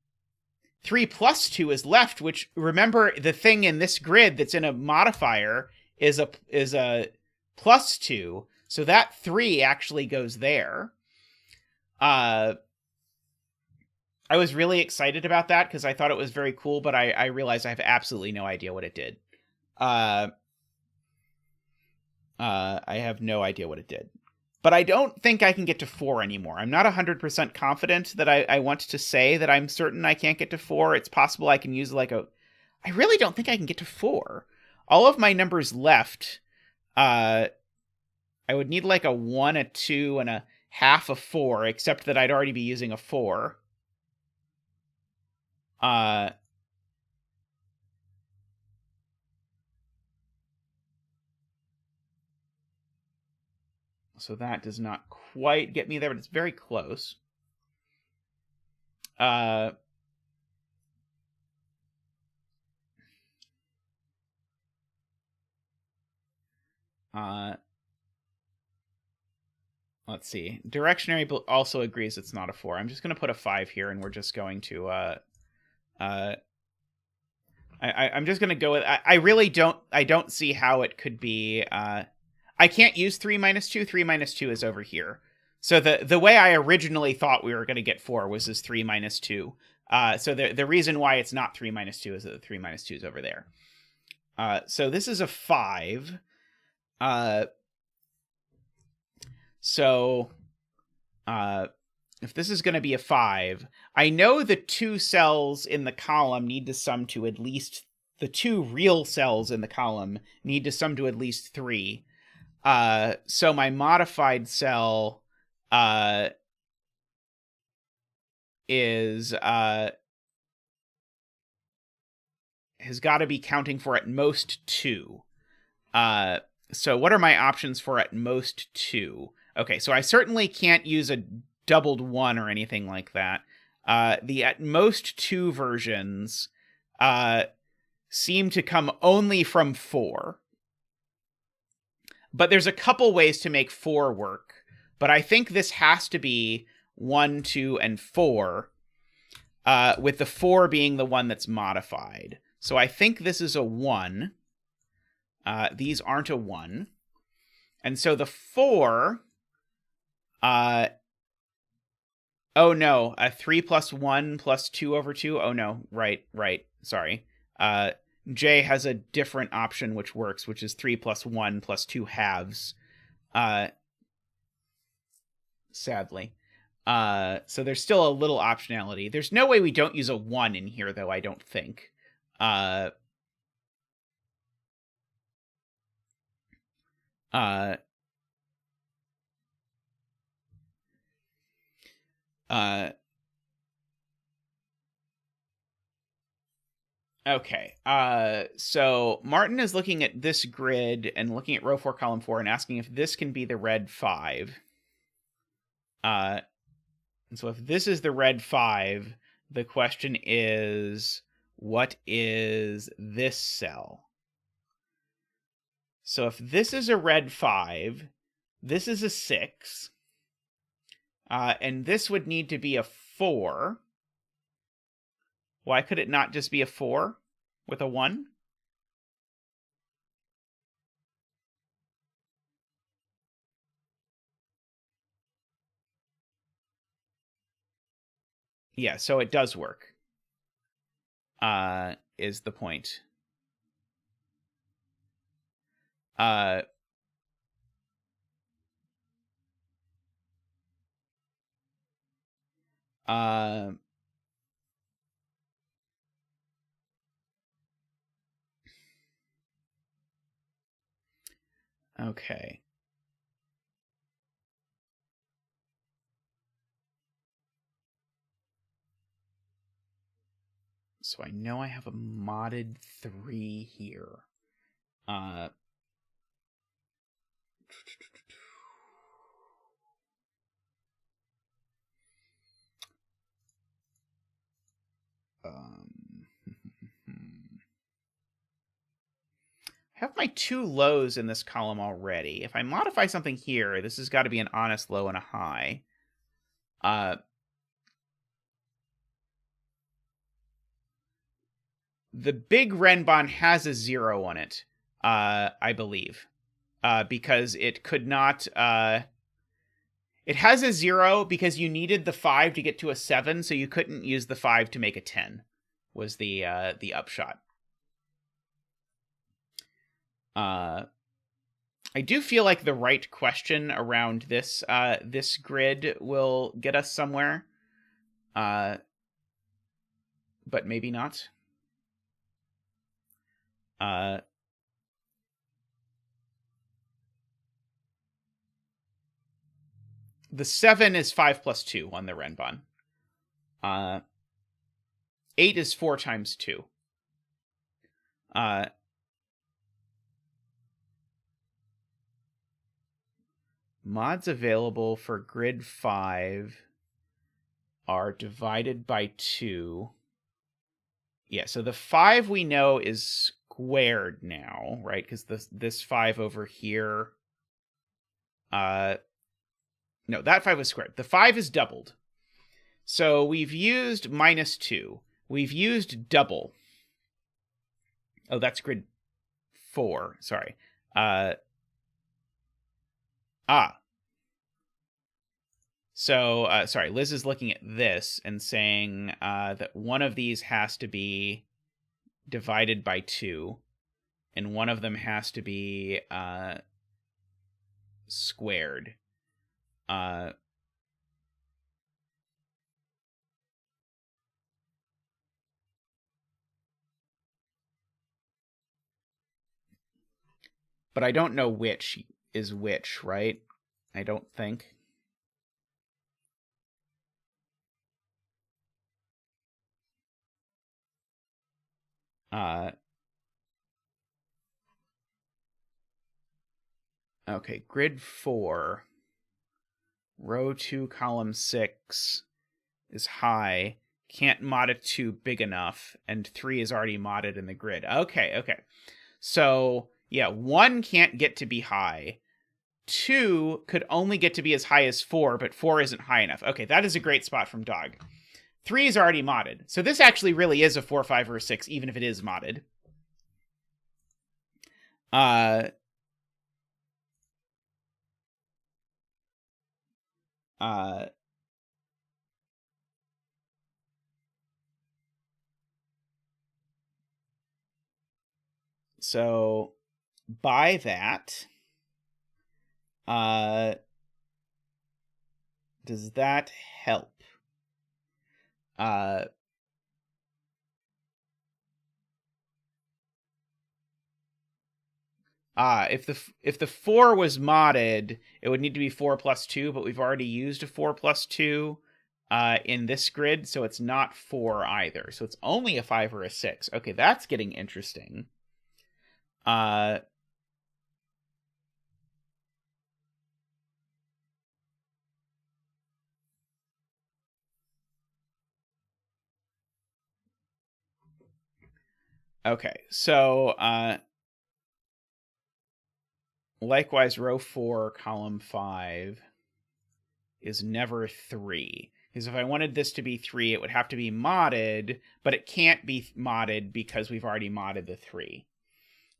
3 plus 2 is left, which, remember, the thing in this grid that's in a modifier is a plus 2, so that 3 actually goes there. I was really excited about that because I thought it was very cool, but I realized I have absolutely no idea what it did. I have no idea what it did. But I don't think I can get to 4 anymore. I'm not 100% confident that I want to say that I'm certain I can't get to 4. It's possible I can use like a... I really don't think I can get to 4. All of my numbers left, I would need like a 1, a 2, and a half a 4, except that I'd already be using a 4. So that does not quite get me there, but it's very close. Let's see. Directionary also agrees it's not a 4. I'm just going to put a 5 here, and we're just going to... I'm just going to go with... I really don't... I don't see how it could be... I can't use 3 minus 2. 3 minus 2 is over here. So the way I originally thought we were going to get 4 was this 3 minus 2. So the reason why it's not 3 minus 2 is that the 3 minus 2 is over there. So this is a 5. So if this is going to be a 5, I know the 2 cells in the column need to sum to at least... The 2 real cells in the column need to sum to at least 3. So my modified cell is has got to be counting for at most 2. So what are my options for at most 2? Okay, so I certainly can't use a doubled 1 or anything like that. The at most 2 versions seem to come only from 4. But there's a couple ways to make 4 work. But I think this has to be 1, 2, and 4, with the 4 being the one that's modified. So I think this is a 1. These aren't a 1. And so the 4... oh no, a 3 plus 1 plus 2 over 2. Oh no, right, sorry. J has a different option which works, which is 3 plus 1 plus 2 halves. Sadly. So there's still a little optionality. There's no way we don't use a 1 in here, though, I don't think. Okay, so Martin is looking at this grid and looking at row 4, column 4, and asking if this can be the red 5. And so if this is the red 5, the question is, what is this cell? So if this is a red 5, this is a 6, and this would need to be a 4. Why could it not just be a 4 with a 1? Yeah, so it does work, is the point. Okay. So I know I have a modded 3 here. I have my 2 lows in this column already. If I modify something here, this has got to be an honest low and a high. The big Renbon has a 0 on it, I believe, because it could not... it has a 0 because you needed the 5 to get to a 7, so you couldn't use the 5 to make a 10, was the upshot. I do feel like the right question around this this grid will get us somewhere, but maybe not. The 7 is 5 plus 2 on the Renbon. 8 is 4 times 2. Mods available for grid 5 are divided by 2. Yeah, so the 5 we know is squared now, right? Because this 5 over here... no, that 5 was squared. The 5 is doubled. So we've used -2. We've used double. Oh, that's grid 4. Sorry. So, sorry, Liz is looking at this and saying that one of these has to be divided by 2, and one of them has to be squared. But I don't know which is which, right? I don't think. Okay, grid 4, row 2, column 6 is high. Can't mod it to big enough, and 3 is already modded in the grid. Okay. So, yeah, 1 can't get to be high. 2 could only get to be as high as 4, but 4 isn't high enough. Okay, that is a great spot from Dog. 3 is already modded. So this actually really is a 4, 5, or a 6, even if it is modded. So by that, does that help? If the 4 was modded, it would need to be 4 plus 2, but we've already used a 4 plus 2 in this grid, so it's not 4 either. So it's only a 5 or a 6. Okay, that's getting interesting. Okay, so likewise, row 4, column 5 is never 3. Because if I wanted this to be 3, it would have to be modded, but it can't be modded because we've already modded the 3.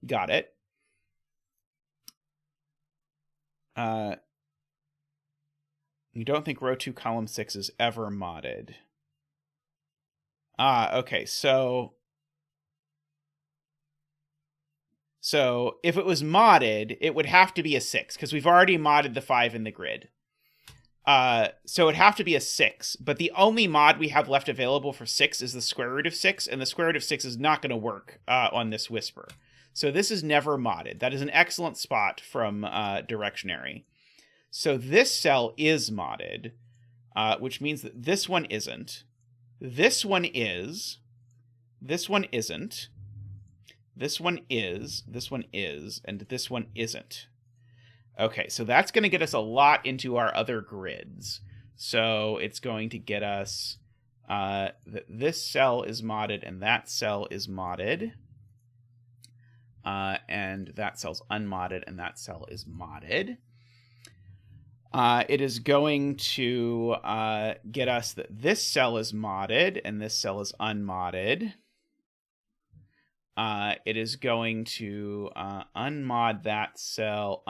Got it. You don't think row 2, column 6 is ever modded. Okay, so if it was modded, it would have to be a 6, because we've already modded the 5 in the grid. So it'd have to be a 6, but the only mod we have left available for 6 is the square root of 6, and the square root of 6 is not going to work on this Whisper. So this is never modded. That is an excellent spot from Directionary. So this cell is modded, which means that this one isn't. This one is. This one isn't. This one is. This one is. And this one isn't. Okay, so that's going to get us a lot into our other grids. So it's going to get us that this cell is modded and that cell is modded. And that cell's unmodded and that cell is modded. It is going to get us that this cell is modded and this cell is unmodded. It is going to unmod that cell,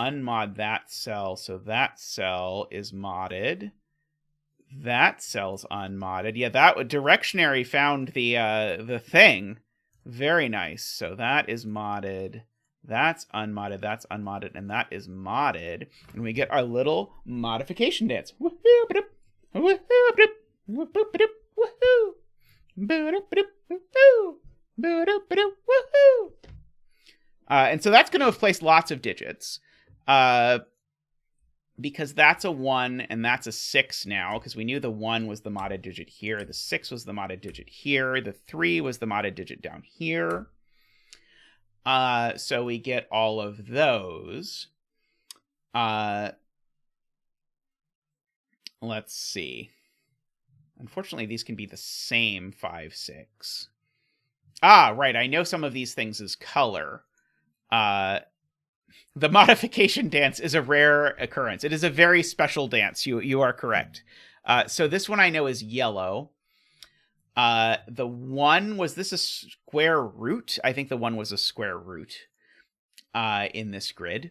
so that cell is modded. That cell's unmodded. Yeah, that Directionary found the thing. Very nice. So that is modded. That's unmodded, and that is modded. And we get our little modification dance. And so that's going to have placed lots of digits. Because that's a 1 and that's a 6 now, because we knew the 1 was the modded digit here, the 6 was the modded digit here, the 3 was the modded digit down here. So we get all of those. Let's see. Unfortunately, these can be the same 5, 6. Right, I know some of these things as color. The modification dance is a rare occurrence. It is a very special dance. You are correct. So this one I know is yellow. The 1, was this a square root? I think the 1 was a square root in this grid.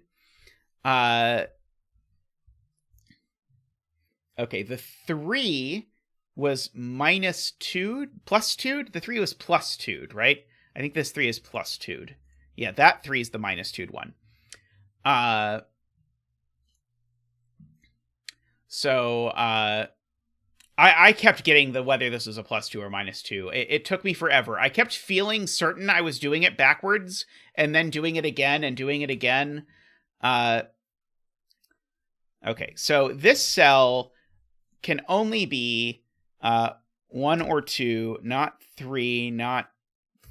Okay, the 3 was minus 2, plus 2. The 3 was plus 2, right? I think this 3 is plus 2. Yeah, that 3 is the minus 2 one. I kept getting the whether this was a plus 2 or minus 2. It took me forever. I kept feeling certain I was doing it backwards and then doing it again and doing it again. Okay, so this cell can only be 1 or 2, not 3, not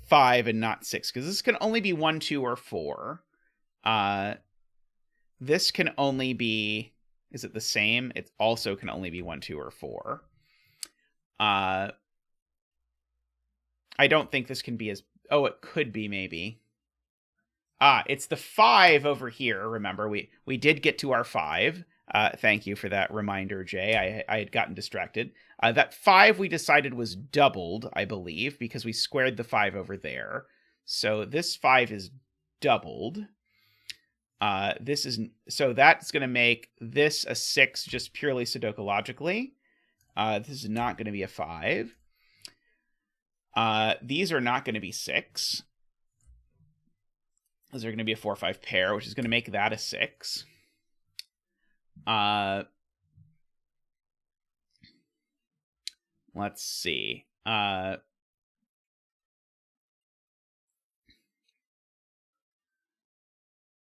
5, and not 6, because this can only be 1, 2, or 4. This can only be, is it the same? It also can only be 1, 2, or 4. I don't think this can be as, it could be maybe. It's the 5 over here. Remember, we did get to our 5. Thank you for that reminder, Jay. I had gotten distracted. That 5 we decided was doubled, I believe, because we squared the 5 over there. So this 5 is doubled. So that's going to make this a 6 just purely sudokulogically. This is not going to be a 5. These are not going to be 6. Those are going to be a 4-5 pair, which is going to make that a 6. Let's see.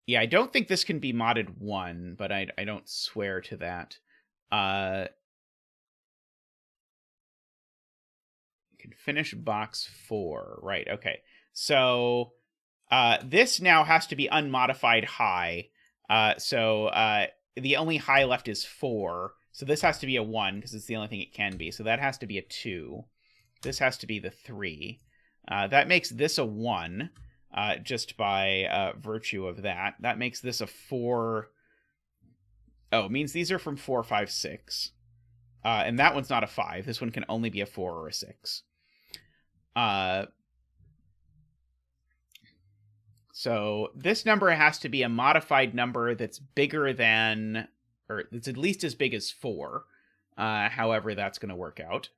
Yeah, I don't think this can be modded 1, but I don't swear to that. You can finish box 4. Right, okay. So this now has to be unmodified high. So the only high left is 4. So this has to be a 1, because it's the only thing it can be. So that has to be a 2. This has to be the 3. That makes this a 1. Just by virtue of that. That makes this a 4. Oh, it means these are from 4, 5, 6. And that one's not a 5. This one can only be a 4 or a 6. So this number has to be a modified number that's bigger than, or it's at least as big as 4. However that's going to work out.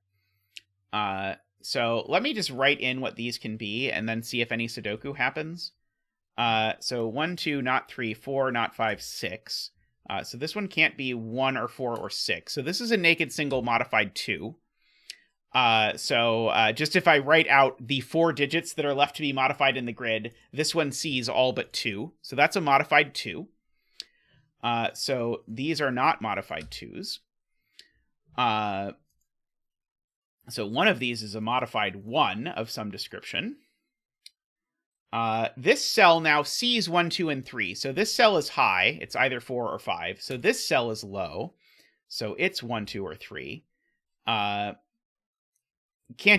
So let me just write in what these can be and then see if any Sudoku happens. So 1, 2, not 3, 4, not 5, 6. So this one can't be 1 or 4 or 6. So this is a naked single modified 2. So just if I write out the 4 digits that are left to be modified in the grid, this one sees all but 2. So that's a modified 2. So these are not modified 2s. So one of these is a modified 1 of some description. This cell now sees 1, 2, and 3. So this cell is high. It's either 4 or 5. So this cell is low. So it's 1, 2, or 3. Can't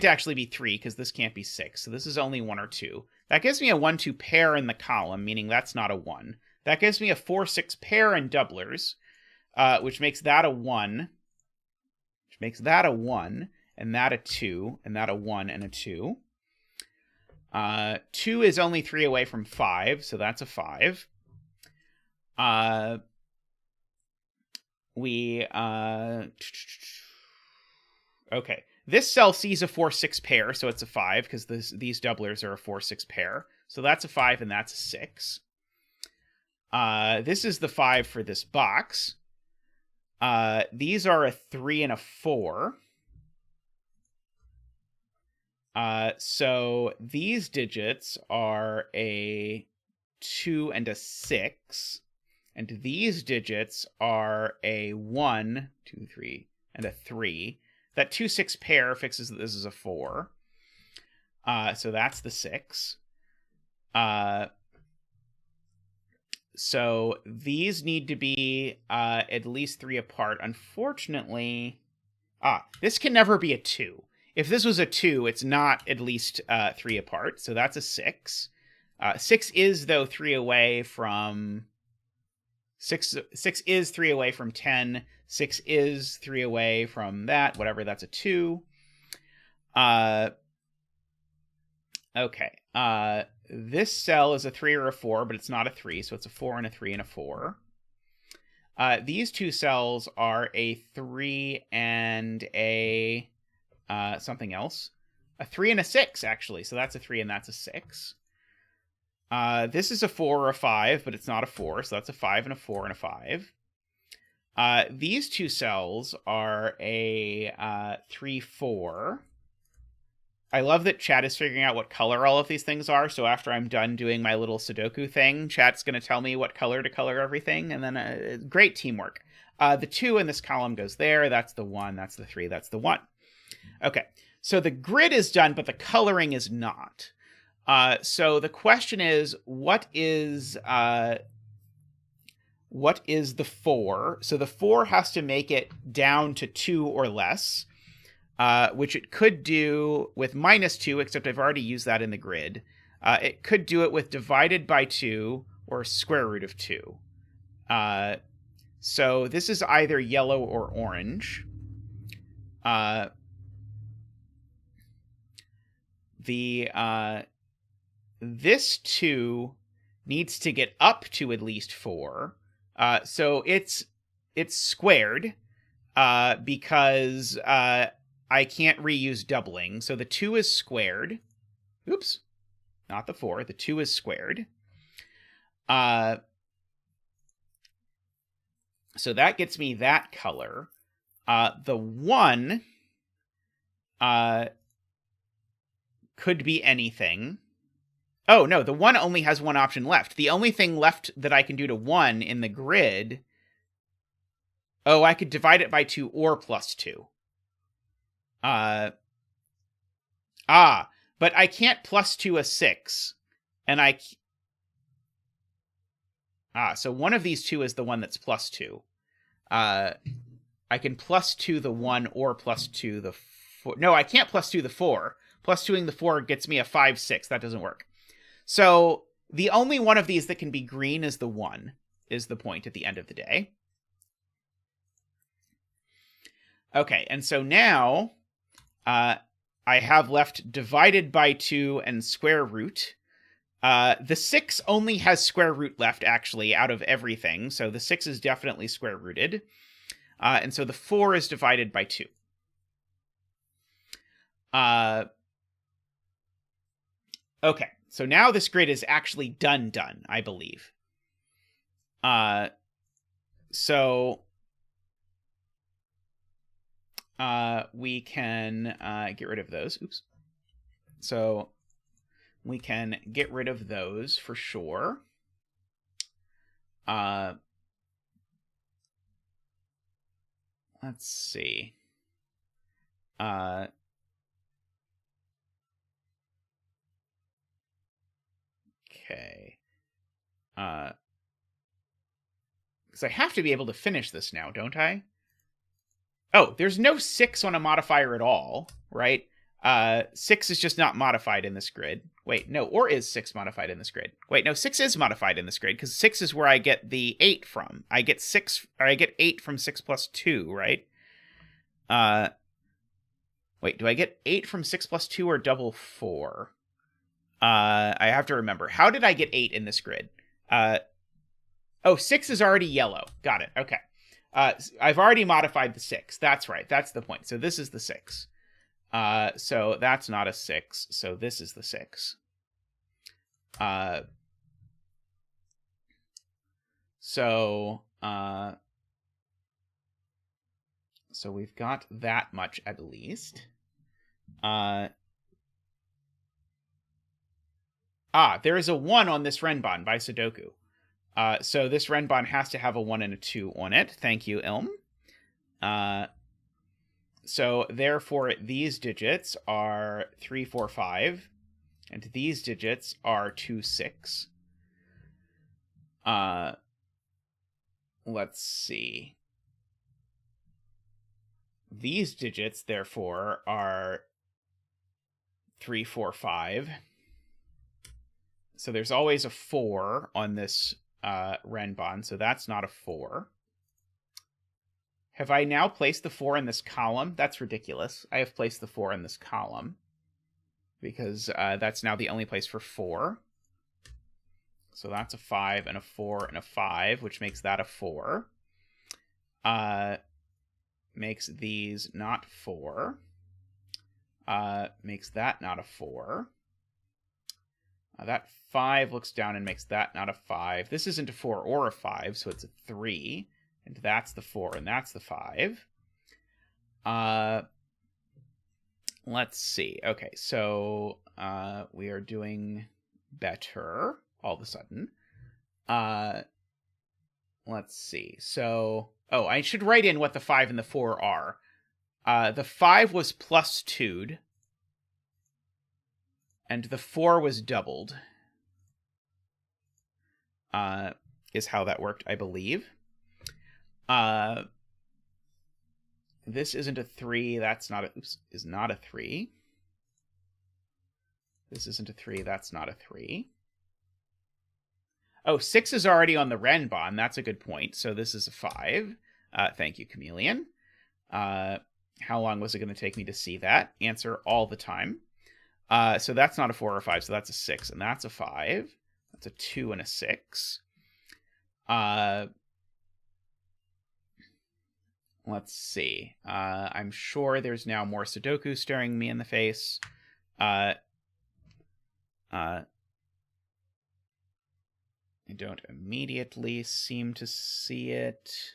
actually be 3 because this can't be 6. So this is only 1 or 2. That gives me a 1, 2 pair in the column, meaning that's not a 1. That gives me a 4, 6 pair in doublers, which makes that a 1. Which makes that a 1. And that a 2, and that a 1 and a 2. 2 is only 3 away from 5, so that's a 5. Okay. This cell sees a 4, 6 pair, so it's a 5, because these doublers are a 4, 6 pair. So that's a 5, and that's a 6. This is the 5 for this box. These are a 3 and a 4. So these digits are a 2 and a 6, and these digits are a 1, 2, 3, and a 3. That 2, 6 pair fixes that this is a 4. So that's the 6. So these need to be at least 3 apart. Unfortunately, this can never be a 2. If this was a 2, it's not at least 3 apart. So that's a 6. 6 is, though, 3 away from... 6 is 3 away from 10. 6 is 3 away from that. Whatever, that's a 2. Okay. This cell is a 3 or a 4, but it's not a 3. So it's a 4 and a 3 and a 4. These two cells are a 3 and a... something else. A 3 and a 6, actually. So that's a 3 and that's a 6. This is a 4 or a 5, but it's not a 4. So that's a 5 and a 4 and a 5. These two cells are a 3, 4. I love that chat is figuring out what color all of these things are. So after I'm done doing my little Sudoku thing, chat's going to tell me what color to color everything. And then great teamwork. The 2 in this column goes there. That's the 1. That's the 3. That's the 1. Okay, so the grid is done, but the coloring is not. So the question is, what is the 4? So the 4 has to make it down to 2 or less, which it could do with -2, except I've already used that in the grid. It could do it with divided by 2 or square root of 2. So this is either yellow or orange. This 2 needs to get up to at least 4. So it's squared because I can't reuse doubling. So the 2 is squared. Oops, not the 4. The 2 is squared. So that gets me that color. The 1 could be anything. Oh, no, the 1 only has one option left. The only thing left that I can do to 1 in the grid... Oh, I could divide it by 2 or plus 2. But I can't plus 2 a 6. And so one of these 2 is the one that's plus 2. I can plus 2 the 1 or plus 2 the 4. No, I can't plus 2 the 4. Plus 2ing the 4 gets me a 5, 6. That doesn't work. So the only one of these that can be green is the 1, is the point at the end of the day. Okay, and so now I have left divided by 2 and square root. The 6 only has square root left, actually, out of everything. So the 6 is definitely square rooted. And so the 4 is divided by 2. Okay, so now this grid is actually done, I believe. So we can get rid of those. Oops. So we can get rid of those for sure. Let's see. Okay. Because I have to be able to finish this now, don't I? Oh, there's no 6 on a modifier at all, right? 6 is just not modified in this grid. Wait, no, or is 6 modified in this grid? Wait, no, 6 is modified in this grid, because 6 is where I get the 8 from. I get 8 from 6 plus 2, right? Wait, do I get 8 from 6 plus 2 or double 4? I have to remember. How did I get 8 in this grid? Oh, 6 is already yellow. Got it. Okay. I've already modified the 6. That's right. That's the point. So this is the 6. So that's not a 6. So this is the 6. So we've got that much at least. There is a 1 on this Renbon by Sudoku. So this Renbon has to have a 1 and a 2 on it. Thank you, Ilm. So therefore, these digits are 3, 4, 5. And these digits are 2, 6. Let's see. These digits, therefore, are 3, 4, 5. So there's always a 4 on this Renbon, so that's not a 4. Have I now placed the 4 in this column? That's ridiculous. I have placed the 4 in this column because that's now the only place for 4. So that's a 5 and a 4 and a 5, which makes that a 4. Makes these not 4. Makes that not a 4. That 5 looks down and makes that not a 5. This isn't a 4 or a 5, so it's a 3. And that's the 4, and that's the 5. Let's see. Okay, so we are doing better all of a sudden. Let's see. So, I should write in what the 5 and the 4 are. The 5 was plus 2'd. And the 4 was doubled. Is how that worked, I believe. This isn't a 3. That's not a... Oops, is not a 3. This isn't a 3. That's not a 3. Oh, 6 is already on the Renbon. That's a good point. So this is a 5. Thank you, Chameleon. How long was it going to take me to see that? Answer, all the time. So that's not a 4 or 5, so that's a 6, and that's a 5. That's a 2 and a 6. Let's see. I'm sure there's now more Sudoku staring me in the face. I don't immediately seem to see it.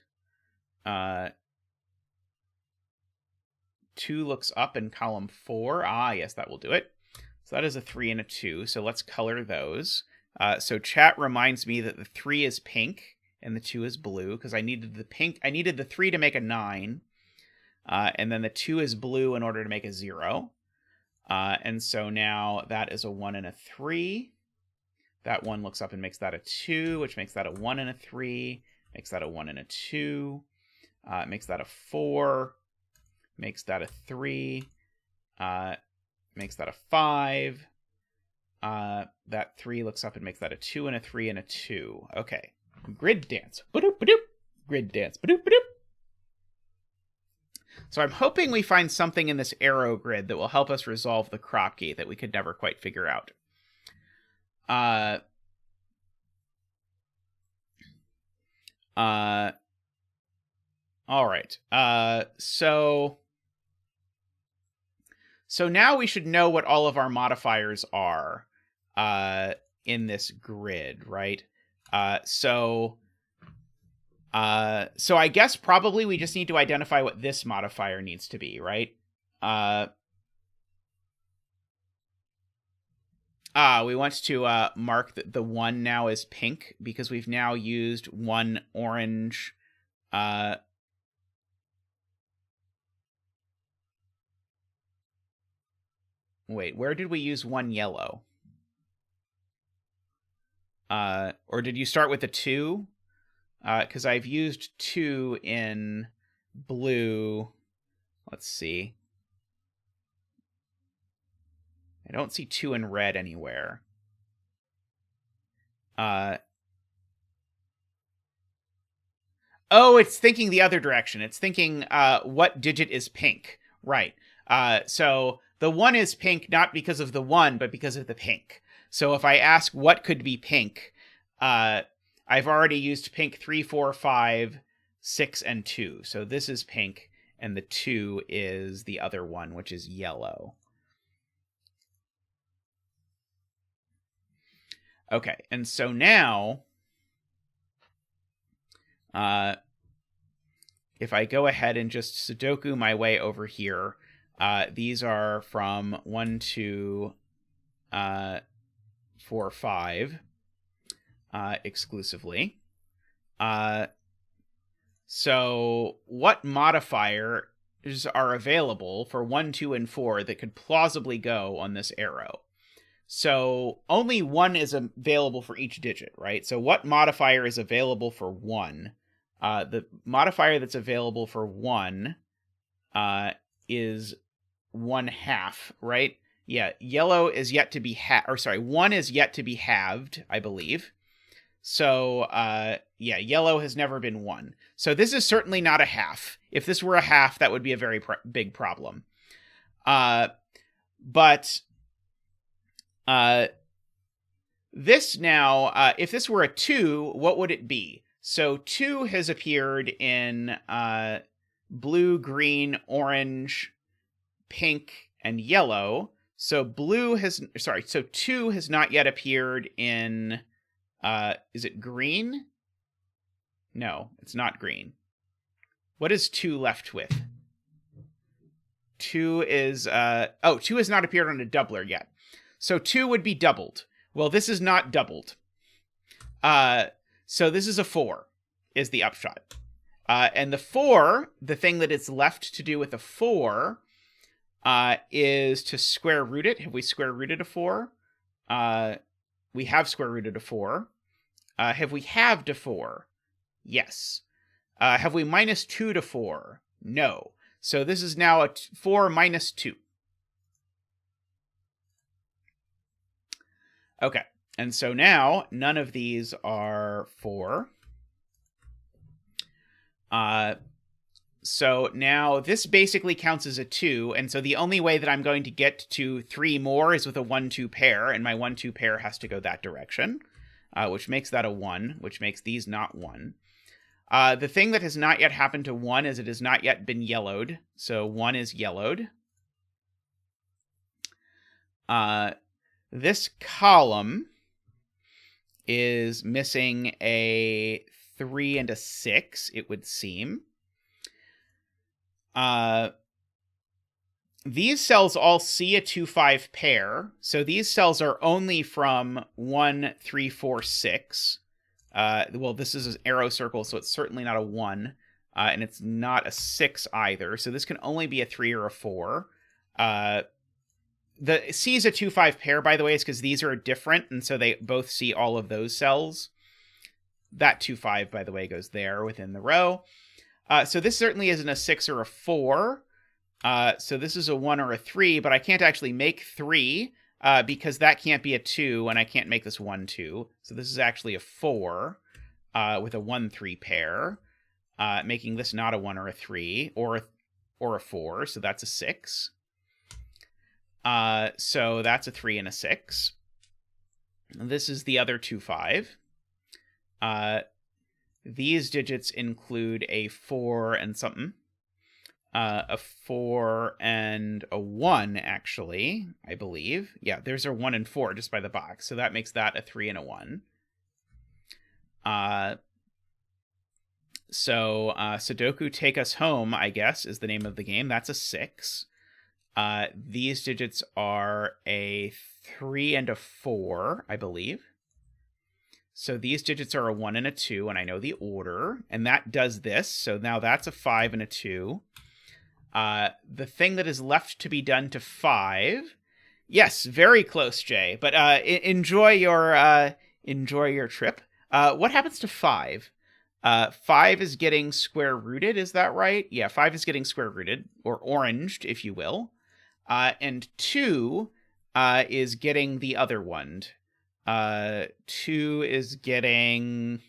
2 looks up in column 4. Ah, yes, that will do it. So that is a 3 and a 2. So let's color those. So chat reminds me that the 3 is pink and the 2 is blue, because I needed the pink. I needed the 3 to make a 9. And then the 2 is blue in order to make a 0. And so now that is a 1 and a 3. That 1 looks up and makes that a 2, which makes that a 1 and a 3. Makes that a 1 and a 2. Makes that a 4. Makes that a 3. Makes that a 5. That 3 looks up and makes that a 2 and a 3 and a 2. Okay. Grid dance. Ba-doop, ba-doop. Grid dance. Ba-doop, ba-doop. So I'm hoping we find something in this arrow grid that will help us resolve the Kropke that we could never quite figure out. All right. So now we should know what all of our modifiers are in this grid, right? So I guess probably we just need to identify what this modifier needs to be, right? We want to mark that the 1 now is pink because we've now used 1 orange. Wait, where did we use 1 yellow? Or did you start with a 2? Because I've used 2 in blue. Let's see. I don't see 2 in red anywhere. Oh, it's thinking the other direction. It's thinking what digit is pink. Right. So the 1 is pink not because of the 1, but because of the pink. So if I ask what could be pink, I've already used pink 3, 4, 5, 6, and 2. So this is pink, and the 2 is the other one, which is yellow. Okay, and so now, if I go ahead and just Sudoku my way over here, these are from 1, 2, 4, 5, exclusively. So what modifiers are available for 1, 2, and 4 that could plausibly go on this arrow? So only 1 is available for each digit, right? So what modifier is available for 1? The modifier that's available for 1 is 1/2, right? Yeah, yellow is yet to be 1 is yet to be halved, I believe. So, yeah, yellow has never been 1. So this is certainly not a half. If this were a half, that would be a very big problem. But this now, if this were a 2, what would it be? So 2 has appeared in blue, green, orange, pink, and yellow. So 2 has not yet appeared in, is it green? No, it's not green. What is 2 left with? 2 is, 2 has not appeared on a doubler yet. So 2 would be doubled. Well, this is not doubled. So this is a 4, is the upshot. And the 4, the thing that is left to do with a 4, is to square root it. Have we square rooted a 4? We have square rooted a 4. Have we halved a 4? Yes. Have we minus 2 to 4? No. So this is now a 4 minus 2. Okay. And so now none of these are 4. So now this basically counts as a 2, and so the only way that I'm going to get to 3 more is with a 1-2 pair, and my 1-2 pair has to go that direction, which makes that a 1, which makes these not 1. The thing that has not yet happened to 1 is it has not yet been yellowed, so 1 is yellowed. This column is missing a 3 and a 6, it would seem. These cells all see a 2-5 pair, so these cells are only from 1, 3, 4, 6. Well, this is an arrow circle, so it's certainly not a 1, and it's not a 6 either, so this can only be a 3 or a 4. The C is a 2-5 pair, by the way, is because these are different, and so they both see all of those cells. That 2-5, by the way, goes there within the row. So this certainly isn't a 6 or a 4. So this is a 1 or a 3, but I can't actually make 3 because that can't be a 2, and I can't make this 1-2. So this is actually a 4 with a 1-3 pair, making this not a 1 or a 3 or a 4. So that's a 6. So that's a 3 and a 6. This is the other 2-5. These digits include a 4 and something. A 4 and a 1, actually, I believe. Yeah, there's a 1 and 4 just by the box. So that makes that a 3 and a 1. So Sudoku Take Us Home, I guess, is the name of the game. That's a 6. These digits are a 3 and a 4, I believe. So these digits are a 1 and a 2, and I know the order, and that does this. So now that's a 5 and a 2. The thing that is left to be done to 5, yes, very close, Jay. But enjoy your trip. What happens to 5? 5 is getting square rooted. Is that right? Yeah, 5 is getting square rooted, or oranged, if you will. And 2 is getting the other one. 2 is getting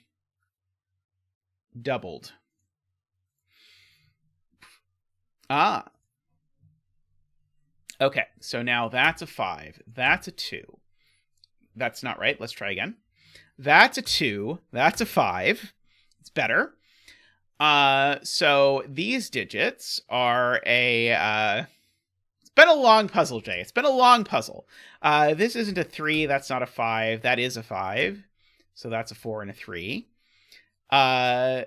doubled. Okay, so now that's a 5. That's a 2. That's not right. Let's try again. That's a 2. That's a 5. It's better. So these digits are a... It's been a long puzzle, Jay. It's been a long puzzle. This isn't a 3. That's not a 5. That is a 5. So that's a 4 and a 3. 2,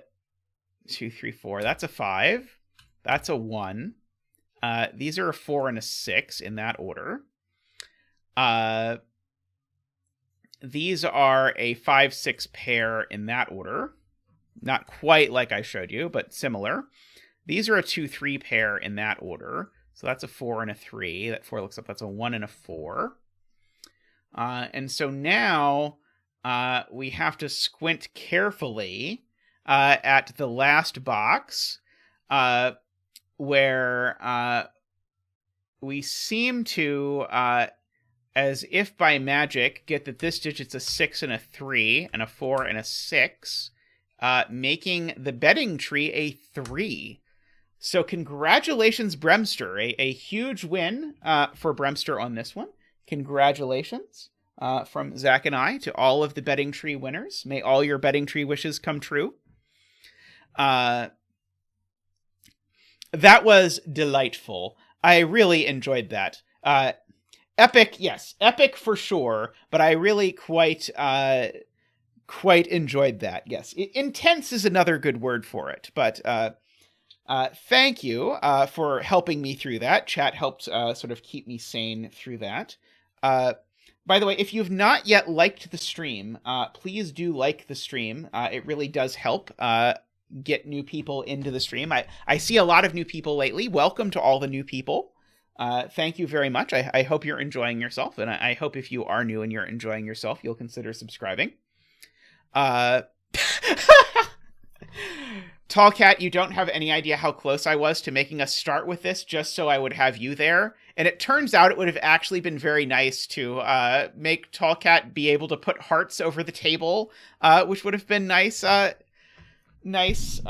3, 4. That's a 5. That's a 1. These are a 4 and a 6 in that order. These are a 5, 6 pair in that order. Not quite like I showed you, but similar. These are a 2, 3 pair in that order. So that's a 4 and a 3. That 4 looks like that's a 1 and a 4. And so now we have to squint carefully at the last box, where we seem to, as if by magic, get that this digit's a 6 and a 3, and a 4 and a 6, making the betting tree a 3. So congratulations, Bremster. A huge win for Bremster on this one. Congratulations from Zach and I to all of the betting tree winners. May all your betting tree wishes come true. That was delightful. I really enjoyed that. Epic, yes, epic for sure, but I really quite enjoyed that. Yes, intense is another good word for it, but thank you for helping me through that. Chat helped sort of keep me sane through that. By the way, if you've not yet liked the stream, please do like the stream. It really does help get new people into the stream. I see a lot of new people lately. Welcome to all the new people. Thank you very much. I hope you're enjoying yourself, and I hope if you are new and you're enjoying yourself, you'll consider subscribing. Tall Cat, you don't have any idea how close I was to making us start with this just so I would have you there. And it turns out it would have actually been very nice to make Tall Cat be able to put hearts over the table, which would have been nice, nice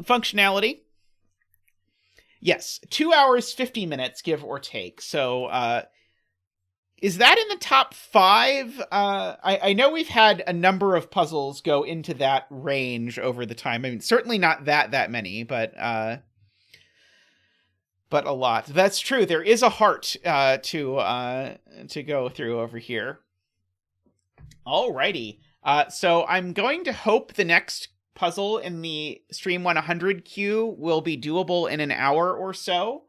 functionality. Yes, 2 hours, 50 minutes, give or take. So, is that in the top 5? I know we've had a number of puzzles go into that range over the time. I mean, certainly not that many, but a lot. That's true. There is a heart to go through over here. Alrighty. So I'm going to hope the next puzzle in the Stream 100 queue will be doable in an hour or so.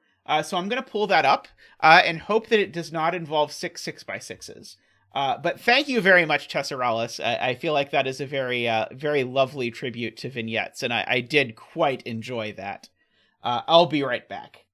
So I'm going to pull that up and hope that it does not involve 6 6x6s. But thank you very much, Tesseralis. I feel like that is a very, very lovely tribute to vignettes, and I did quite enjoy that. I'll be right back.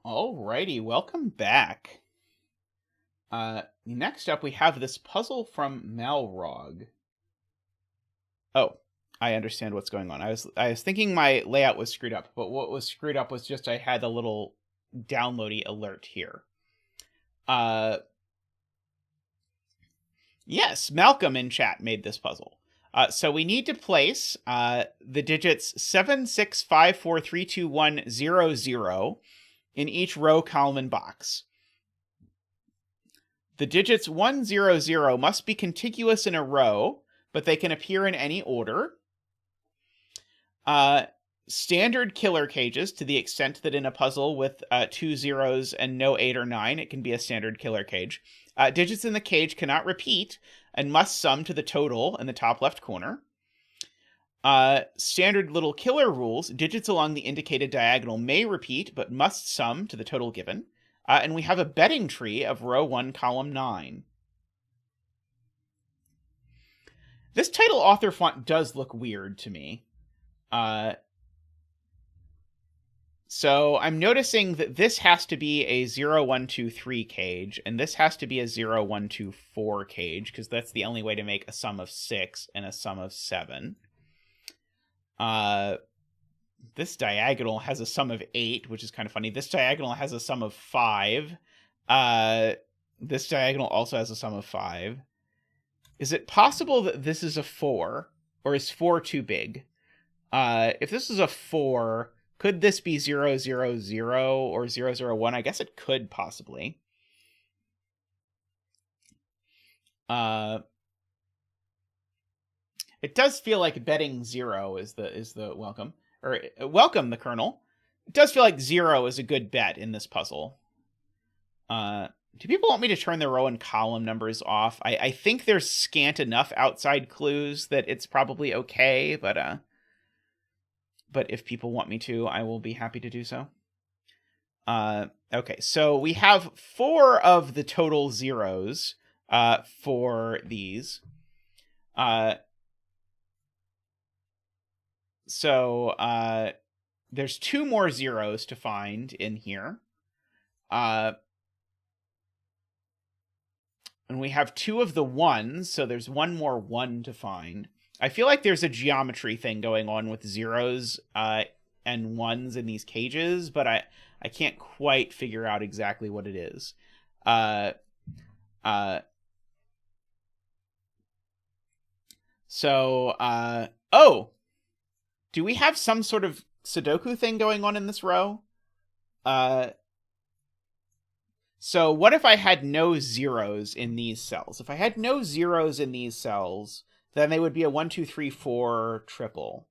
Alrighty, welcome back. Next up we have this puzzle from Malrog. Oh, I understand what's going on. I was thinking my layout was screwed up, but what was screwed up was just I had a little downloady alert here. Yes, Malcolm in chat made this puzzle. So we need to place the digits 7, 6, 5, 4, 3, 2, 1, 0, 0 in each row, column, and box. The digits 1, 0, 0 must be contiguous in a row, but they can appear in any order. Standard killer cages, to the extent that in a puzzle with 2 zeros and no 8 or 9, it can be a standard killer cage. Digits in the cage cannot repeat and must sum to the total in the top left corner. Standard little killer rules, digits along the indicated diagonal may repeat, but must sum to the total given. And we have a betting tree of row 1, column 9. This title author font does look weird to me. So I'm noticing that this has to be a 0, 1, 2, 3 cage, and this has to be a 0, 1, 2, 4 cage, because that's the only way to make a sum of 6 and a sum of 7. This diagonal has a sum of 8, which is kind of funny. This diagonal has a sum of 5. This diagonal also has a sum of 5. Is it possible that this is a 4? Or is 4 too big? If this is a 4, could this be 0, 0, 0 or 0, 0, 1? I guess it could possibly. It does feel like betting 0 is the welcome. Or welcome the Colonel. It does feel like 0 is a good bet in this puzzle. Do people want me to turn the row and column numbers off? I think there's scant enough outside clues that it's probably okay, but if people want me to, I will be happy to do so. Okay, so we have 4 of the total zeros for these. So there's 2 more zeros to find in here. And we have 2 of the 1s, so there's 1 more 1 to find. I feel like there's a geometry thing going on with zeros and 1s in these cages, but I can't quite figure out exactly what it is. Oh! Do we have some sort of Sudoku thing going on in this row? So what if I had no zeros in these cells? If I had no zeros in these cells, then they would be a 1, 2, 3, 4 triple.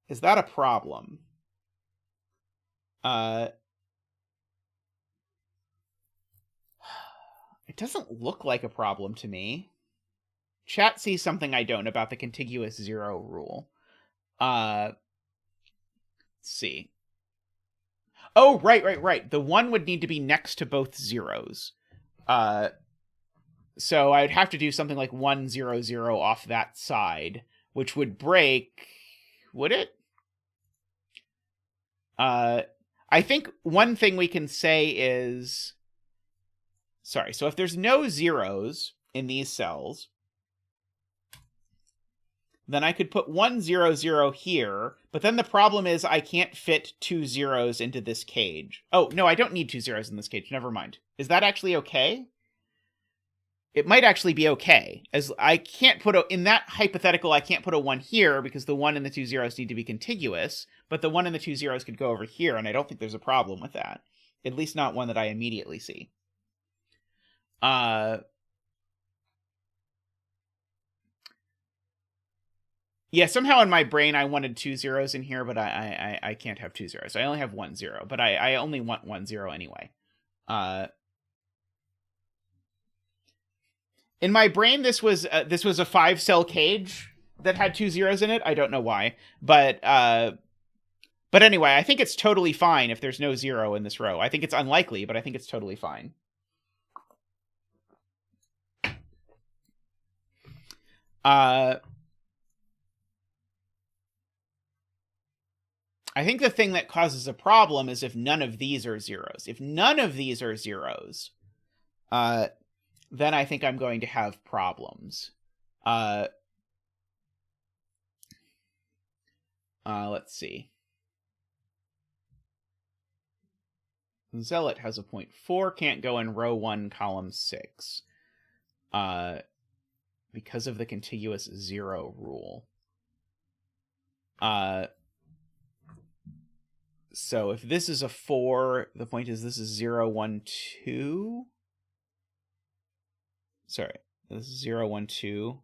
Is that a problem? It doesn't look like a problem to me. Chat sees something I don't about the contiguous 0 rule. Let's see. Oh, right. The 1 would need to be next to both zeros. So I'd have to do something like 1, 0, 0 off that side, which would break... Would it? I think one thing we can say is... Sorry, so if there's no zeros in these cells, then I could put 1, 0, 0 here, but then the problem is I can't fit 2 zeros into this cage. Oh, no, I don't need 2 zeros in this cage. Never mind. Is that actually okay? It might actually be okay. As I can't put in that hypothetical, I can't put a 1 here because the 1 and the 2 zeros need to be contiguous, but the 1 and the 2 zeros could go over here, and I don't think there's a problem with that. At least not one that I immediately see. Yeah, somehow in my brain I wanted 2 zeros in here, but I can't have 2 zeros. I only have 1 0, but I only want 1 0 anyway. In my brain, this was a 5-cell cage that had 2 zeros in it. I don't know why, but anyway, I think it's totally fine if there's no 0 in this row. I think it's unlikely, but I think it's totally fine. I think the thing that causes a problem is if none of these are zeros. If none of these are zeros, then I think I'm going to have problems. Let's see. Zealot has a 0.4, can't go in row 1, column 6. Because of the contiguous 0 rule. So if this is a 4, the point is this is 0, 1, 2. Sorry, this is 0, 1, 2.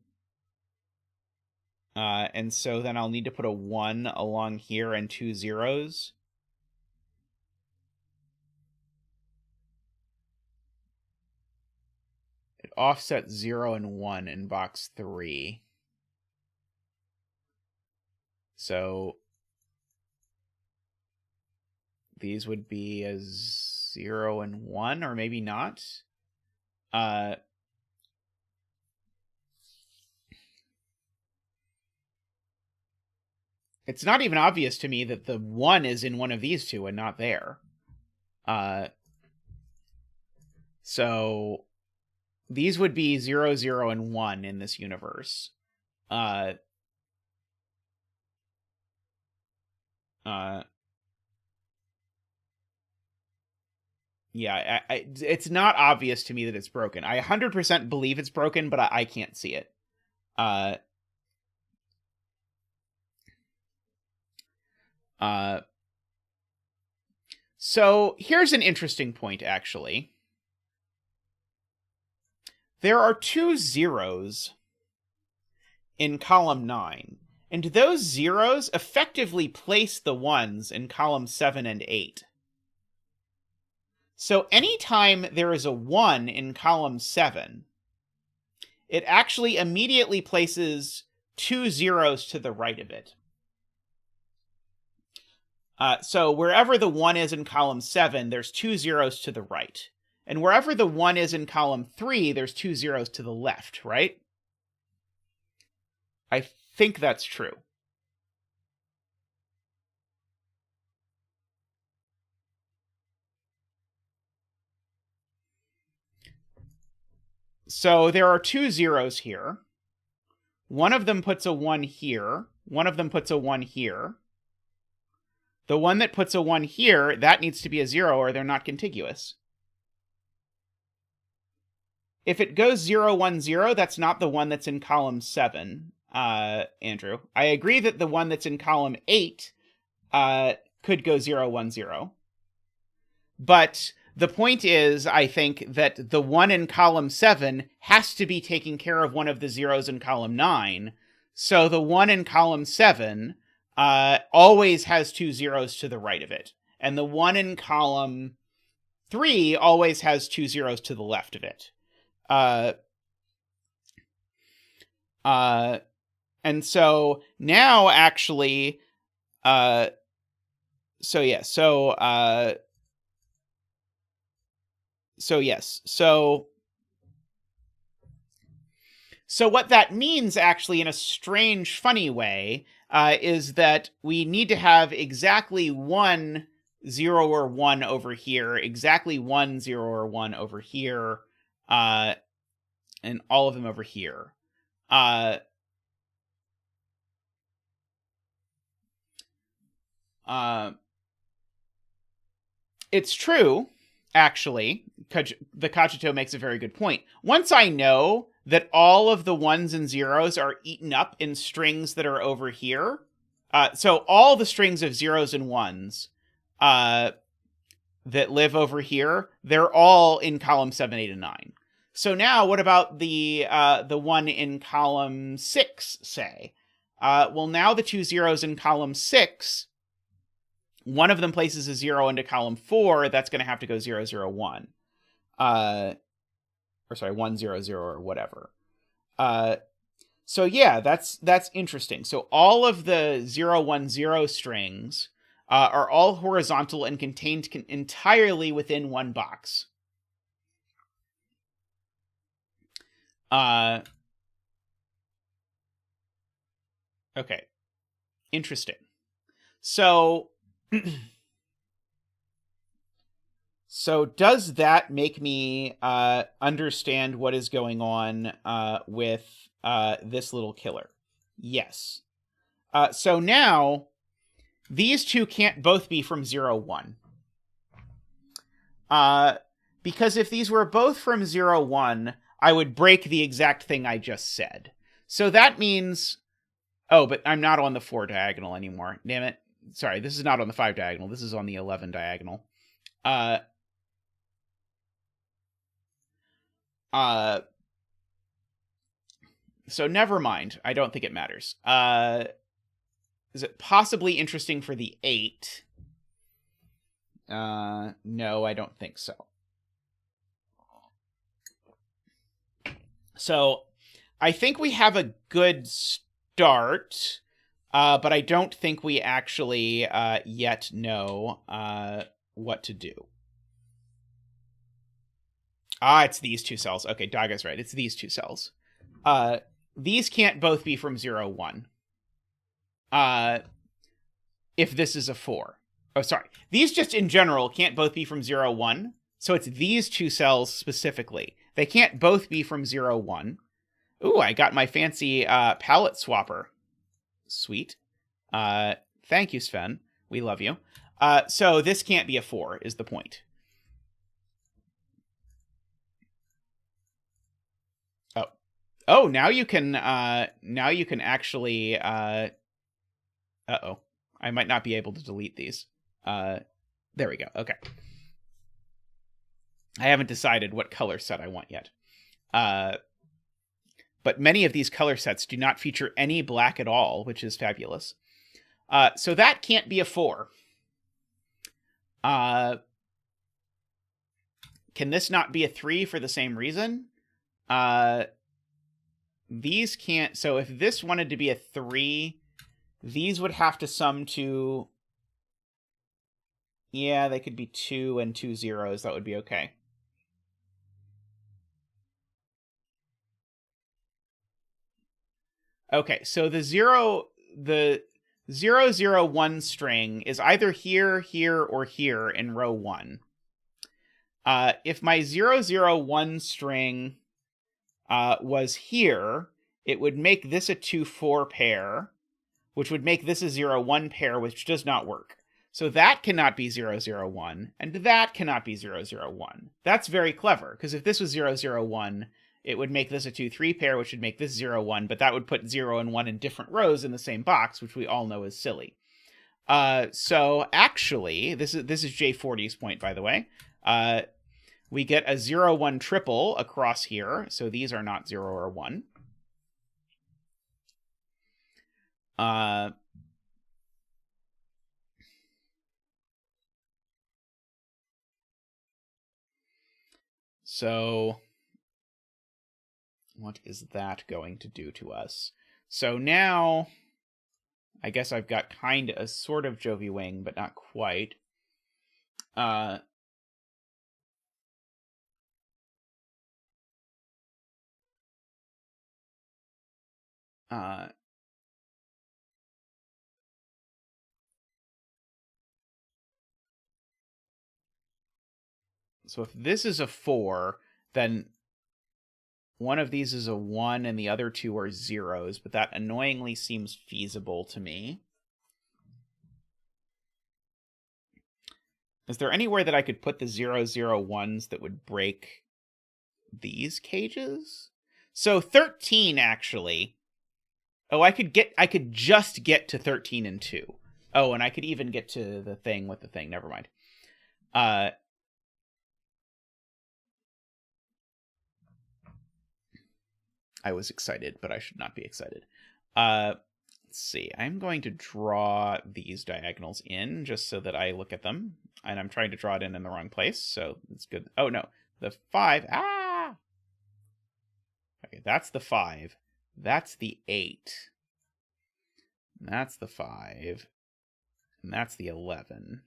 And so then I'll need to put a 1 along here and 2 zeros. It offsets 0 and 1 in box 3. So these would be a 0 and 1, or maybe not. It's not even obvious to me that the 1 is in one of these two and not there. So these would be 0, 0, and 1 in this universe. Yeah, it's not obvious to me that it's broken. I 100% believe it's broken, but I can't see it. So here's an interesting point, actually. there are 2 zeros in column 9, and those zeros effectively place the 1s in column 7 and 8. So anytime there is a 1 in column 7, it actually immediately places 2 zeros to the right of it. So wherever the 1 is in column 7, there's 2 zeros to the right. And wherever the 1 is in column 3, there's 2 zeros to the left, right? I think that's true. So there are 2 zeros here. One of them puts a 1 here. One of them puts a 1 here. The one that puts a 1 here, that needs to be a 0 or they're not contiguous. If it goes 0, 1, 0, that's not the one that's in column 7, Andrew. I agree that the one that's in column 8 could go 0, 1, 0. But the point is, I think, that the one in column 7 has to be taking care of one of the zeros in column 9. So the one in column 7 always has 2 zeros to the right of it. And the one in column 3 always has 2 zeros to the left of it. And so now actually, so yes, so what that means actually in a strange, funny way, is that we need to have exactly 1 0 or 1 over here, exactly 1 0 or 1 over here, and all of them over here. It's true, actually. The Cogito makes a very good point. Once I know that all of the 1s and 0s are eaten up in strings that are over here, so all the strings of 0s and 1s that live over here, they're all in column 7, 8, and 9. So now, what about the one in column 6, say? Well, now the 2 zeros in column 6, one of them places a 0 into column 4, that's going to have to go 0, 0, 1. Or sorry, 1, 0, 0, or whatever. So yeah, that's interesting. So all of the 0, 1, 0 strings are all horizontal and contained entirely within one box. Okay. Interesting. So, so does that make me understand what is going on with this little killer? Yes. So now, these two can't both be from 0, 1. Because if these were both from 0, 1, I would break the exact thing I just said. So that means... Oh, but I'm not on the 4 diagonal anymore. Damn it. Sorry, this is not on the 5 diagonal. This is on the 11 diagonal. So never mind. I don't think it matters. Is it possibly interesting for the 8? No, I don't think so. So I think we have a good start, but I don't think we actually yet know what to do. It's these 2 cells. Okay, Daga's right. It's these 2 cells. These can't both be from 0, 1. If this is a 4. Oh, sorry. These just in general can't both be from 0, 1. So it's these 2 cells specifically. They can't both be from 0, 1. Ooh, I got my fancy palette swapper. Sweet. Thank you, Sven. We love you. So this can't be a 4, is the point. Oh, now you can actually, uh-oh. I might not be able to delete these. There we go. Okay. I haven't decided what color set I want yet. But many of these color sets do not feature any black at all, which is fabulous. So that can't be a 4. Can this not be a 3 for the same reason? These can't... So if this wanted to be a 3, these would have to sum to... Yeah, they could be 2 and 2 zeros. That would be okay. Okay, so the 001 string is either here, here, or here in row 1. If my 001 string was here, it would make this a 2-4 pair, which would make this a 0-1 pair, which does not work. So that cannot be 001, and that cannot be 001. That's very clever, because if this was 001, it would make this a 2-3 pair, which would make this 0-1, but that would put 0 and 1 in different rows in the same box, which we all know is silly. So actually, this is J40's point, by the way. We get a 0-1 triple across here, so these are not 0 or 1. So what is that going to do to us? So now, I guess I've got kind of a sort of Jovi wing, but not quite. So if this is a 4, then one of these is a 1 and the other 2 are zeros, but that annoyingly seems feasible to me. Is there anywhere that I could put the 001s that would break these cages? So 13, actually. Oh, I could just get to 13 and 2. Oh, and I could even get to the thing with the thing. Never mind. I was excited, but I should not be excited. Let's see. I'm going to draw these diagonals in just so that I look at them. And I'm trying to draw it in the wrong place, so it's good. Oh, no. The 5. Ah! Okay, that's the 5. That's the 8. That's the 5. And that's the 11.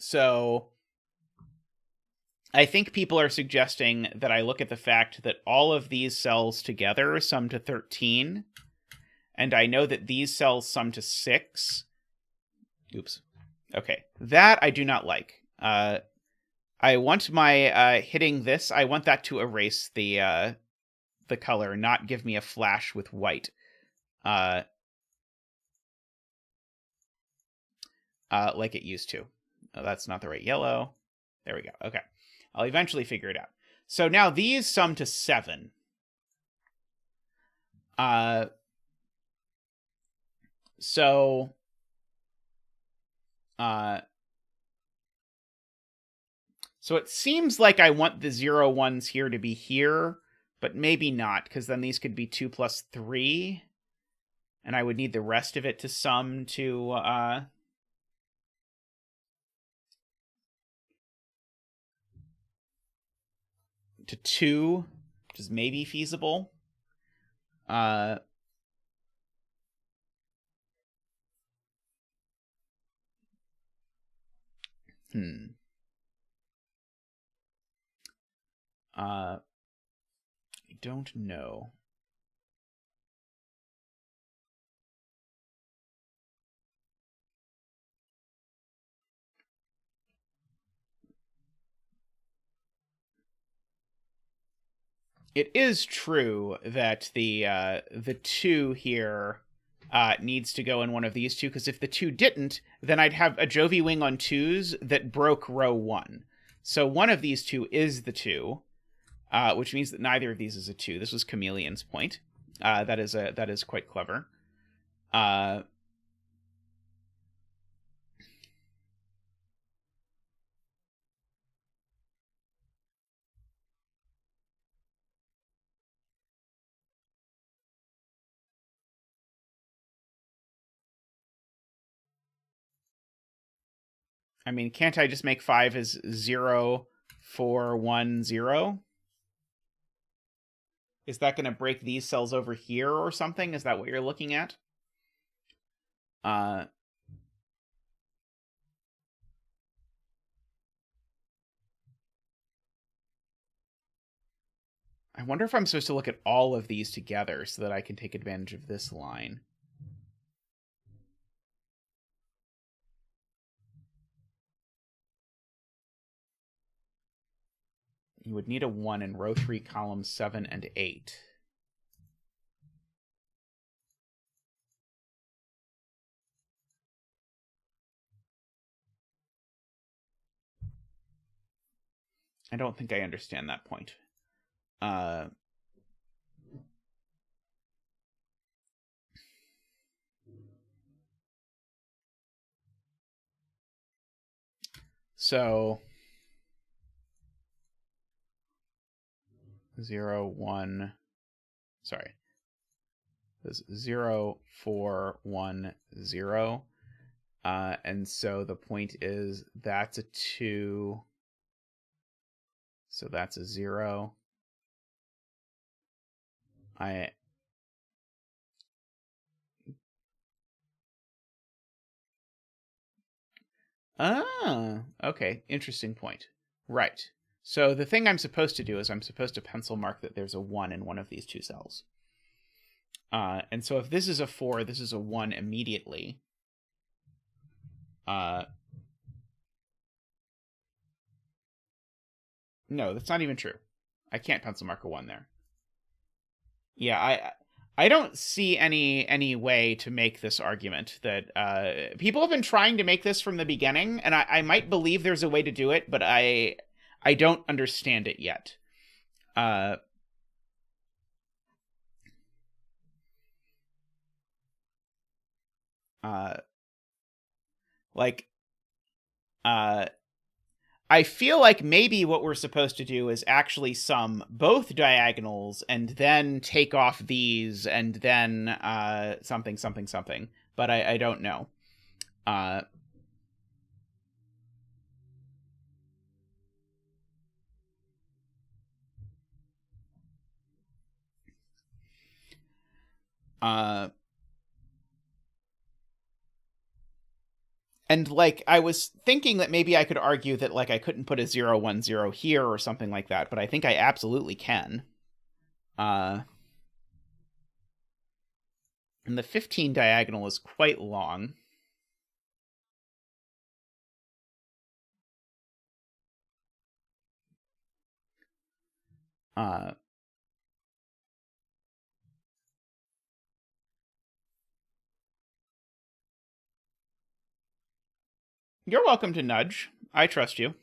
So I think people are suggesting that I look at the fact that all of these cells together sum to 13, and I know that these cells sum to 6. Oops. Okay, that I do not like. I want my hitting this. I want that to erase the color, not give me a flash with white. Like it used to. Oh, that's not the right yellow. There we go. Okay. I'll eventually figure it out. So now these sum to 7. So it seems like I want the 0-1s here to be here, but maybe not, because then these could be 2 plus 3, and I would need the rest of it to sum to 2, which is maybe feasible. I don't know. It is true that the 2 here needs to go in one of these two, because if the 2 didn't, then I'd have a Jovi wing on 2s that broke row 1. So one of these 2 is the 2, which means that neither of these is a 2. This was Chameleon's point. That is quite clever. I mean, can't I just make 5 as 0, 4, 1, 0? Is that going to break these cells over here or something? Is that what you're looking at? I wonder if I'm supposed to look at all of these together so that I can take advantage of this line. You would need a 1 in row 3, columns 7 and 8. I don't think I understand that point. So 0, 1, sorry. This 0, 4, 1, 0. And so the point is that's a 2. So that's a 0. Okay. Interesting point. Right. So the thing I'm supposed to do is I'm supposed to pencil mark that there's a 1 in one of these two cells. And so if this is a 4, this is a 1 immediately. No, that's not even true. I can't pencil mark a 1 there. Yeah, I don't see any way to make this argument that people have been trying to make this from the beginning, and I might believe there's a way to do it, but I don't understand it yet. I feel like maybe what we're supposed to do is actually sum both diagonals and then take off these and then something, something, something. But I don't know. And, like, I was thinking that maybe I could argue that, like, I couldn't put a 0, 1, 0 here or something like that, but I think I absolutely can. And the 15 diagonal is quite long. You're welcome to nudge. I trust you.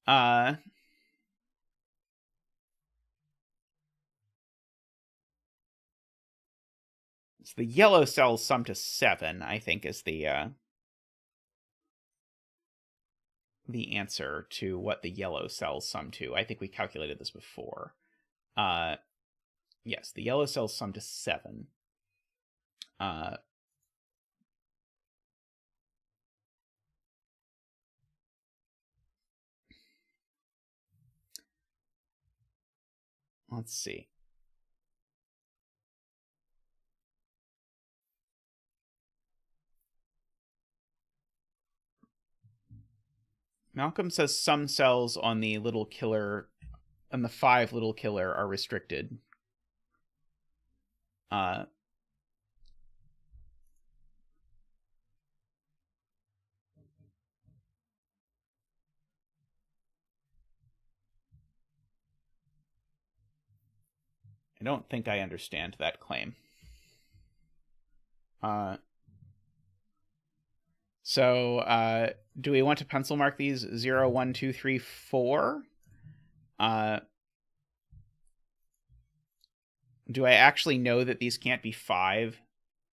It's the yellow cells sum to 7, I think, is the answer to what the yellow cells sum to. I think we calculated this before. Yes, the yellow cells sum to 7. Let's see. Malcolm says some cells on the little killer, on the 5 little killer, are restricted. I don't think I understand that claim. So, do we want to pencil mark these 0, 1, 2, 3, 4? Do I actually know that these can't be 5?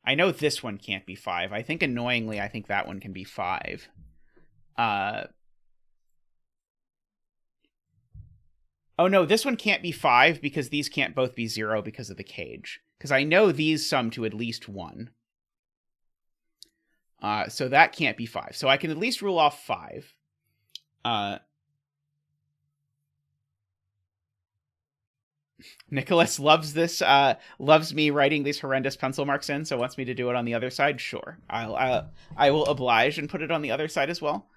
I know this one can't be 5. I think, annoyingly, I think that one can be 5. Oh, no, this one can't be 5 because these can't both be 0 because of the cage. Because I know these sum to at least 1. So that can't be 5. So I can at least rule off 5. Nicholas loves this, loves me writing these horrendous pencil marks in, so wants me to do it on the other side. Sure, I will oblige and put it on the other side as well.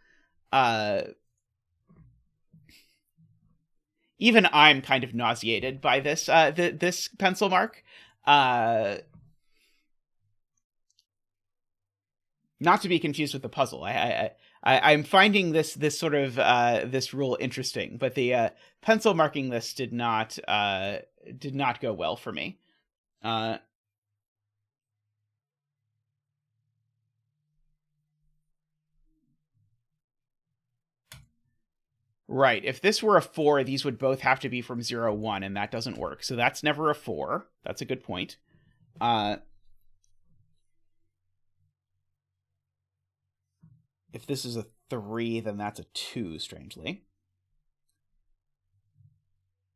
Even I'm kind of nauseated by this, this pencil mark. Not to be confused with the puzzle. I'm finding this sort of this rule interesting, but the pencil marking this did not go well for me. Right. If this were a 4, these would both have to be from 0, 1, and that doesn't work. So that's never a 4. That's a good point. If this is a 3, then that's a 2, strangely.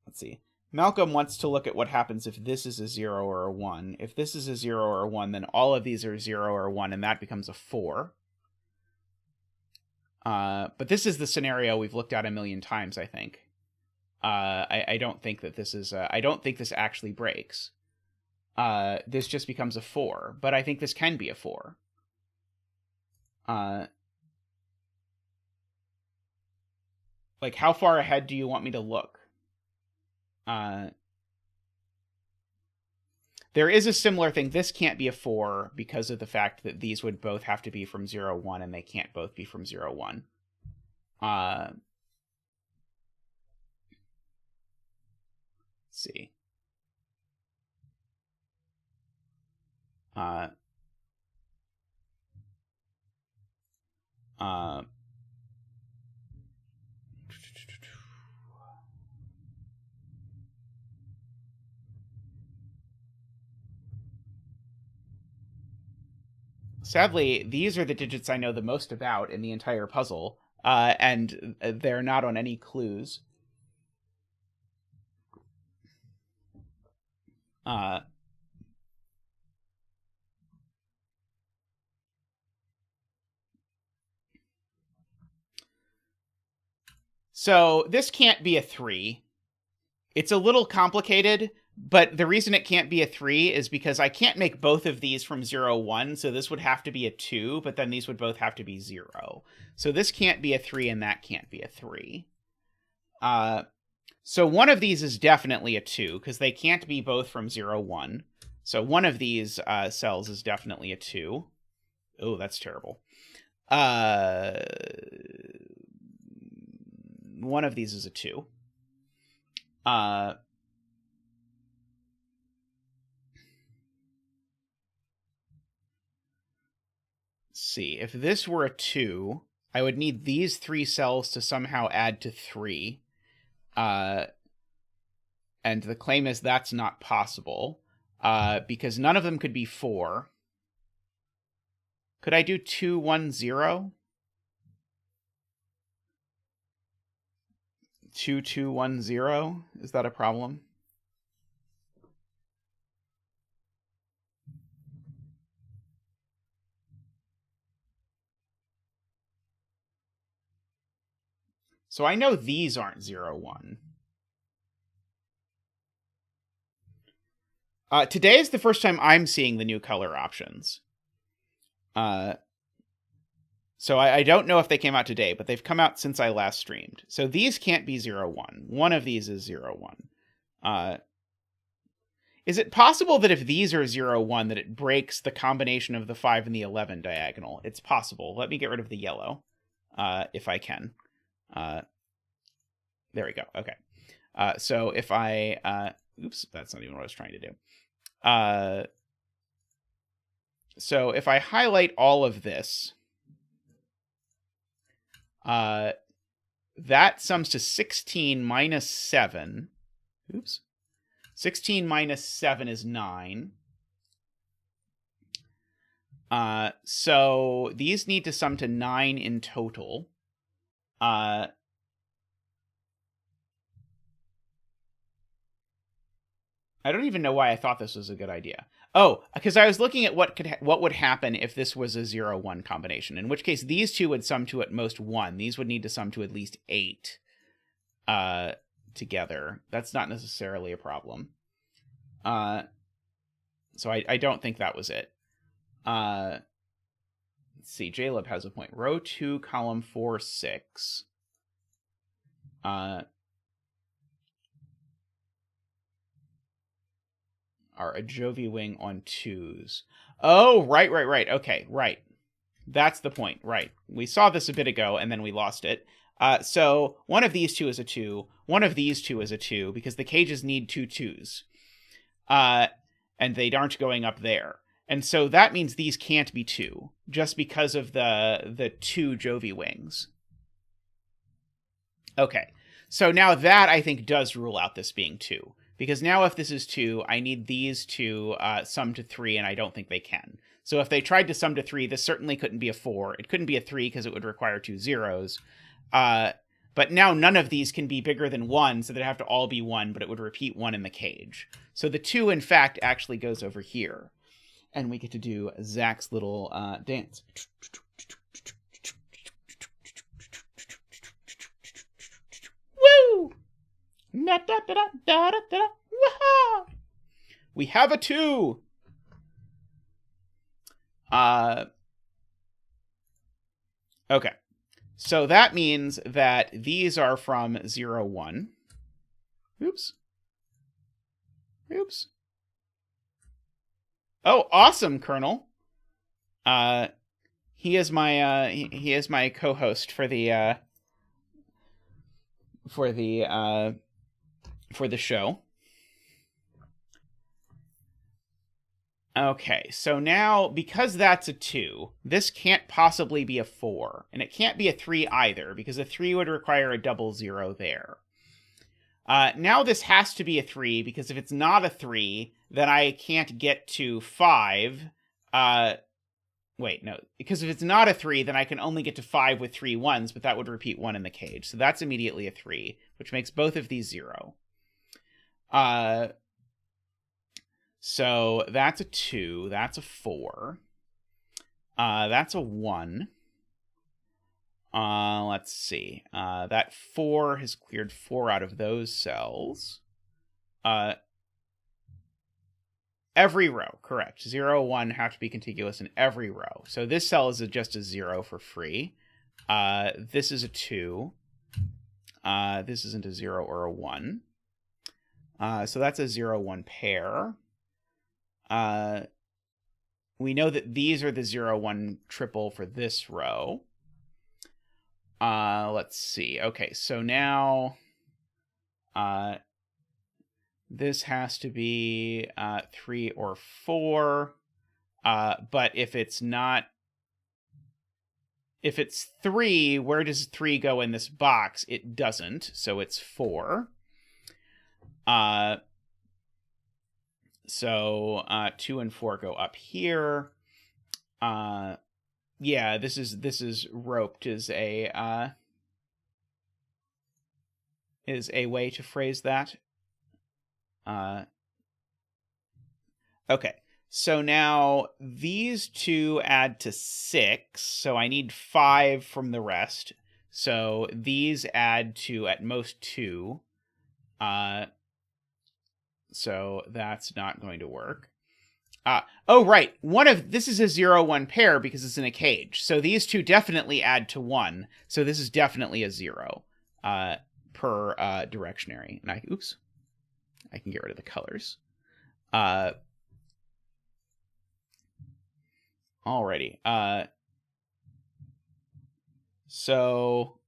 Let's see. Malcolm wants to look at what happens if this is a 0 or a 1. If this is a 0 or a 1, then all of these are 0 or 1, and that becomes a 4. But this is the scenario we've looked at a million times, I think. I don't think that this is... I don't think this actually breaks. This just becomes a 4. But I think this can be a 4. Like, how far ahead do you want me to look? There is a similar thing. This can't be a 4 because of the fact that these would both have to be from 0, 1, and they can't both be from 0, 1. Let's see. Sadly, these are the digits I know the most about in the entire puzzle, and they're not on any clues. So this can't be a 3. It's a little complicated, but the reason it can't be a 3 is because I can't make both of these from 0, 1, so this would have to be a 2, but then these would both have to be 0. So this can't be a 3, and that can't be a 3. So one of these is definitely a 2, because they can't be both from 0, 1. So one of these cells is definitely a 2. Oh, that's terrible. One of these is a 2. Let's see. If this were a 2, I would need these 3 cells to somehow add to 3. And the claim is that's not possible, because none of them could be 4. Could I do 2, 1, 0? 2, 2, 1, 0? Is that a problem? So I know these aren't 0, 1. Today is the first time I'm seeing the new color options. So I don't know if they came out today, but they've come out since I last streamed. So these can't be 0, 1. One of these is 0, 1. Is it possible that if these are 0, 1, that it breaks the combination of the 5 and the 11 diagonal? It's possible. Let me get rid of the yellow, if I can. There we go. Okay. So if I... oops, that's not even what I was trying to do. So if I highlight all of this... that sums to 16 minus 7. Oops. 16 minus 7 is 9. So these need to sum to 9 in total. I don't even know why I thought this was a good idea. Oh, because I was looking at what would happen if this was a 0-1 combination, in which case these two would sum to at most 1. These would need to sum to at least 8 together. That's not necessarily a problem. So I don't think that was it. Let's see. JLib has a point. Row 2, column 4, 6. Are a Jovi wing on 2s. Oh, right. Okay, right. That's the point, right. We saw this a bit ago, and then we lost it. So one of these two is a 2. One of these two is a 2, because the cages need 2 2s. And they aren't going up there. And so that means these can't be 2, just because of the 2 Jovi wings. Okay, so now that, I think, does rule out this being 2. Because now if this is 2, I need these to sum to 3, and I don't think they can. So if they tried to sum to 3, this certainly couldn't be a 4. It couldn't be a 3 because it would require 2 zeros. But now none of these can be bigger than 1, so they'd have to all be 1, but it would repeat 1 in the cage. So the 2, in fact, actually goes over here. And we get to do Zach's little dance. Woo! We have a 2. Okay. So that means that these are from 0, 1. Oops. Oh, awesome, Colonel. He is my co-host for the show. Okay, so now, because that's a 2, this can't possibly be a 4, and it can't be a 3 either, because a 3 would require a double 0 there. Now this has to be a 3, because if it's not a 3, then I can't get to 5. Wait, no, because if it's not a 3, then I can only get to 5 with 3 1s, but that would repeat 1 in the cage. So that's immediately a 3, which makes both of these 0. So that's a 2, that's a 4. That's a 1. Let's see. That 4 has cleared 4 out of those cells. Every row, correct. 0, 1 have to be contiguous in every row. So this cell is just a 0 for free. This is a 2. This isn't a 0 or a 1. So that's a 0, 1 pair. We know that these are the 0, 1 triple for this row. Let's see. Okay, so now this has to be 3 or 4. But if it's 3, where does 3 go in this box? It doesn't, so it's 4. So 2 and 4 go up here. Yeah, this is roped is a way to phrase that. Okay, so now these two add to 6, so I need 5 from the rest. So these add to at most 2. So that's not going to work. Oh, right. This is a 0, 1 pair because it's in a cage. So these two definitely add to 1. So this is definitely a 0 per directionary. And oops. I can get rid of the colors. Alrighty. So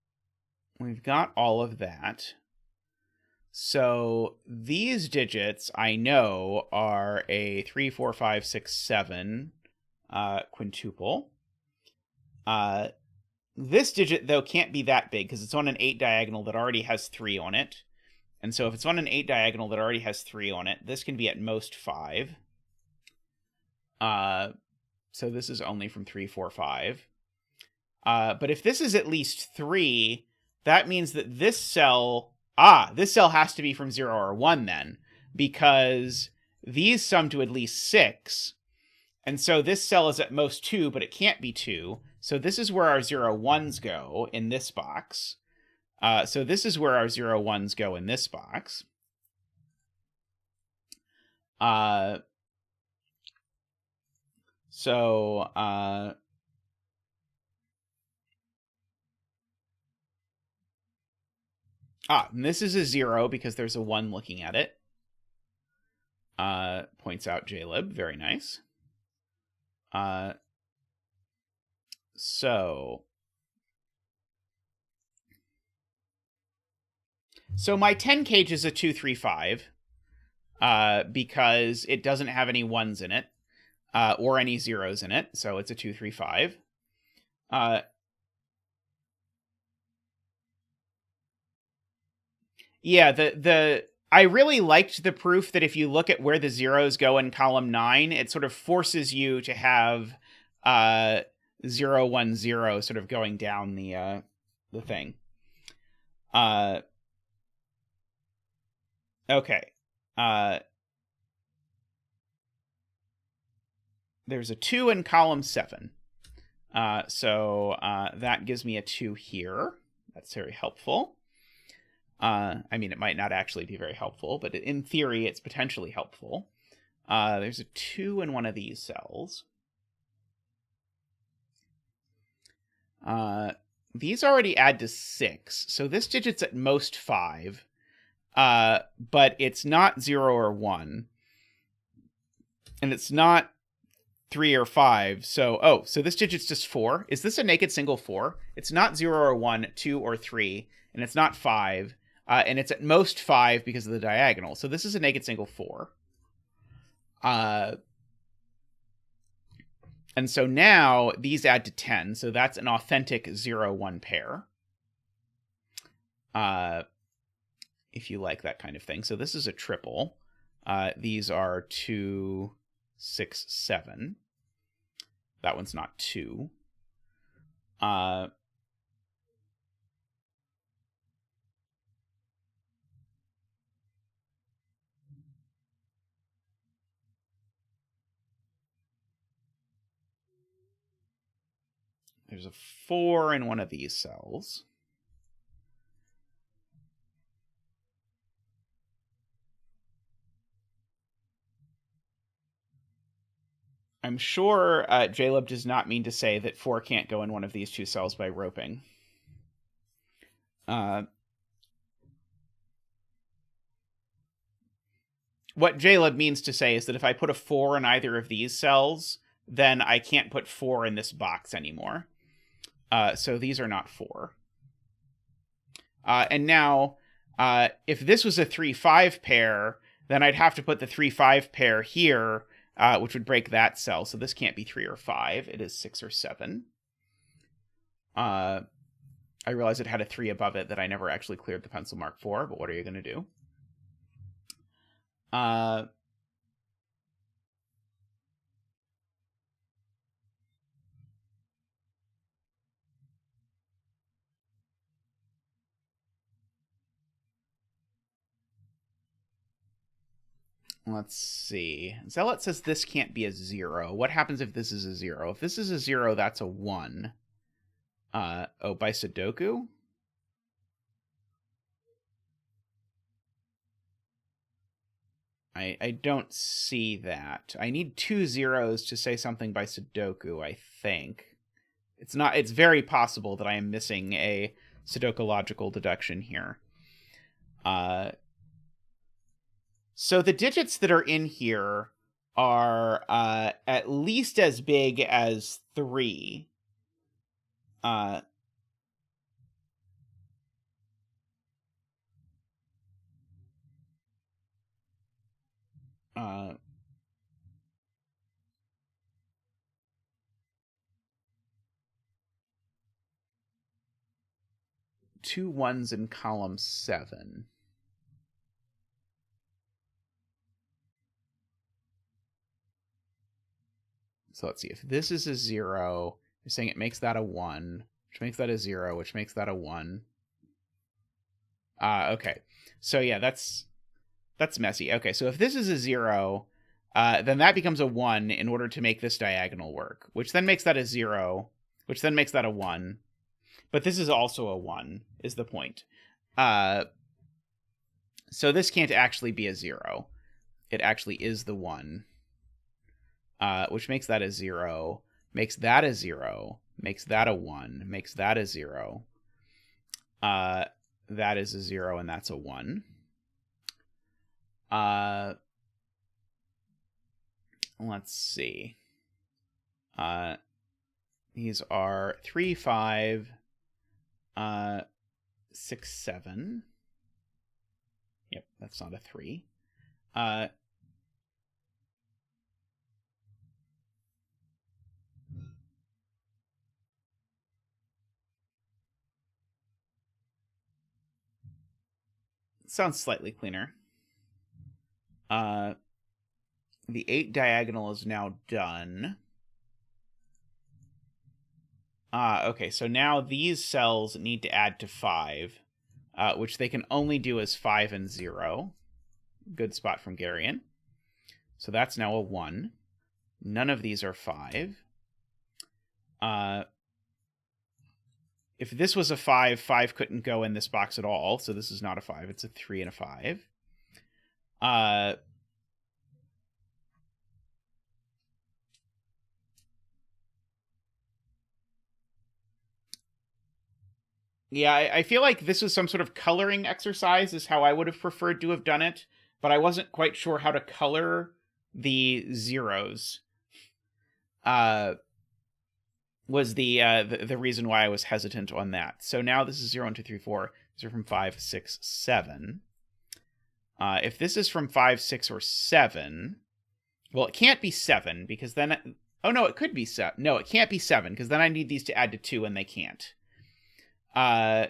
we've got all of that. So these digits I know are a 3, 4, 5, 6, 7 quintuple. This digit, though, can't be that big because it's on an 8 diagonal that already has 3 on it. And so if it's on an 8 diagonal that already has 3 on it, this can be at most 5. So this is only from 3, 4, 5. But if this is at least 3, that means that this cell has to be from 0 or 1 then. because these sum to at least 6. And so this cell is at most 2, but it can't be 2. So this is where our 0, 1s go in this box. So this is where our 0, 1s go in this box. And this is a 0 because there's a 1 looking at it. Points out JLib. Very nice. So my 10 cage is a 2, 3, 5, because it doesn't have any 1s in it, or any 0s in it, so it's a 2, 3, 5. Yeah, I really liked the proof that if you look at where the 0s go in column 9, it sort of forces you to have 0, 1, 0 sort of going down the thing. Okay. There's a 2 in column 7. So that gives me a 2 here. That's very helpful. I mean, it might not actually be very helpful, but in theory, it's potentially helpful. There's a 2 in one of these cells. These already add to 6, so this digit's at most 5, but it's not 0 or 1, and it's not 3 or 5, so this digit's just 4. Is this a naked single 4? It's not 0 or 1, 2 or 3, and it's not 5, and it's at most 5 because of the diagonal, so this is a naked single 4. And so now these add to 10, so that's an authentic 0-1 pair. If you like that kind of thing. So this is a triple. These are 2, 6, 7. That one's not 2. There's a 4 in one of these cells. I'm sure JLib does not mean to say that 4 can't go in one of these 2 cells by roping. What JLib means to say is that if I put a 4 in either of these cells, then I can't put 4 in this box anymore. So these are not 4. And now, if this was a 3-5 pair, then I'd have to put the 3-5 pair here, which would break that cell. So this can't be 3 or 5. It is 6 or 7. I realize it had a 3 above it that I never actually cleared the pencil mark for, but what are you going to do? Let's see. Zealot says this can't be a 0. What happens if this is a 0? If this is a 0, that's a 1. By sudoku? I don't see that. I need 2 zeros to say something by sudoku, I think. It's very possible that I am missing a sudoku logical deduction here. So the digits that are in here are at least as big as 3. 2 1s in column 7. So let's see. If this is a 0, you're saying it makes that a 1, which makes that a 0, which makes that a 1. Okay. So yeah, that's That's messy. Okay, so if this is a 0, then that becomes a 1 in order to make this diagonal work, which then makes that a 0, which then makes that a 1. But this is also a 1, is the point. So this can't actually be a 0. It actually is the 1, which makes that a 0, makes that a 0, makes that a 1, makes that a 0. That is a 0, and that's a 1. Let's see. These are 3, 5, 6, 7. Yep, that's not a 3. Sounds slightly cleaner. The 8 diagonal is now done. Okay, so now these cells need to add to 5, which they can only do as 5 and 0. Good spot from Garion. So that's now a 1. None of these are 5. If this was a 5, 5 couldn't go in this box at all, so this is not a 5. It's a 3 and a 5. Yeah, I feel like this was some sort of coloring exercise is how I would have preferred to have done it, but I wasn't quite sure how to color the zeros. Was the reason why I was hesitant on that. So now this is 0, 1, 2, 3, 4. These are from 5, 6, 7. If this is from 5, 6, or 7, well, it can't be 7, because then... Oh, no, it could be 7. No, it can't be 7, because then I need these to add to 2, and they can't. Yeah,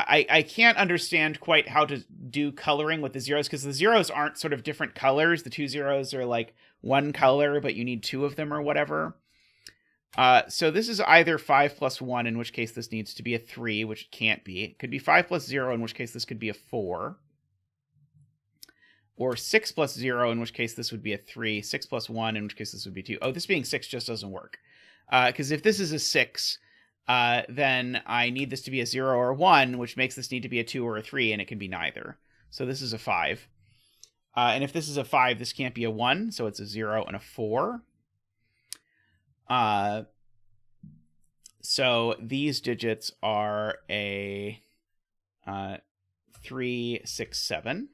I can't understand quite how to do coloring with the zeros, because the zeros aren't sort of different colors. The 2 zeros are like one color, but you need 2 of them or whatever. So this is either 5 plus 1, in which case this needs to be a 3, which it can't be. It could be 5 plus 0, in which case this could be a 4. Or 6 plus 0, in which case this would be a 3. 6 plus 1, in which case this would be 2. Oh, this being 6 just doesn't work. Because if this is a 6, then I need this to be a 0 or a 1, which makes this need to be a 2 or a 3, and it can be neither. So this is a 5. And if this is a 5, this can't be a 1, so it's a 0 and a 4. So these digits are a 3, 6, 7.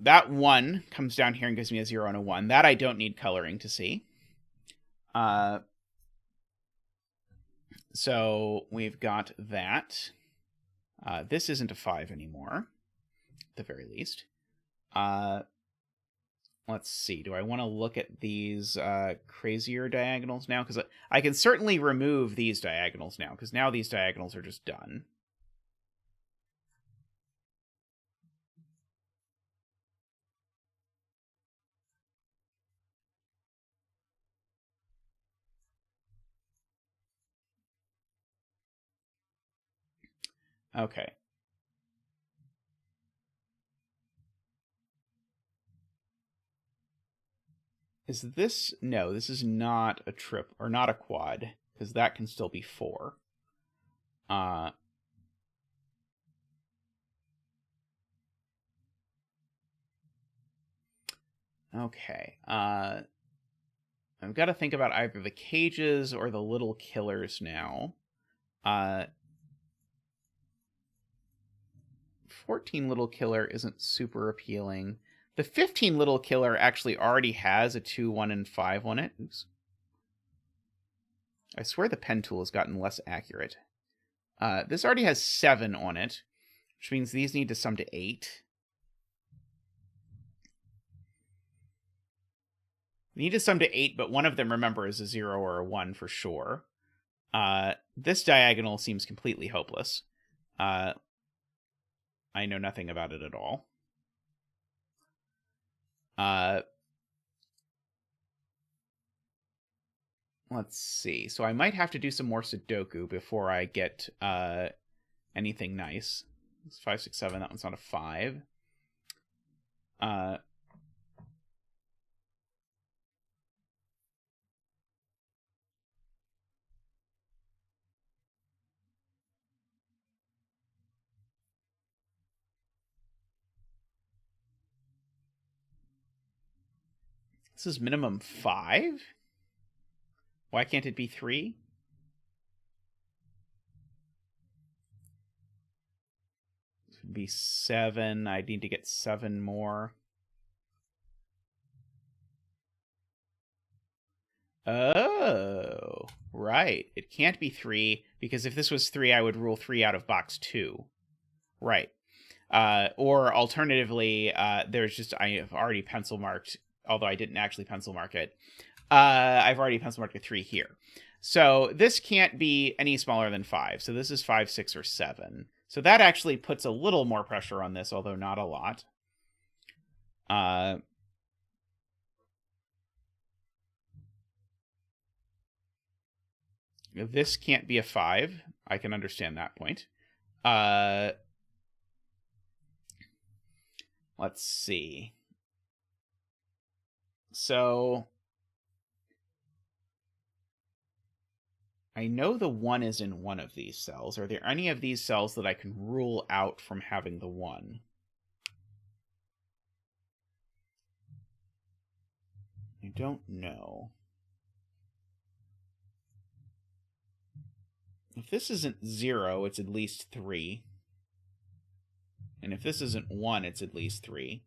That 1 comes down here and gives me a 0 and a 1. That I don't need coloring to see. So we've got that. This isn't a 5 anymore, at the very least. Let's see. Do I want to look at these crazier diagonals now? Because I can certainly remove these diagonals now, because now these diagonals are just done. Okay. Is this... No, this is not a trip, or not a quad, because that can still be 4. Okay. I've got to think about either the cages or the little killers now. 14 little killer isn't super appealing. The 15 little killer actually already has a 2, 1, and 5 on it. Oops. I swear the pen tool has gotten less accurate. This already has 7 on it, which means these need to sum to 8. They need to sum to 8, but one of them, remember, is a 0 or a 1 for sure. This diagonal seems completely hopeless. I know nothing about it at all. Let's see. So I might have to do some more Sudoku before I get anything nice. It's 5, 6, 7. That one's not a 5. This is minimum 5? Why can't it be 3? It would be 7. I need to get 7 more. Oh, right. It can't be 3, because if this was 3, I would rule 3 out of box 2. Right. Or alternatively, there's just, I have already pencil marked, although I didn't actually pencil mark it. I've already pencil marked a 3 here. So this can't be any smaller than 5. So this is 5, 6, or 7. So that actually puts a little more pressure on this, although not a lot. This can't be a 5. I can understand that point. Let's see. So I know the 1 is in one of these cells. Are there any of these cells that I can rule out from having the 1? I don't know. If this isn't 0, it's at least 3. And if this isn't 1, it's at least 3.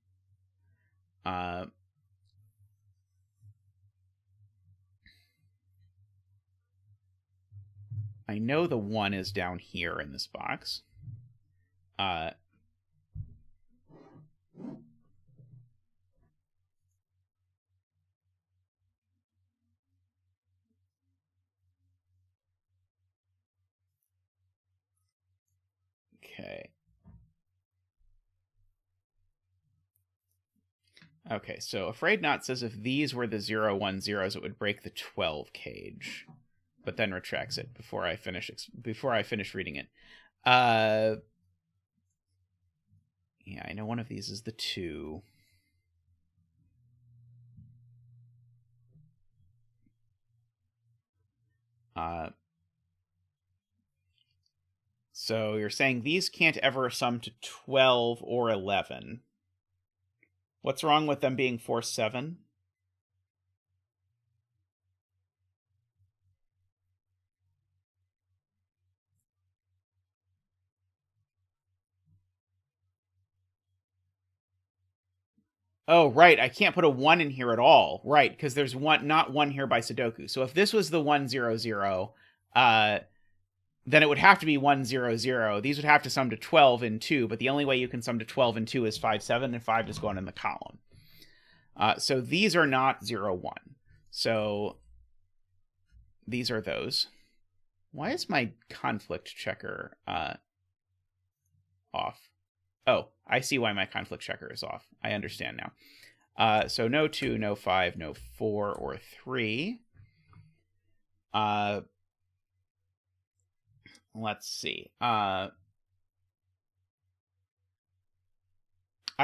I know the 1 is down here in this box. Okay. Okay, so Afraid Not says if these were the 0, 1, 0s, it would break the 12 cage, but then retracts it before I finish reading it. Yeah, I know one of these is the 2. So you're saying these can't ever sum to 12 or 11. What's wrong with them being force 7? Oh, right. I can't put a 1 in here at all. Right, because there's not 1 here by Sudoku. So if this was the 1, 0, 0, then it would have to be 1, 0, 0. These would have to sum to 12 in 2, but the only way you can sum to 12 in 2 is 5, 7, and 5 just going in the column. So these are not 0, 1. So these are those. Why is my conflict checker off? Oh, I see why my conflict checker is off. I understand now. So no 2, no 5, no 4 or 3. Let's see. I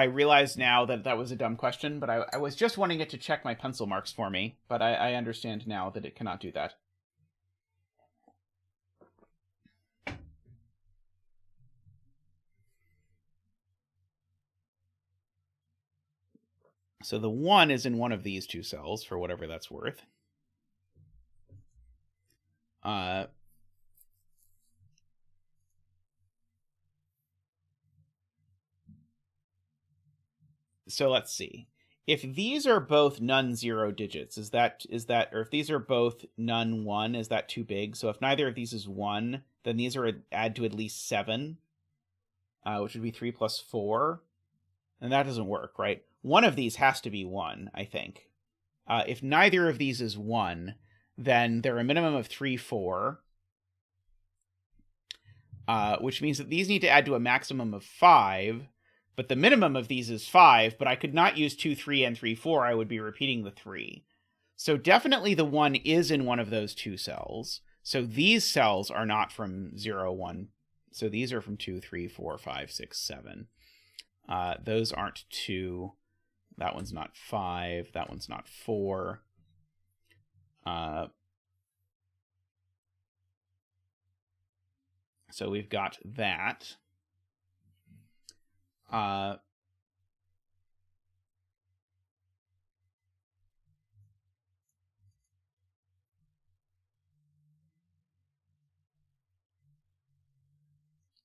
realize now that that was a dumb question, but I was just wanting it to check my pencil marks for me, but I understand now that it cannot do that. So the 1 is in one of these 2 cells, for whatever that's worth. So let's see. If these are both none 0 digits, is that, or if these are both none 1, is that too big? So if neither of these is 1, then these are add to at least 7, which would be 3 plus 4. And that doesn't work, right? One of these has to be 1, I think. If neither of these is 1, then they're a minimum of 3, 4. Which means that these need to add to a maximum of 5 but the minimum of these is 5, but I could not use 2, 3, and 3, 4. I would be repeating the 3. So definitely the 1 is in one of those 2 cells. So these cells are not from 0, 1. So these are from 2, 3, 4, 5, 6, 7. Those aren't 2. That one's not 5. That one's not 4. So we've got that.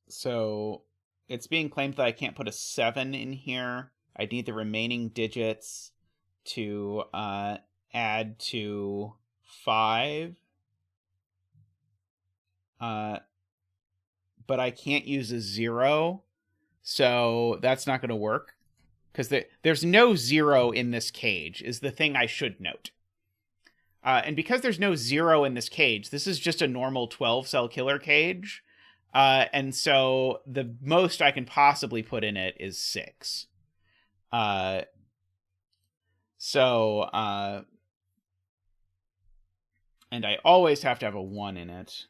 So it's being claimed that I can't put a 7 in here. I need the remaining digits to add to 5. But I can't use a 0, so that's not going to work. Because there's no 0 in this cage, is the thing I should note. And because there's no 0 in this cage, this is just a normal 12-cell killer cage. And so the most I can possibly put in it is 6. And I always have to have a 1 in it.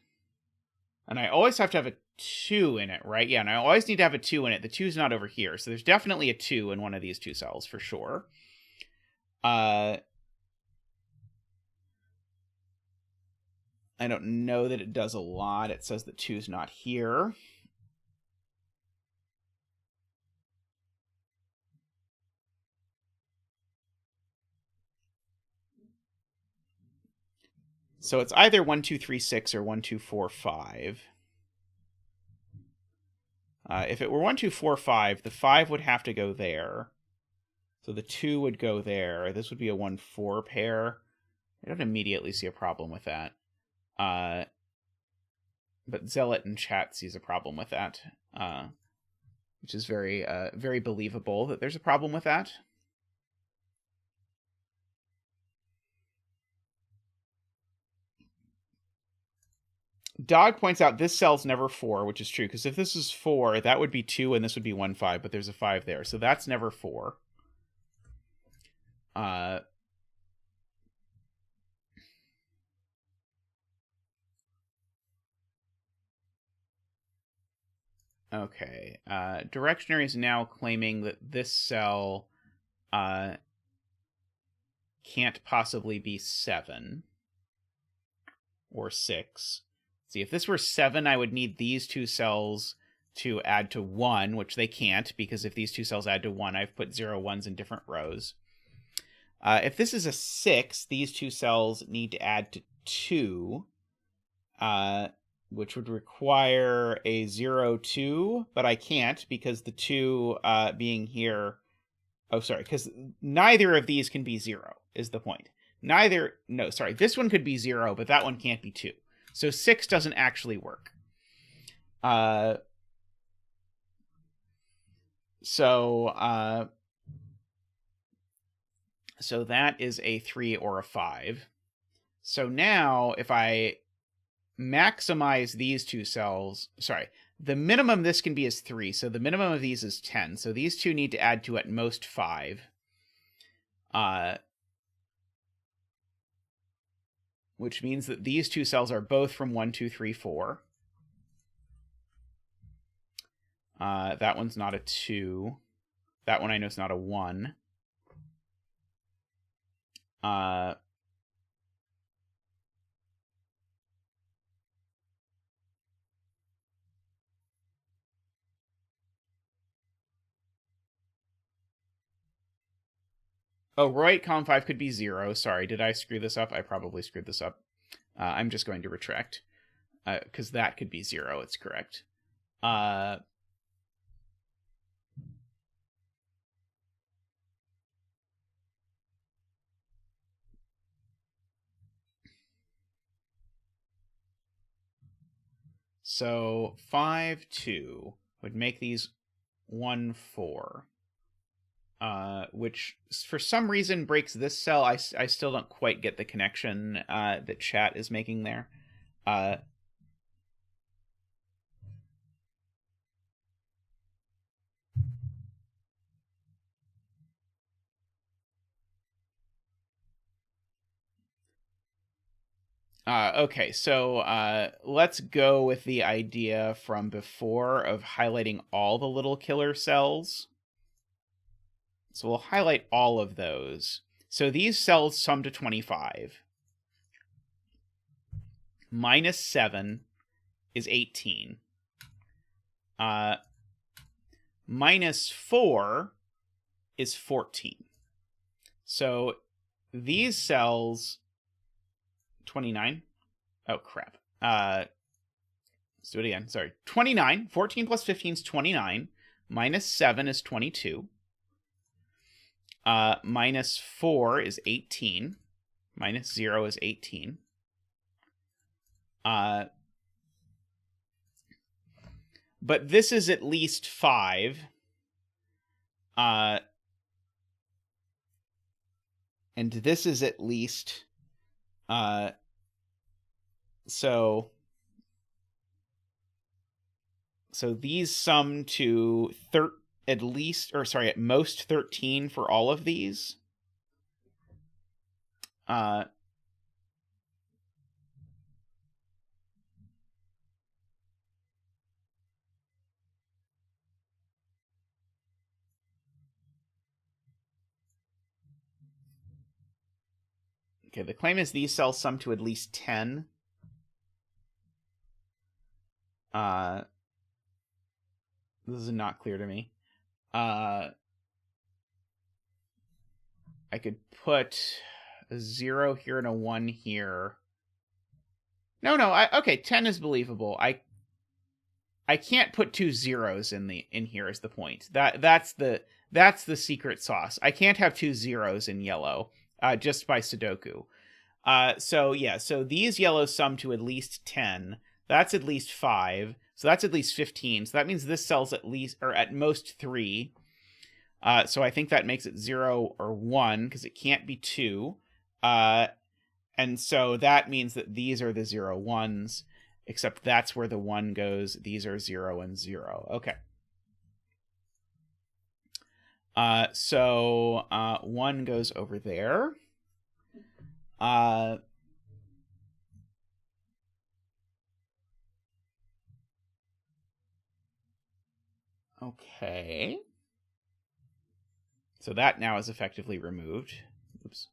And I always have to have a 2 in it, right? Yeah, and I always need to have a 2 in it. The 2's not over here, so there's definitely a 2 in one of these 2 cells, for sure. I don't know that it does a lot. It says that 2's not here. So it's either 1, 2, 3, 6 or 1, 2, 4, 5. If it were 1, 2, 4, 5, the 5 would have to go there. So the 2 would go there. This would be a 1, 4 pair. I don't immediately see a problem with that. But Zealot in chat sees a problem with that, which is very, very believable that there's a problem with that. Dog points out this cell's never 4, which is true, because if this is 4, that would be 2, and this would be 1, 5, but there's a 5 there, so that's never 4. Okay. Directionary is now claiming that this cell can't possibly be 7 or 6. See, if this were 7, I would need these 2 cells to add to 1, which they can't, because if these 2 cells add to 1, I've put 0, 1s in different rows. If this is a 6, these 2 cells need to add to 2, which would require a 0, 2, but I can't, because the 2 being here... Oh, sorry, because neither of these can be 0, is the point. No, sorry, this one could be 0, but that one can't be 2. So 6 doesn't actually work. So that is a 3 or a 5. So now, if I maximize these 2 cells... Sorry, the minimum this can be is 3, so the minimum of these is 10. So these 2 need to add to at most 5. Which means that these 2 cells are both from 1, 2, 3, 4. That one's not a 2. That one I know is not a 1. Oh, right, column 5 could be 0. Sorry, did I screw this up? I probably screwed this up. I'm just going to retract. Because that could be 0, it's correct. So 5, 2 would make these 1, 4. Which for some reason breaks this cell. I still don't quite get the connection that chat is making there. Okay, so let's go with the idea from before of highlighting all the little killer cells. So we'll highlight all of those. So these cells sum to 25. Minus 7 is 18. Minus 4 is 14. So these cells... 29. Oh, crap. Let's do it again. Sorry. 29. 14 plus 15 is 29. Minus 7 is 22. Minus 4 is 18. Minus 0 is 18. But this is at least 5. And this is at least... So these sum to at most 13 for all of these. Okay, the claim is these cells sum to at least 10. This is not clear to me. I could put a 0 here and a 1 here. No, okay, 10 is believable. I can't put 2 zeros in here is the point. That's the secret sauce. I can't have 2 zeros in yellow just by sudoku. So these yellows sum to at least 10. That's at least 5. So that's at least 15. So that means this cell's at least, or at most 3. So I think that makes it 0 or 1, because it can't be 2. And so that means that these are the 0, 1s, except that's where the 1 goes. These are 0 and 0. Okay. So 1 goes over there. Okay. So that now is effectively removed. Oops.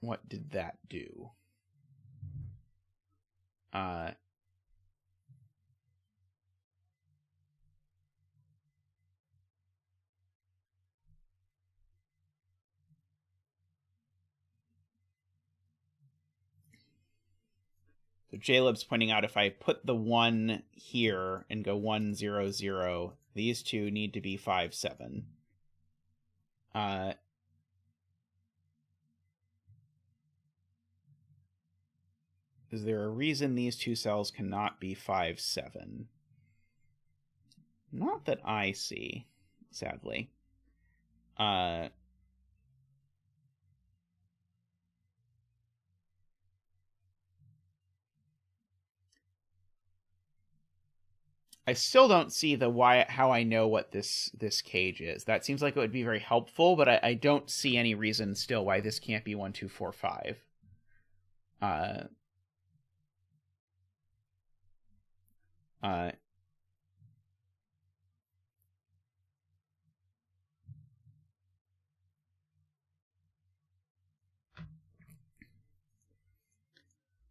What did that do? So JLib's pointing out if I put the 1 here and go 1, 0, 0, these two need to be 5, 7. Is there a reason these two cells cannot be 5, 7? Not that I see, sadly. I still don't see how I know what this cage is. That seems like it would be very helpful, but I don't see any reason still why this can't be 1, 2, 4, 5.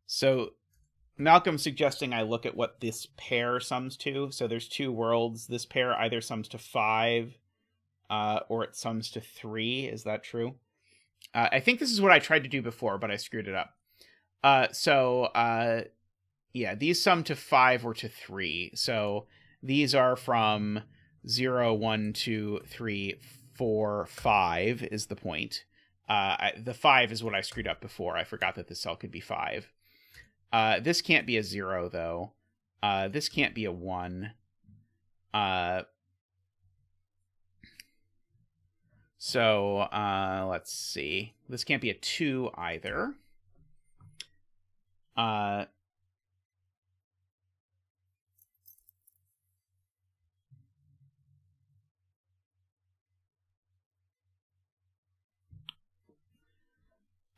So Malcolm's suggesting I look at what this pair sums to. So there's 2 worlds. This pair either sums to 5 or it sums to 3. Is that true? I think this is what I tried to do before, but I screwed it up. Yeah, these sum to 5 or to 3. So these are from 0, 1, 2, 3, 4, 5 is the point. The 5 is what I screwed up before. I forgot that this cell could be 5. This can't be a 0, though. This can't be a 1. Let's see. This can't be a 2 either.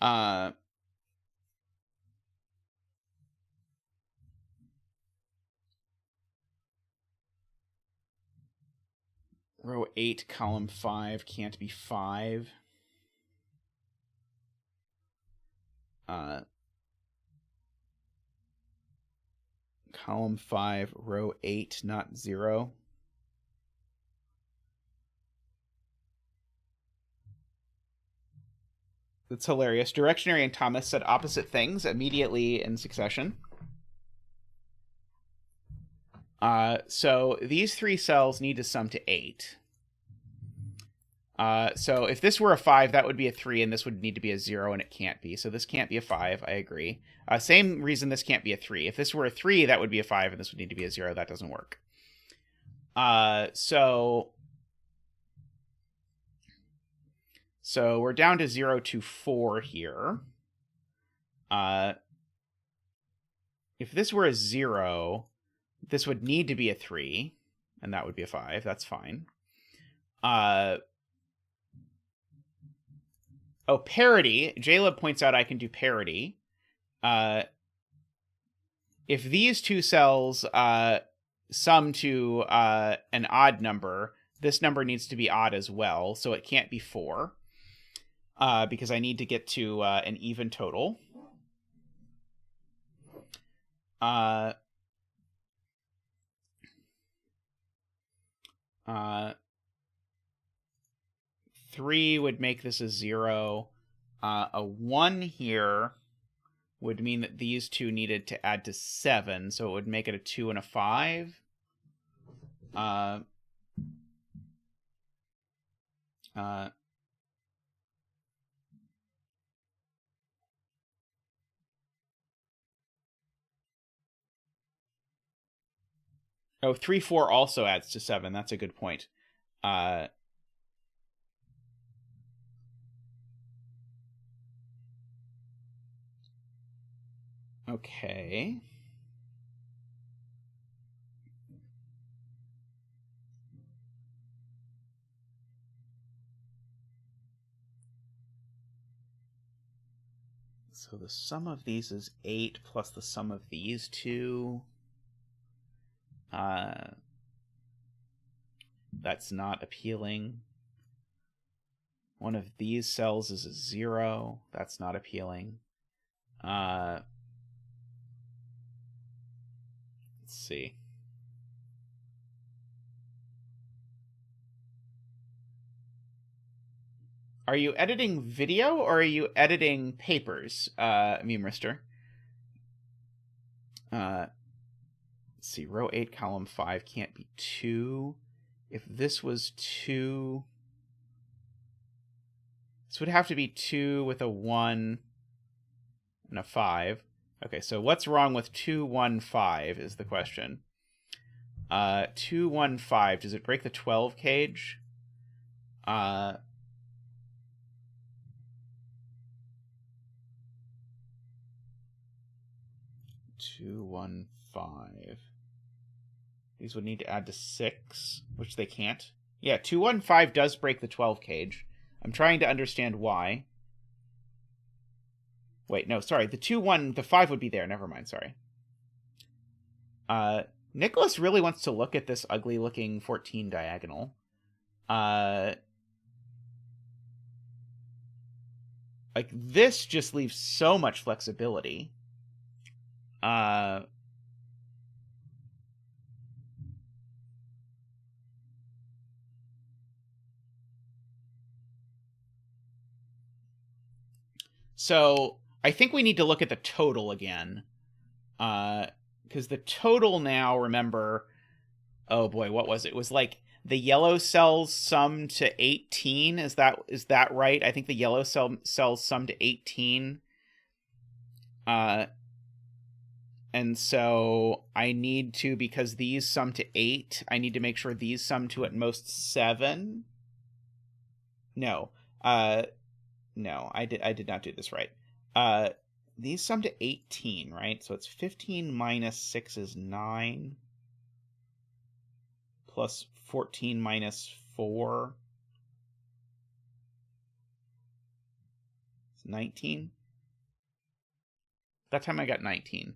Uh, row 8, column 5 can't be 5. Column 5, row 8, not 0. That's hilarious. Directionary and Thomas said opposite things immediately in succession. So these 3 cells need to sum to 8. So if this were a 5, that would be a 3, and this would need to be a 0, and it can't be. So this can't be a 5, I agree. Same reason this can't be a 3. If this were a 3, that would be a 5, and this would need to be a 0. That doesn't work. So we're down to 0 to 4 here. If this were a 0, this would need to be a 3, and that would be a 5. That's fine. Oh, parity. Jaleb points out I can do parity. If these 2 cells sum to an odd number, this number needs to be odd as well, so it can't be 4, because I need to get to an even total. 3 would make this a 0. A 1 here would mean that these 2 needed to add to 7, so it would make it a 2 and a 5. Oh, 3, 4 also adds to 7. That's a good point. Okay. So the sum of these is 8 plus the sum of these 2. That's not appealing. One of these cells is a 0. That's not appealing. Let's see. Are you editing video or are you editing papers, Memerister? Let's see. Row 8, column 5 can't be 2. If this was 2, this would have to be 2 with a 1 and a 5. Okay, so what's wrong with 2, 1, 5 is the question. 2, 1, 5, does it break the 12 cage? 2, 1, 5. These would need to add to 6, which they can't. Yeah, 2, 1, 5 does break the 12 cage. I'm trying to understand why. Wait, no, sorry. The 2, 1, the 5 would be there. Never mind, sorry. Nicholas really wants to look at this ugly-looking 14 diagonal. Like, this just leaves so much flexibility. So I think we need to look at the total again. Because the total now, remember, oh boy, what was it? It was like the yellow cells sum to 18. Is that right? I think the yellow cells sum to 18. And so I need to, because these sum to 8, I need to make sure these sum to at most 7. No. No, I did not do this right. These sum to 18, right? So it's 15 minus 6 is 9. Plus 14 minus 4. It's 19? That time I got 19.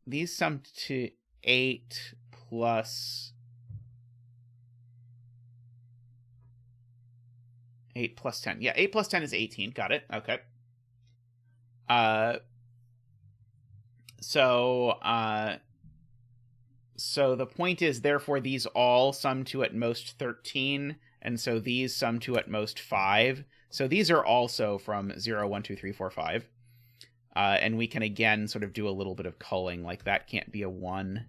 These sum to 8 plus 8 plus 10. Yeah, 8 plus 10 is 18. Got it. Okay. So the point is, therefore, these all sum to at most 13, and so these sum to at most 5. So these are also from 0, 1, 2, 3, 4, 5. And we can, again, sort of do a little bit of culling. Like, that can't be a 1.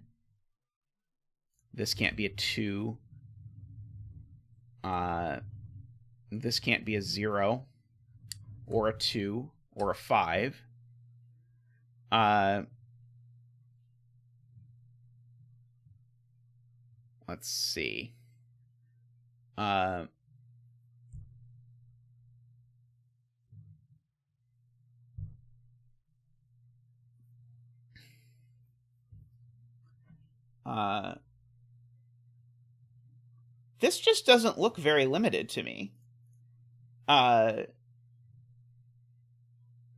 This can't be a 2. This can't be a 0, or a 2, or a 5. Let's see. This just doesn't look very limited to me.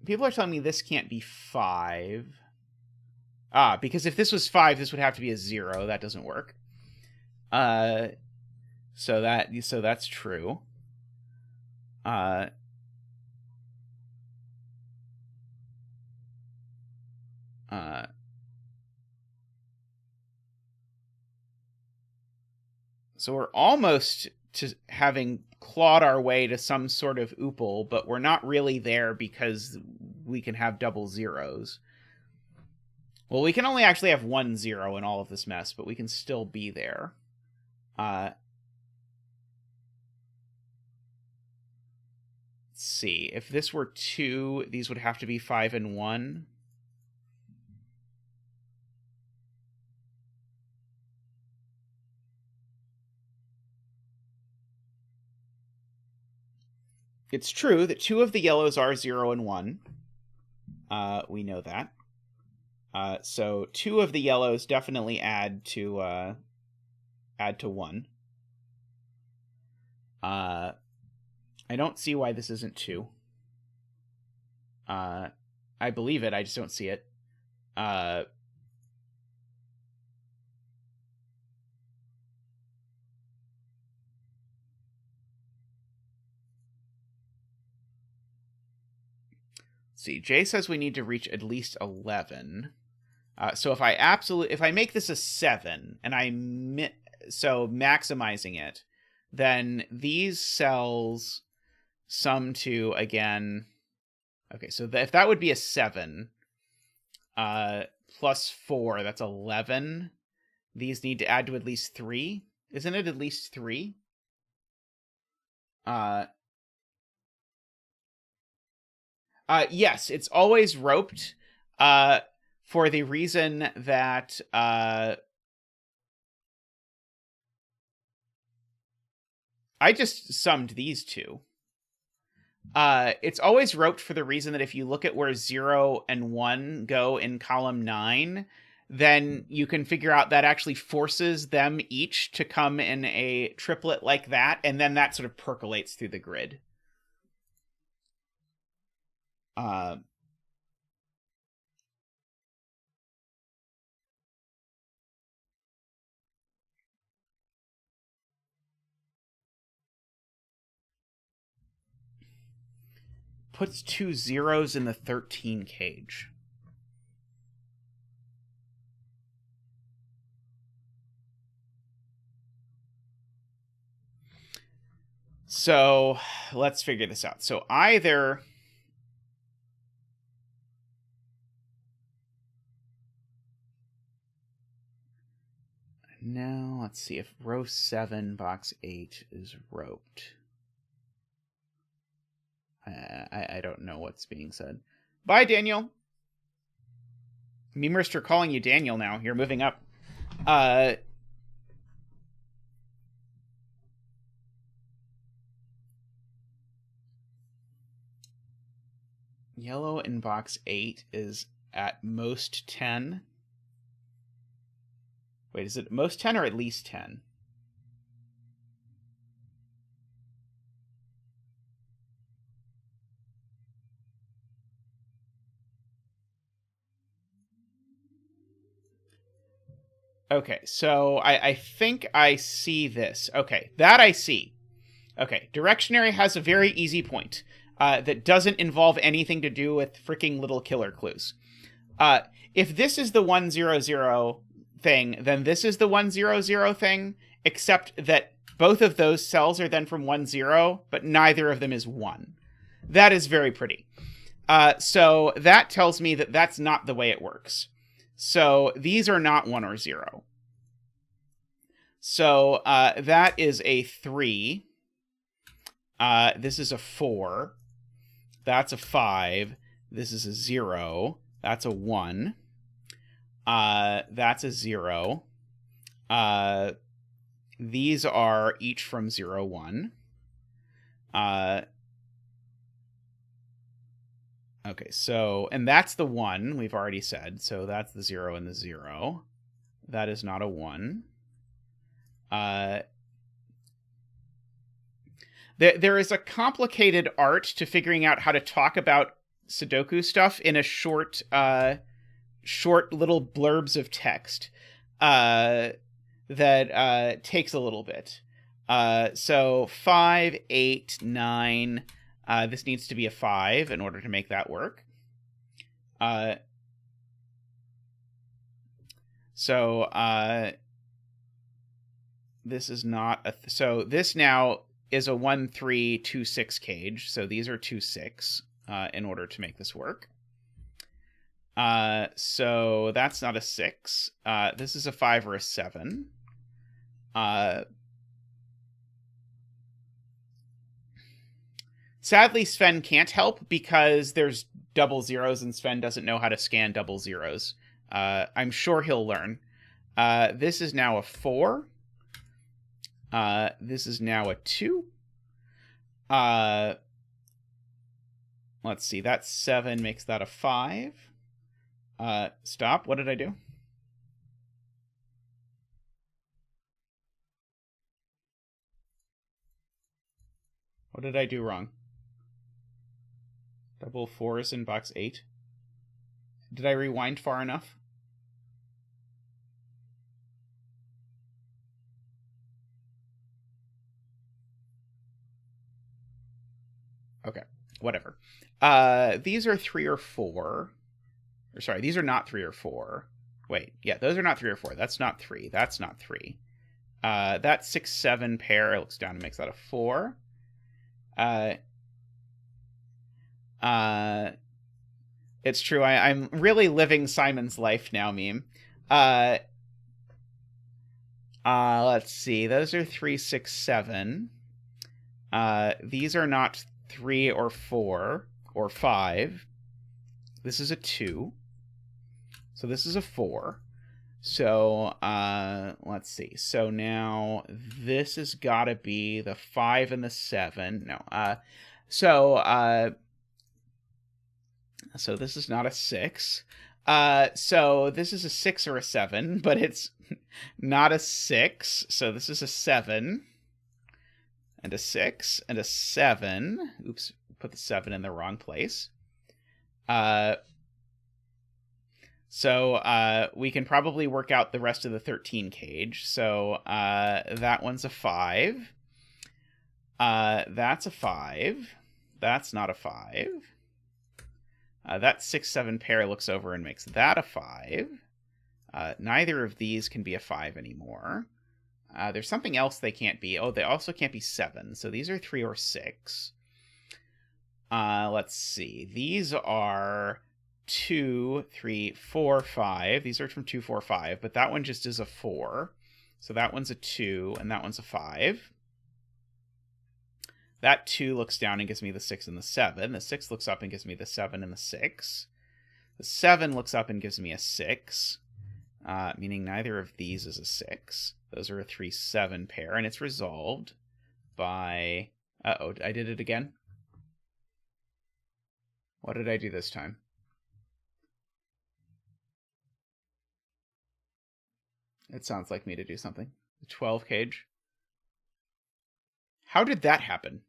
People are telling me this can't be 5. Because if this was 5, this would have to be a 0. That doesn't work. So that's true. So we're almost to having clawed our way to some sort of oople, but we're not really there because we can have double zeros. Well, we can only actually have 1 0 in all of this mess, but we can still be there. Let's see. If this were 2, these would have to be 5 and 1. It's true that 2 of the yellows are 0 and 1. We know that. So 2 of the yellows definitely add to 1. I don't see why this isn't 2. I believe it, I just don't see it. See, Jay says we need to reach at least 11. So if I make this a 7 and so maximizing it, then these cells sum to, again, okay, so if that would be a 7, plus 4, that's 11. These need to add to at least 3. Isn't it at least 3? Yes, it's always roped, for the reason that, I just summed these two. It's always roped for the reason that if you look at where 0 and 1 go in column 9, then you can figure out that actually forces them each to come in a triplet like that, and then that sort of percolates through the grid. Puts 2 zeros in the 13 cage. So let's figure this out. So either now let's see if row 7, box 8 is roped. I don't know what's being said. Bye, Daniel. Memerister calling you Daniel now. You're moving up. Yellow in box 8 is at most 10. Wait, is it most 10 or at least 10? Okay, so I think I see this. Okay, that I see. Okay, directionary has a very easy point that doesn't involve anything to do with freaking little killer clues. Uh, if this is the 100 thing, then this is the 100 thing, except that both of those cells are then from 10, but neither of them is 1. That is very pretty. So that tells me that that's not the way it works. So these are not 1 or 0. So that is a 3. This is a 4. That's a 5. This is a 0. That's a 1. That's a 0. These are each from 0, 1. Okay, so, and that's the 1, we've already said. So that's the 0 and the 0. That is not a 1. There is a complicated art to figuring out how to talk about Sudoku stuff in a short little blurbs of text that takes a little bit. So 5, 8, 9. This needs to be a 5 in order to make that work. This is not a... so this now is a 1, 3, 2, 6 cage. So these are 2, 6 in order to make this work. So that's not a 6. This is a 5 or a 7. Sadly, Sven can't help because there's double zeros and Sven doesn't know how to scan double zeros. I'm sure he'll learn. This is now a 4. This is now a 2. Let's see, that 7 makes that a 5. Stop. What did I do? What did I do wrong? Double 4s in box 8. Did I rewind far enough? Okay, whatever. These are 3 or 4. Or sorry, these are not 3 or 4. Wait, yeah, those are not 3 or 4. That's not 3. That's not 3. That 6, 7 pair looks down and makes that a 4. It's true. I'm really living Simon's life now, meme. Let's see. Those are 3, 6, 7. These are not 3 or 4 or 5. This is a 2. So this is a 4. So, let's see. So now this has got to be the 5 and the 7. No. So this is not a 6. So this is a 6 or a 7, but it's not a 6. So this is a 7 and a 6 and a 7. Oops, put the 7 in the wrong place. So we can probably work out the rest of the 13 cage. So that one's a 5. That's a 5. That's not a 5. That 6, 7 pair looks over and makes that a 5. Neither of these can be a 5 anymore. There's something else they can't be. Oh, they also can't be 7. So these are 3 or 6. Let's see. These are 2, 3, 4, 5. These are from 2, 4, 5. But that one just is a 4. So that one's a 2, and that one's a 5. That 2 looks down and gives me the 6 and the 7. The 6 looks up and gives me the 7 and the 6. The 7 looks up and gives me a 6, meaning neither of these is a 6. Those are a 3, 7 pair, and it's resolved by... Uh-oh, I did it again? What did I do this time? It sounds like me to do something. The 12 cage. How did that happen?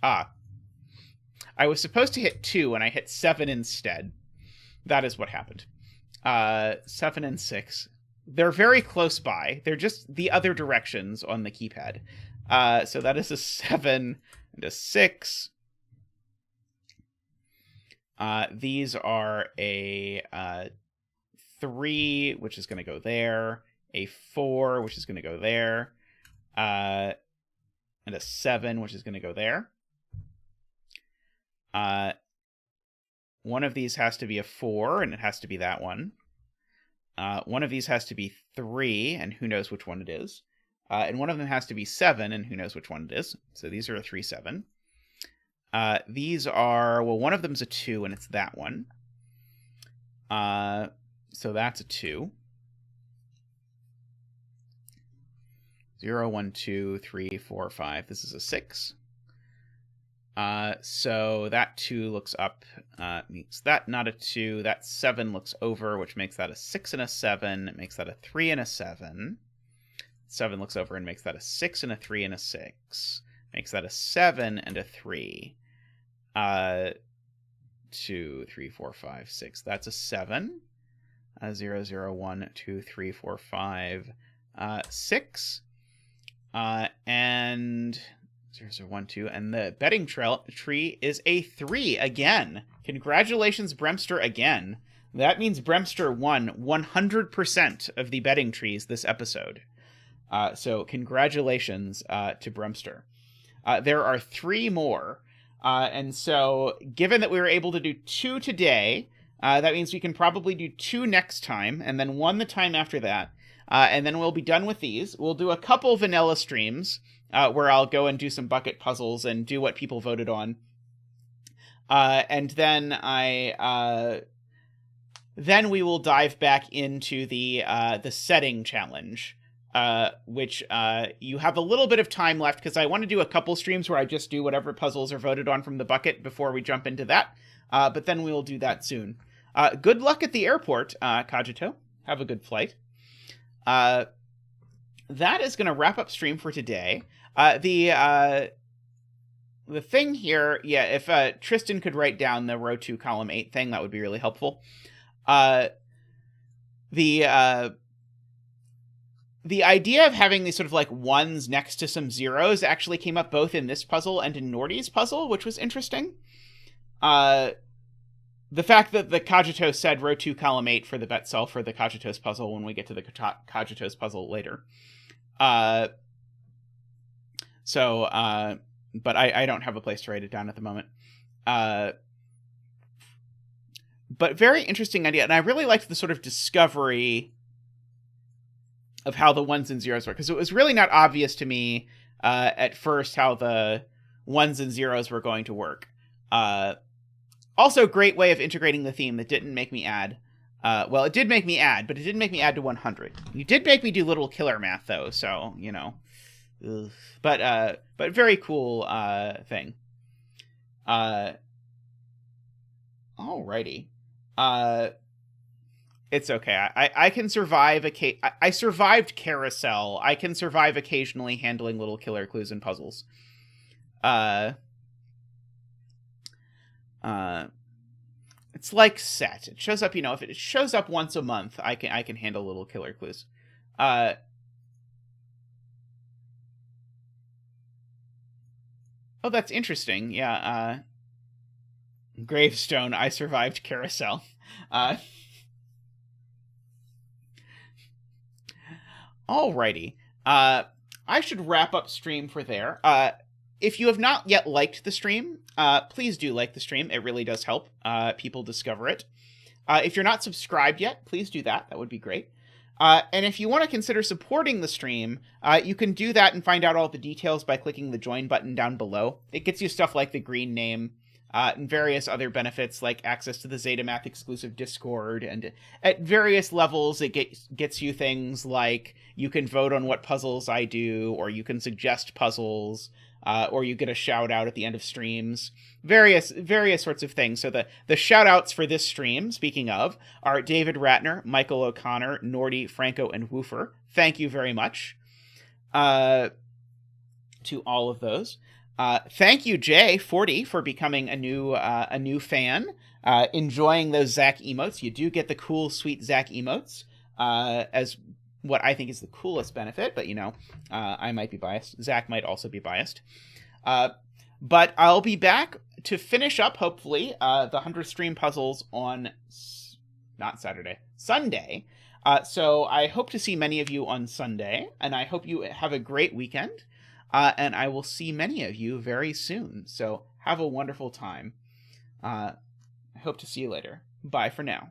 Ah. I was supposed to hit 2 and I hit 7 instead. That is what happened. 7 and 6. They're very close by. They're just the other directions on the keypad. So that is a 7 and a 6. These are a 3, which is going to go there, a 4, which is going to go there, and a 7, which is going to go there. One of these has to be a 4, and it has to be that one. One of these has to be 3, and who knows which one it is. And one of them has to be 7, and who knows which one it is. So these are a 3, 7. These are, well, one of them's a 2, and it's that one. So that's a 2. 0, 1, 2, 3, 4, 5. This is a 6. So that 2 looks up, makes that not a 2. That 7 looks over, which makes that a 6 and a 7. It makes that a 3 and a 7. 7 looks over and makes that a 6 and a 3 and a 6. Makes that a 7 and a 3. 2, 3, 4, 5, 6. That's a 7. 0, 0, 1, 2, 3, 4, 5, 6. And 0, 0, 1, 2. And the betting tree is a 3 again. Congratulations, Bremster, again. That means Bremster won 100% of the betting trees this episode. So congratulations to Bremster. There are 3 more. And so given that we were able to do 2 today, that means we can probably do 2 next time, and then 1 the time after that. And then we'll be done with these. We'll do a couple vanilla streams where I'll go and do some bucket puzzles and do what people voted on. And then then we will dive back into the setting challenge, which you have a little bit of time left, because I want to do a couple streams where I just do whatever puzzles are voted on from the bucket before we jump into that. But then we will do that soon. Good luck at the airport, Cogito. Have a good flight. That is going to wrap up stream for today. The thing here, yeah, if Tristan could write down the row 2 column 8 thing, that would be really helpful. The idea of having these sort of like 1s next to some 0s actually came up both in this puzzle and in Nordy's puzzle, which was interesting. The fact that the Cogito said row 2 column 8 for the bet cell for the Cogitos puzzle when we get to the Cogitos puzzle later. But I don't have a place to write it down at the moment. But very interesting idea, and I really liked the sort of discovery of how the 1s and 0s work, because it was really not obvious to me at first how the 1s and 0s were going to work. Also, great way of integrating the theme that didn't make me add. Well, it did make me add, but it didn't make me add to 100. You did make me do little killer math, though, so, you know. Ugh. But very cool thing. Alrighty. It's okay. I can survive. I survived Carousel. I can survive occasionally handling little killer clues and puzzles. It's like set. It shows up, you know, if it shows up once a month, I can handle little killer clues. Oh, that's interesting. Yeah. Gravestone. I survived Carousel. Alrighty. I should wrap up stream for there. If you have not yet liked the stream, please do like the stream. It really does help people discover it. If you're not subscribed yet, please do that. That would be great. And if you want to consider supporting the stream, you can do that and find out all the details by clicking the join button down below. It gets you stuff like the green name and various other benefits like access to the zetamath exclusive Discord. And at various levels, it gets you things like you can vote on what puzzles I do, or you can suggest puzzles, or you get a shout out at the end of streams, various sorts of things. So the shout outs for this stream, speaking of, are David Ratner, Michael O'Connor, Nordy, Franco, and Woofer. Thank you very much to all of those. Thank you, Jay40, for becoming a new fan. Enjoying those Zach emotes. You do get the cool, sweet Zach emotes as what I think is the coolest benefit, but I might be biased. Zach might also be biased. But I'll be back to finish up, hopefully, the 100 stream puzzles on not Saturday, Sunday. So I hope to see many of you on Sunday, and I hope you have a great weekend. And I will see many of you very soon. So have a wonderful time. I hope to see you later. Bye for now.